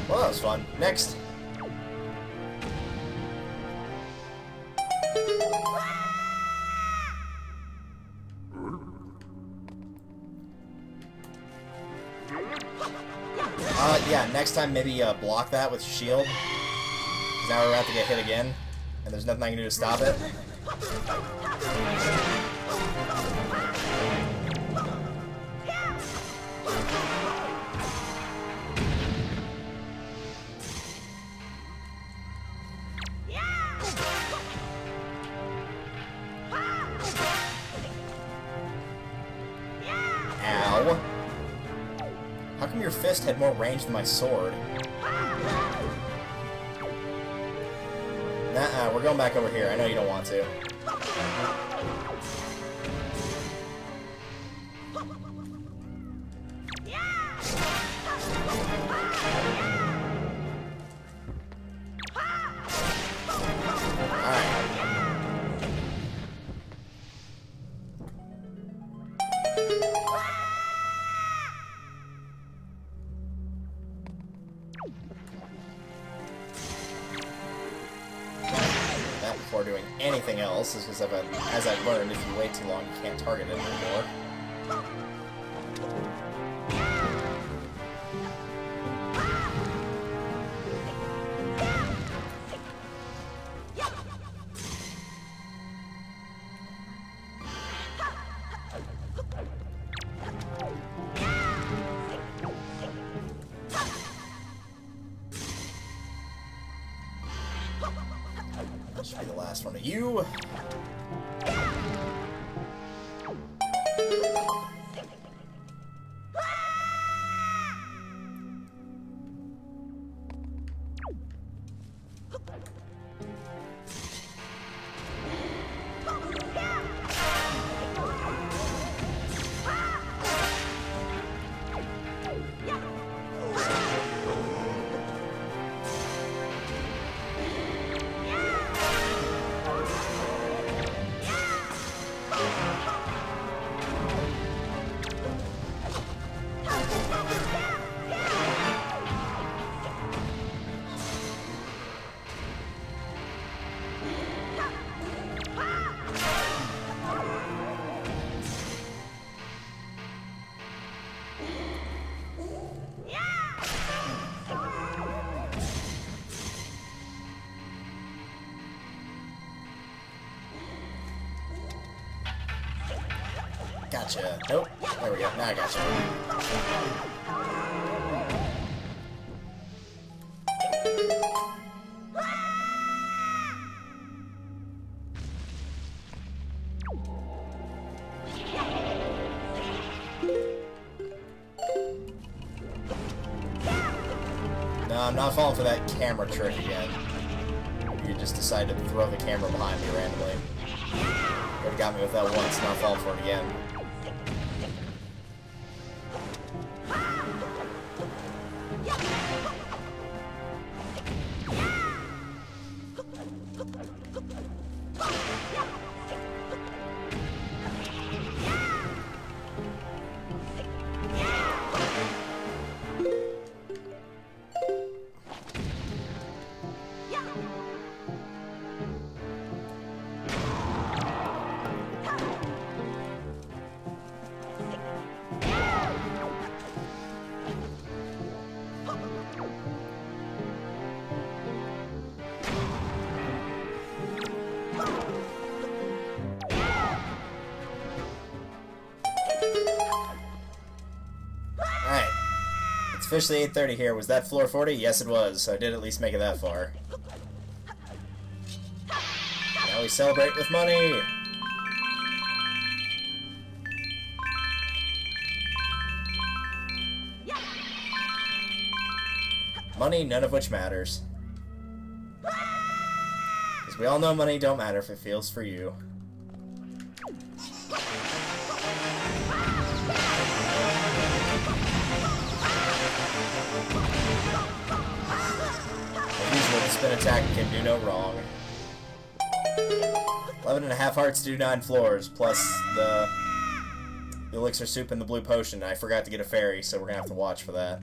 Well, that was fun. Next! Yeah, next time maybe block that with shield. Because now we're about to get hit again. And there's nothing I can do to stop it. Ow. How come your fist had more range than my sword? Nah, we're going back over here. I know you don't want to. Before doing anything else, is because as I've learned, if you wait too long, you can't target it anymore. That should be the last one of you. Gotcha. Nope. There we go. Now I gotcha. No, I'm not falling for that camera trick again. You just decided to throw the camera behind me randomly. Already got me with that once, not falling for it again. Officially 8:30 here. Was that floor 40? Yes, it was. So I did at least make it that far. Now we celebrate with money! Money, none of which matters. Because we all know money don't matter if it feels for you. spin attack can do no wrong. 11.5 hearts do 9 floors, plus the elixir soup and the blue potion. I forgot to get a fairy, so we're gonna have to watch for that.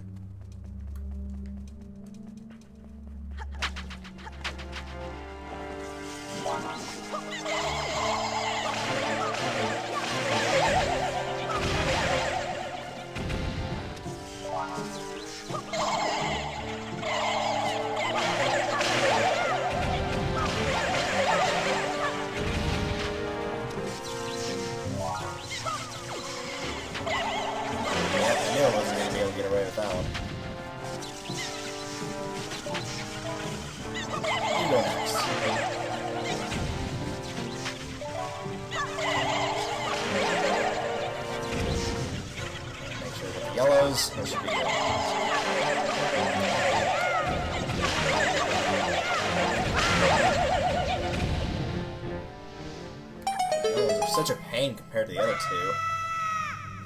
I wasn't going to be able to get away with that one. You go next. Make sure we get the yellows. That should be good. Yellows are such a pain compared to the other two.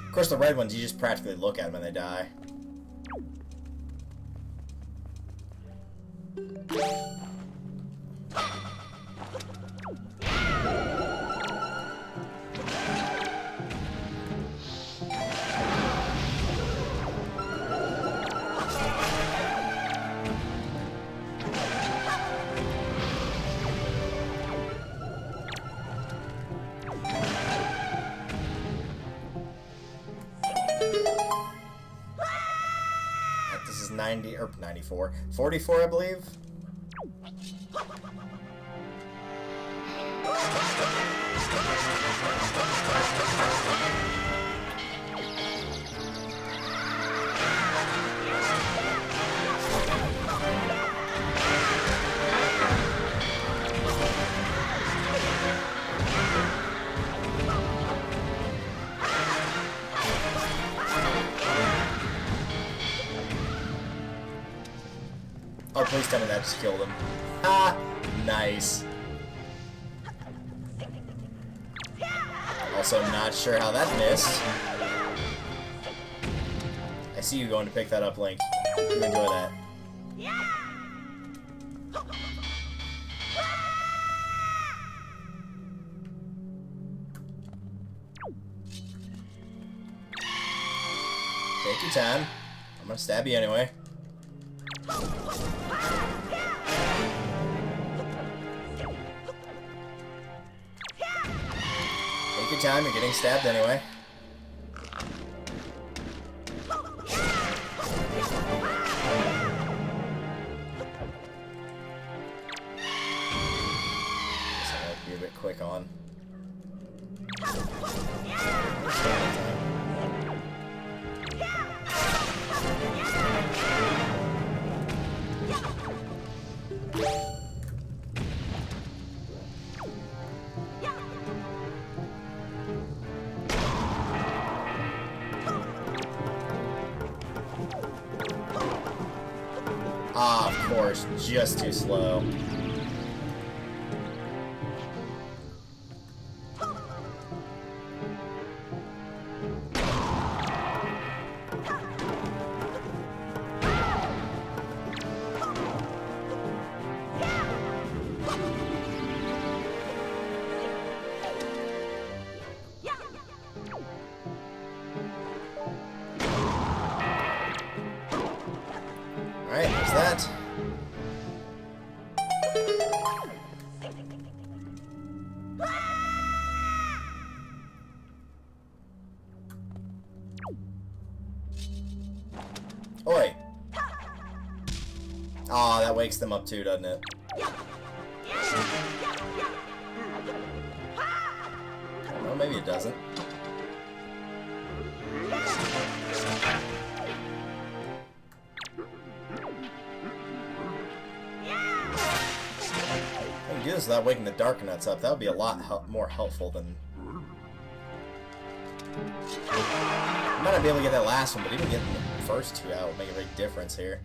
Of course, the red ones, you just practically look at them and they die. This is 90 or 94, 44, I believe. Oh, please tell me that just killed him. Ah, nice. Also, not sure how that missed. I see you going to pick that up, Link. You enjoy that. Take your time. I'm gonna stab you anyway. Take your time, you're getting stabbed anyway. Guess I might be a bit quick on. Ah, of course, just too slow. Alright, there's that. Oi! Aw, that wakes them up too, doesn't it? Well, maybe it doesn't. Do this without waking the Darknuts up. That would be a lot more helpful than... I might not be able to get that last one, but even getting the first two out would make a big difference here.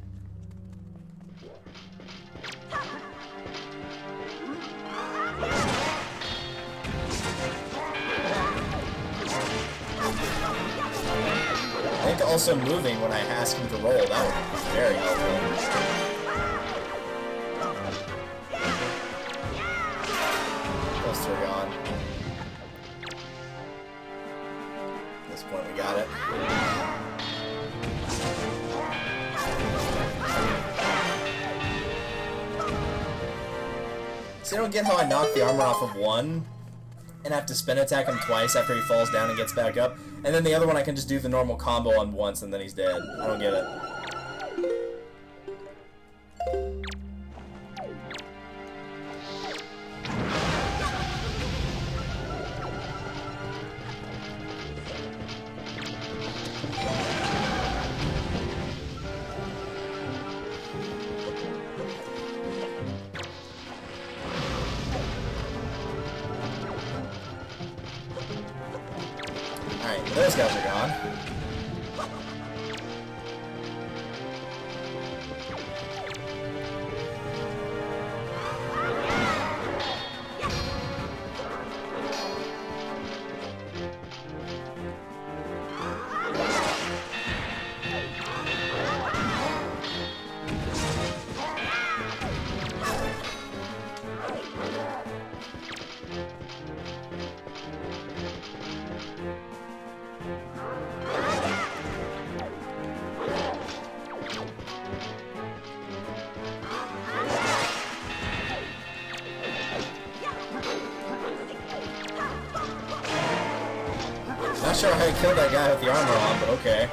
I think also moving when I ask him to roll, that would be very helpful. scouts are gone. At this point, we got it. So I don't get how I knock the armor off of one and have to spin attack him twice after he falls down and gets back up, and then the other one I can just do the normal combo on once and then he's dead. I don't get it. Alright, those guys are gone. Not sure how I killed that guy with the armor on, but okay.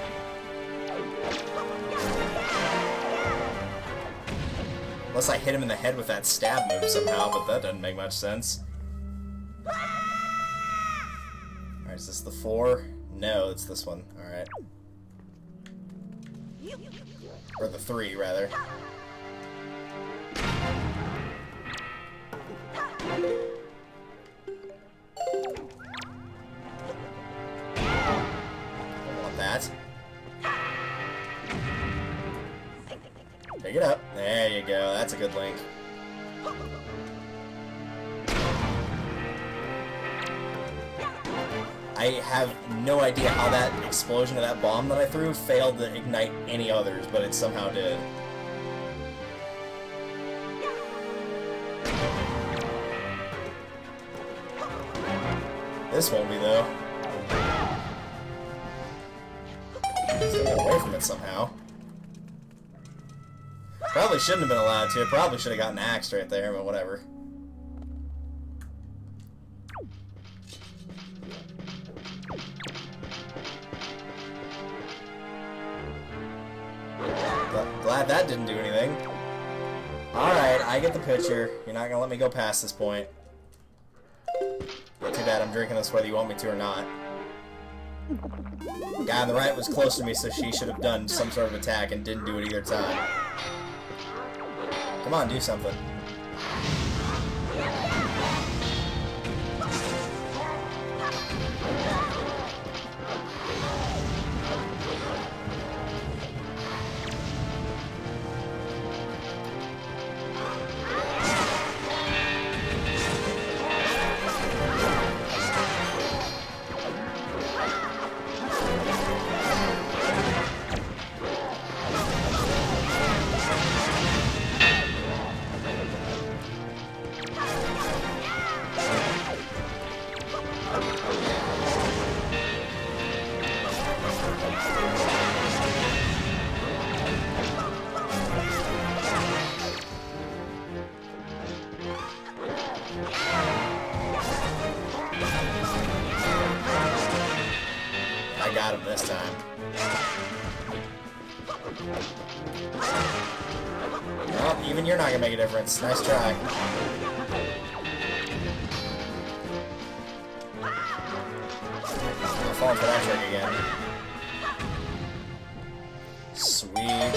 Unless I hit him in the head with that stab move somehow, but that doesn't make much sense. Alright, is this the 4? No, it's this one. Alright. Or the 3, rather. That. Pick it up. There you go. That's a good link. I have no idea how that explosion of that bomb that I threw failed to ignite any others, but it somehow did. This won't be, though. Still get away from it somehow. Probably shouldn't have been allowed to. Probably should have gotten axed right there, but whatever. Glad that didn't do anything. Alright, I get the picture. You're not gonna let me go past this point. But too bad I'm drinking this whether you want me to or not. The guy on the right was close to me, so she should have done some sort of attack and didn't do it either time. Come on, do something. Got him this time. Well, even you're not gonna make a difference. Nice try. I'm falling for that trick again. Sweet.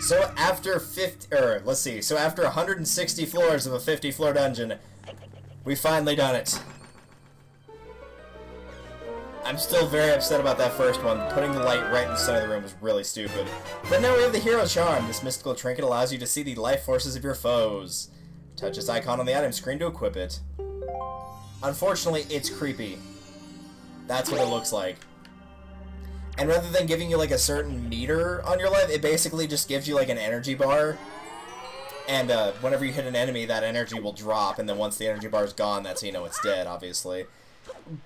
So after 50, let's see. So after 160 floors of a 50-floor dungeon, we finally done it. I'm still very upset about that first one. Putting the light right in the center of the room was really stupid. But now we have the Hero Charm. This mystical trinket allows you to see the life forces of your foes. Touch this icon on the item screen to equip it. Unfortunately, it's creepy. That's what it looks like. And rather than giving you like a certain meter on your life, it basically just gives you like an energy bar. And whenever you hit an enemy, that energy will drop, and then once the energy bar is gone, that's how you know it's dead, obviously.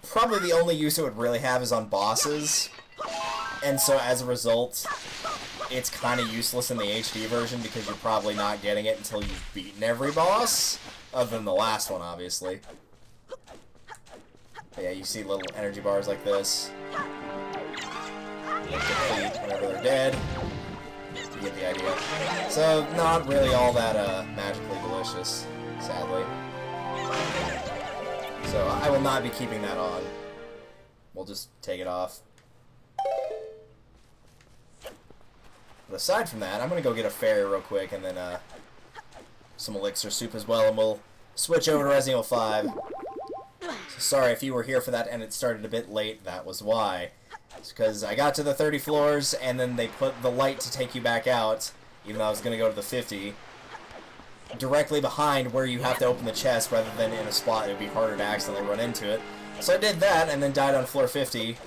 Probably the only use it would really have is on bosses, and so as a result, it's kind of useless in the HD version because you're probably not getting it until you've beaten every boss, other than the last one, obviously. But yeah, you see little energy bars like this. You complete whenever they're dead. You get the idea. So, not really all that magically delicious, sadly. So, I will not be keeping that on. We'll just take it off. But aside from that, I'm going to go get a fairy real quick, and then some elixir soup as well, and we'll switch over to Resident Evil 5. So sorry if you were here for that and it started a bit late, that was why. It's because I got to the 30 floors, and then they put the light to take you back out, even though I was going to go to the 50, directly behind where you have to open the chest, rather than in a spot it would be harder to accidentally run into it. So I did that, and then died on floor 50,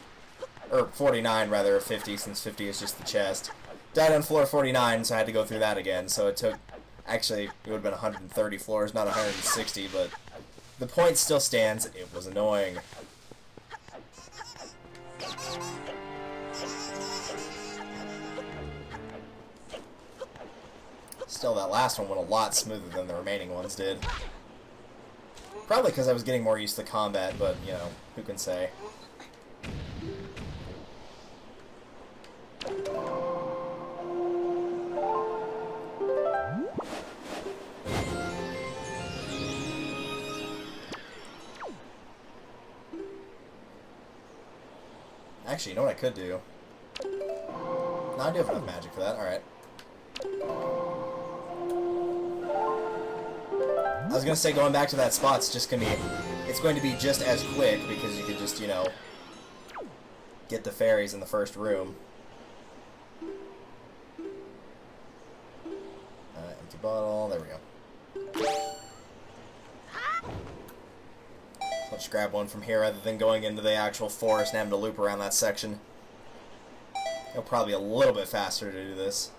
or 49 rather, of 50, since 50 is just the chest. Died on floor 49, so I had to go through that again, so it took, actually, it would have been 130 floors, not 160, but the point still stands, it was annoying. Still, that last one went a lot smoother than the remaining ones did. Probably because I was getting more used to combat, but, you know, who can say. Actually, you know what I could do? No, I do have enough magic for that, alright. I was gonna say going back to that spot's just gonna be, it's going to be just as quick because you could just, you know, get the fairies in the first room. Empty bottle, there we go. Let's just grab one from here rather than going into the actual forest and having to loop around that section. It'll probably be a little bit faster to do this.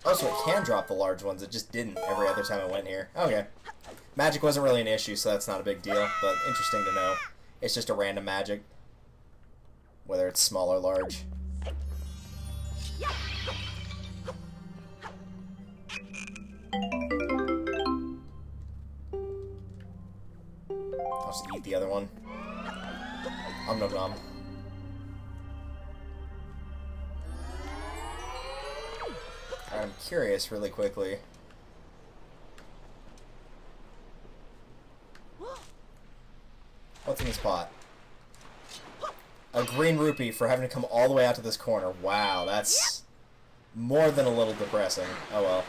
Oh, so it can drop the large ones, it just didn't every other time I went here. Okay. Magic wasn't really an issue, so that's not a big deal, but interesting to know. It's just a random magic, whether it's small or large. I'll just eat the other one. Nom nom. I'm curious really quickly. What's in this pot? A green rupee for having to come all the way out to this corner. Wow, that's more than a little depressing. Oh well.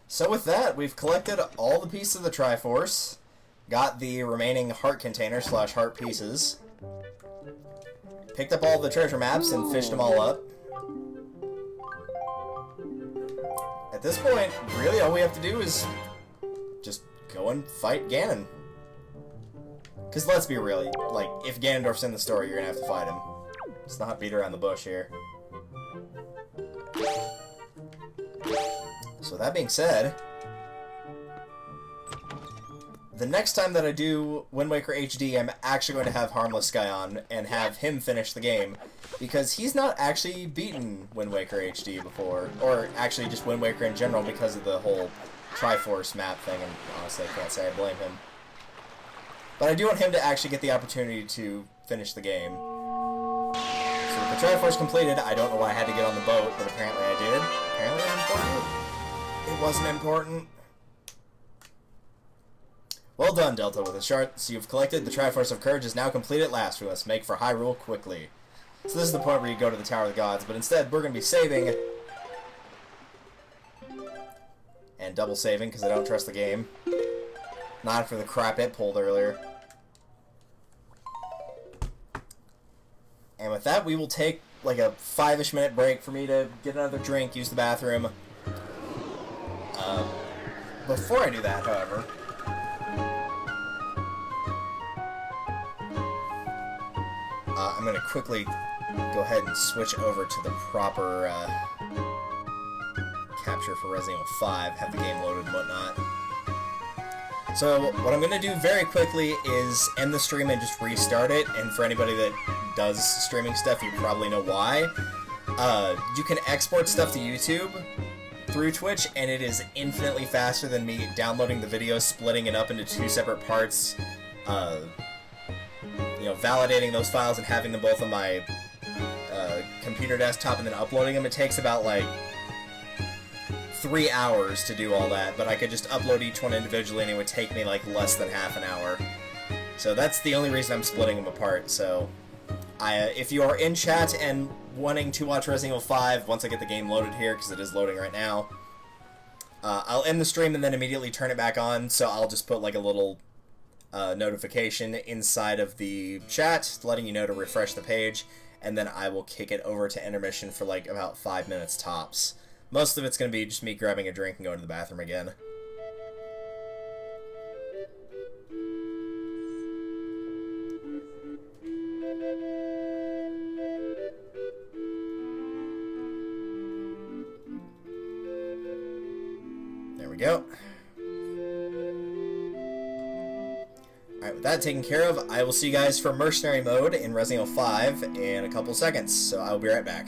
So with that, we've collected all the pieces of the Triforce, got the remaining heart container / heart pieces, picked up all the treasure maps and fished them all up. At this point, really all we have to do is just go and fight Ganon. Because let's be real, like, if Ganondorf's in the story, you're gonna have to fight him. Let's not beat around the bush here. So that being said, the next time that I do Wind Waker HD, I'm actually going to have Harmless Sky on and have him finish the game, because he's not actually beaten Wind Waker HD before, or actually just Wind Waker in general because of the whole Triforce map thing, and honestly I can't say I blame him. But I do want him to actually get the opportunity to finish the game. So with the Triforce completed, I don't know why I had to get on the boat, but apparently I did. Apparently it was important. It wasn't important. Well done, Delta, with the shards you've collected. The Triforce of Courage is now complete at last. We must make for Hyrule quickly. So this is the point where you go to the Tower of the Gods, but instead we're going to be saving. And double saving, because I don't trust the game. Not after the crap it pulled earlier. And with that, we will take like a 5-ish minute break for me to get another drink, use the bathroom. Before I do that, however, I'm going to quickly go ahead and switch over to the proper capture for Resident Evil 5, have the game loaded and whatnot. So what I'm going to do very quickly is end the stream and just restart it, and for anybody that does streaming stuff, you probably know why. You can export stuff to YouTube through Twitch, and it is infinitely faster than me downloading the video, splitting it up into 2 separate parts, you know, validating those files and having them both on my computer desktop and then uploading them. It takes about like 3 hours to do all that, but I could just upload each one individually and it would take me like less than half an hour. So that's the only reason I'm splitting them apart. So if you are in chat and wanting to watch Resident Evil 5 once I get the game loaded here, because it is loading right now, I'll end the stream and then immediately turn it back on. So I'll just put like a little notification inside of the chat letting you know to refresh the page, and then I will kick it over to intermission for like about 5 minutes tops. Most of it's going to be just me grabbing a drink and going to the bathroom again. There we go. Alright, with that taken care of, I will see you guys for Mercenary Mode in Resident Evil 5 in a couple seconds, so I will be right back.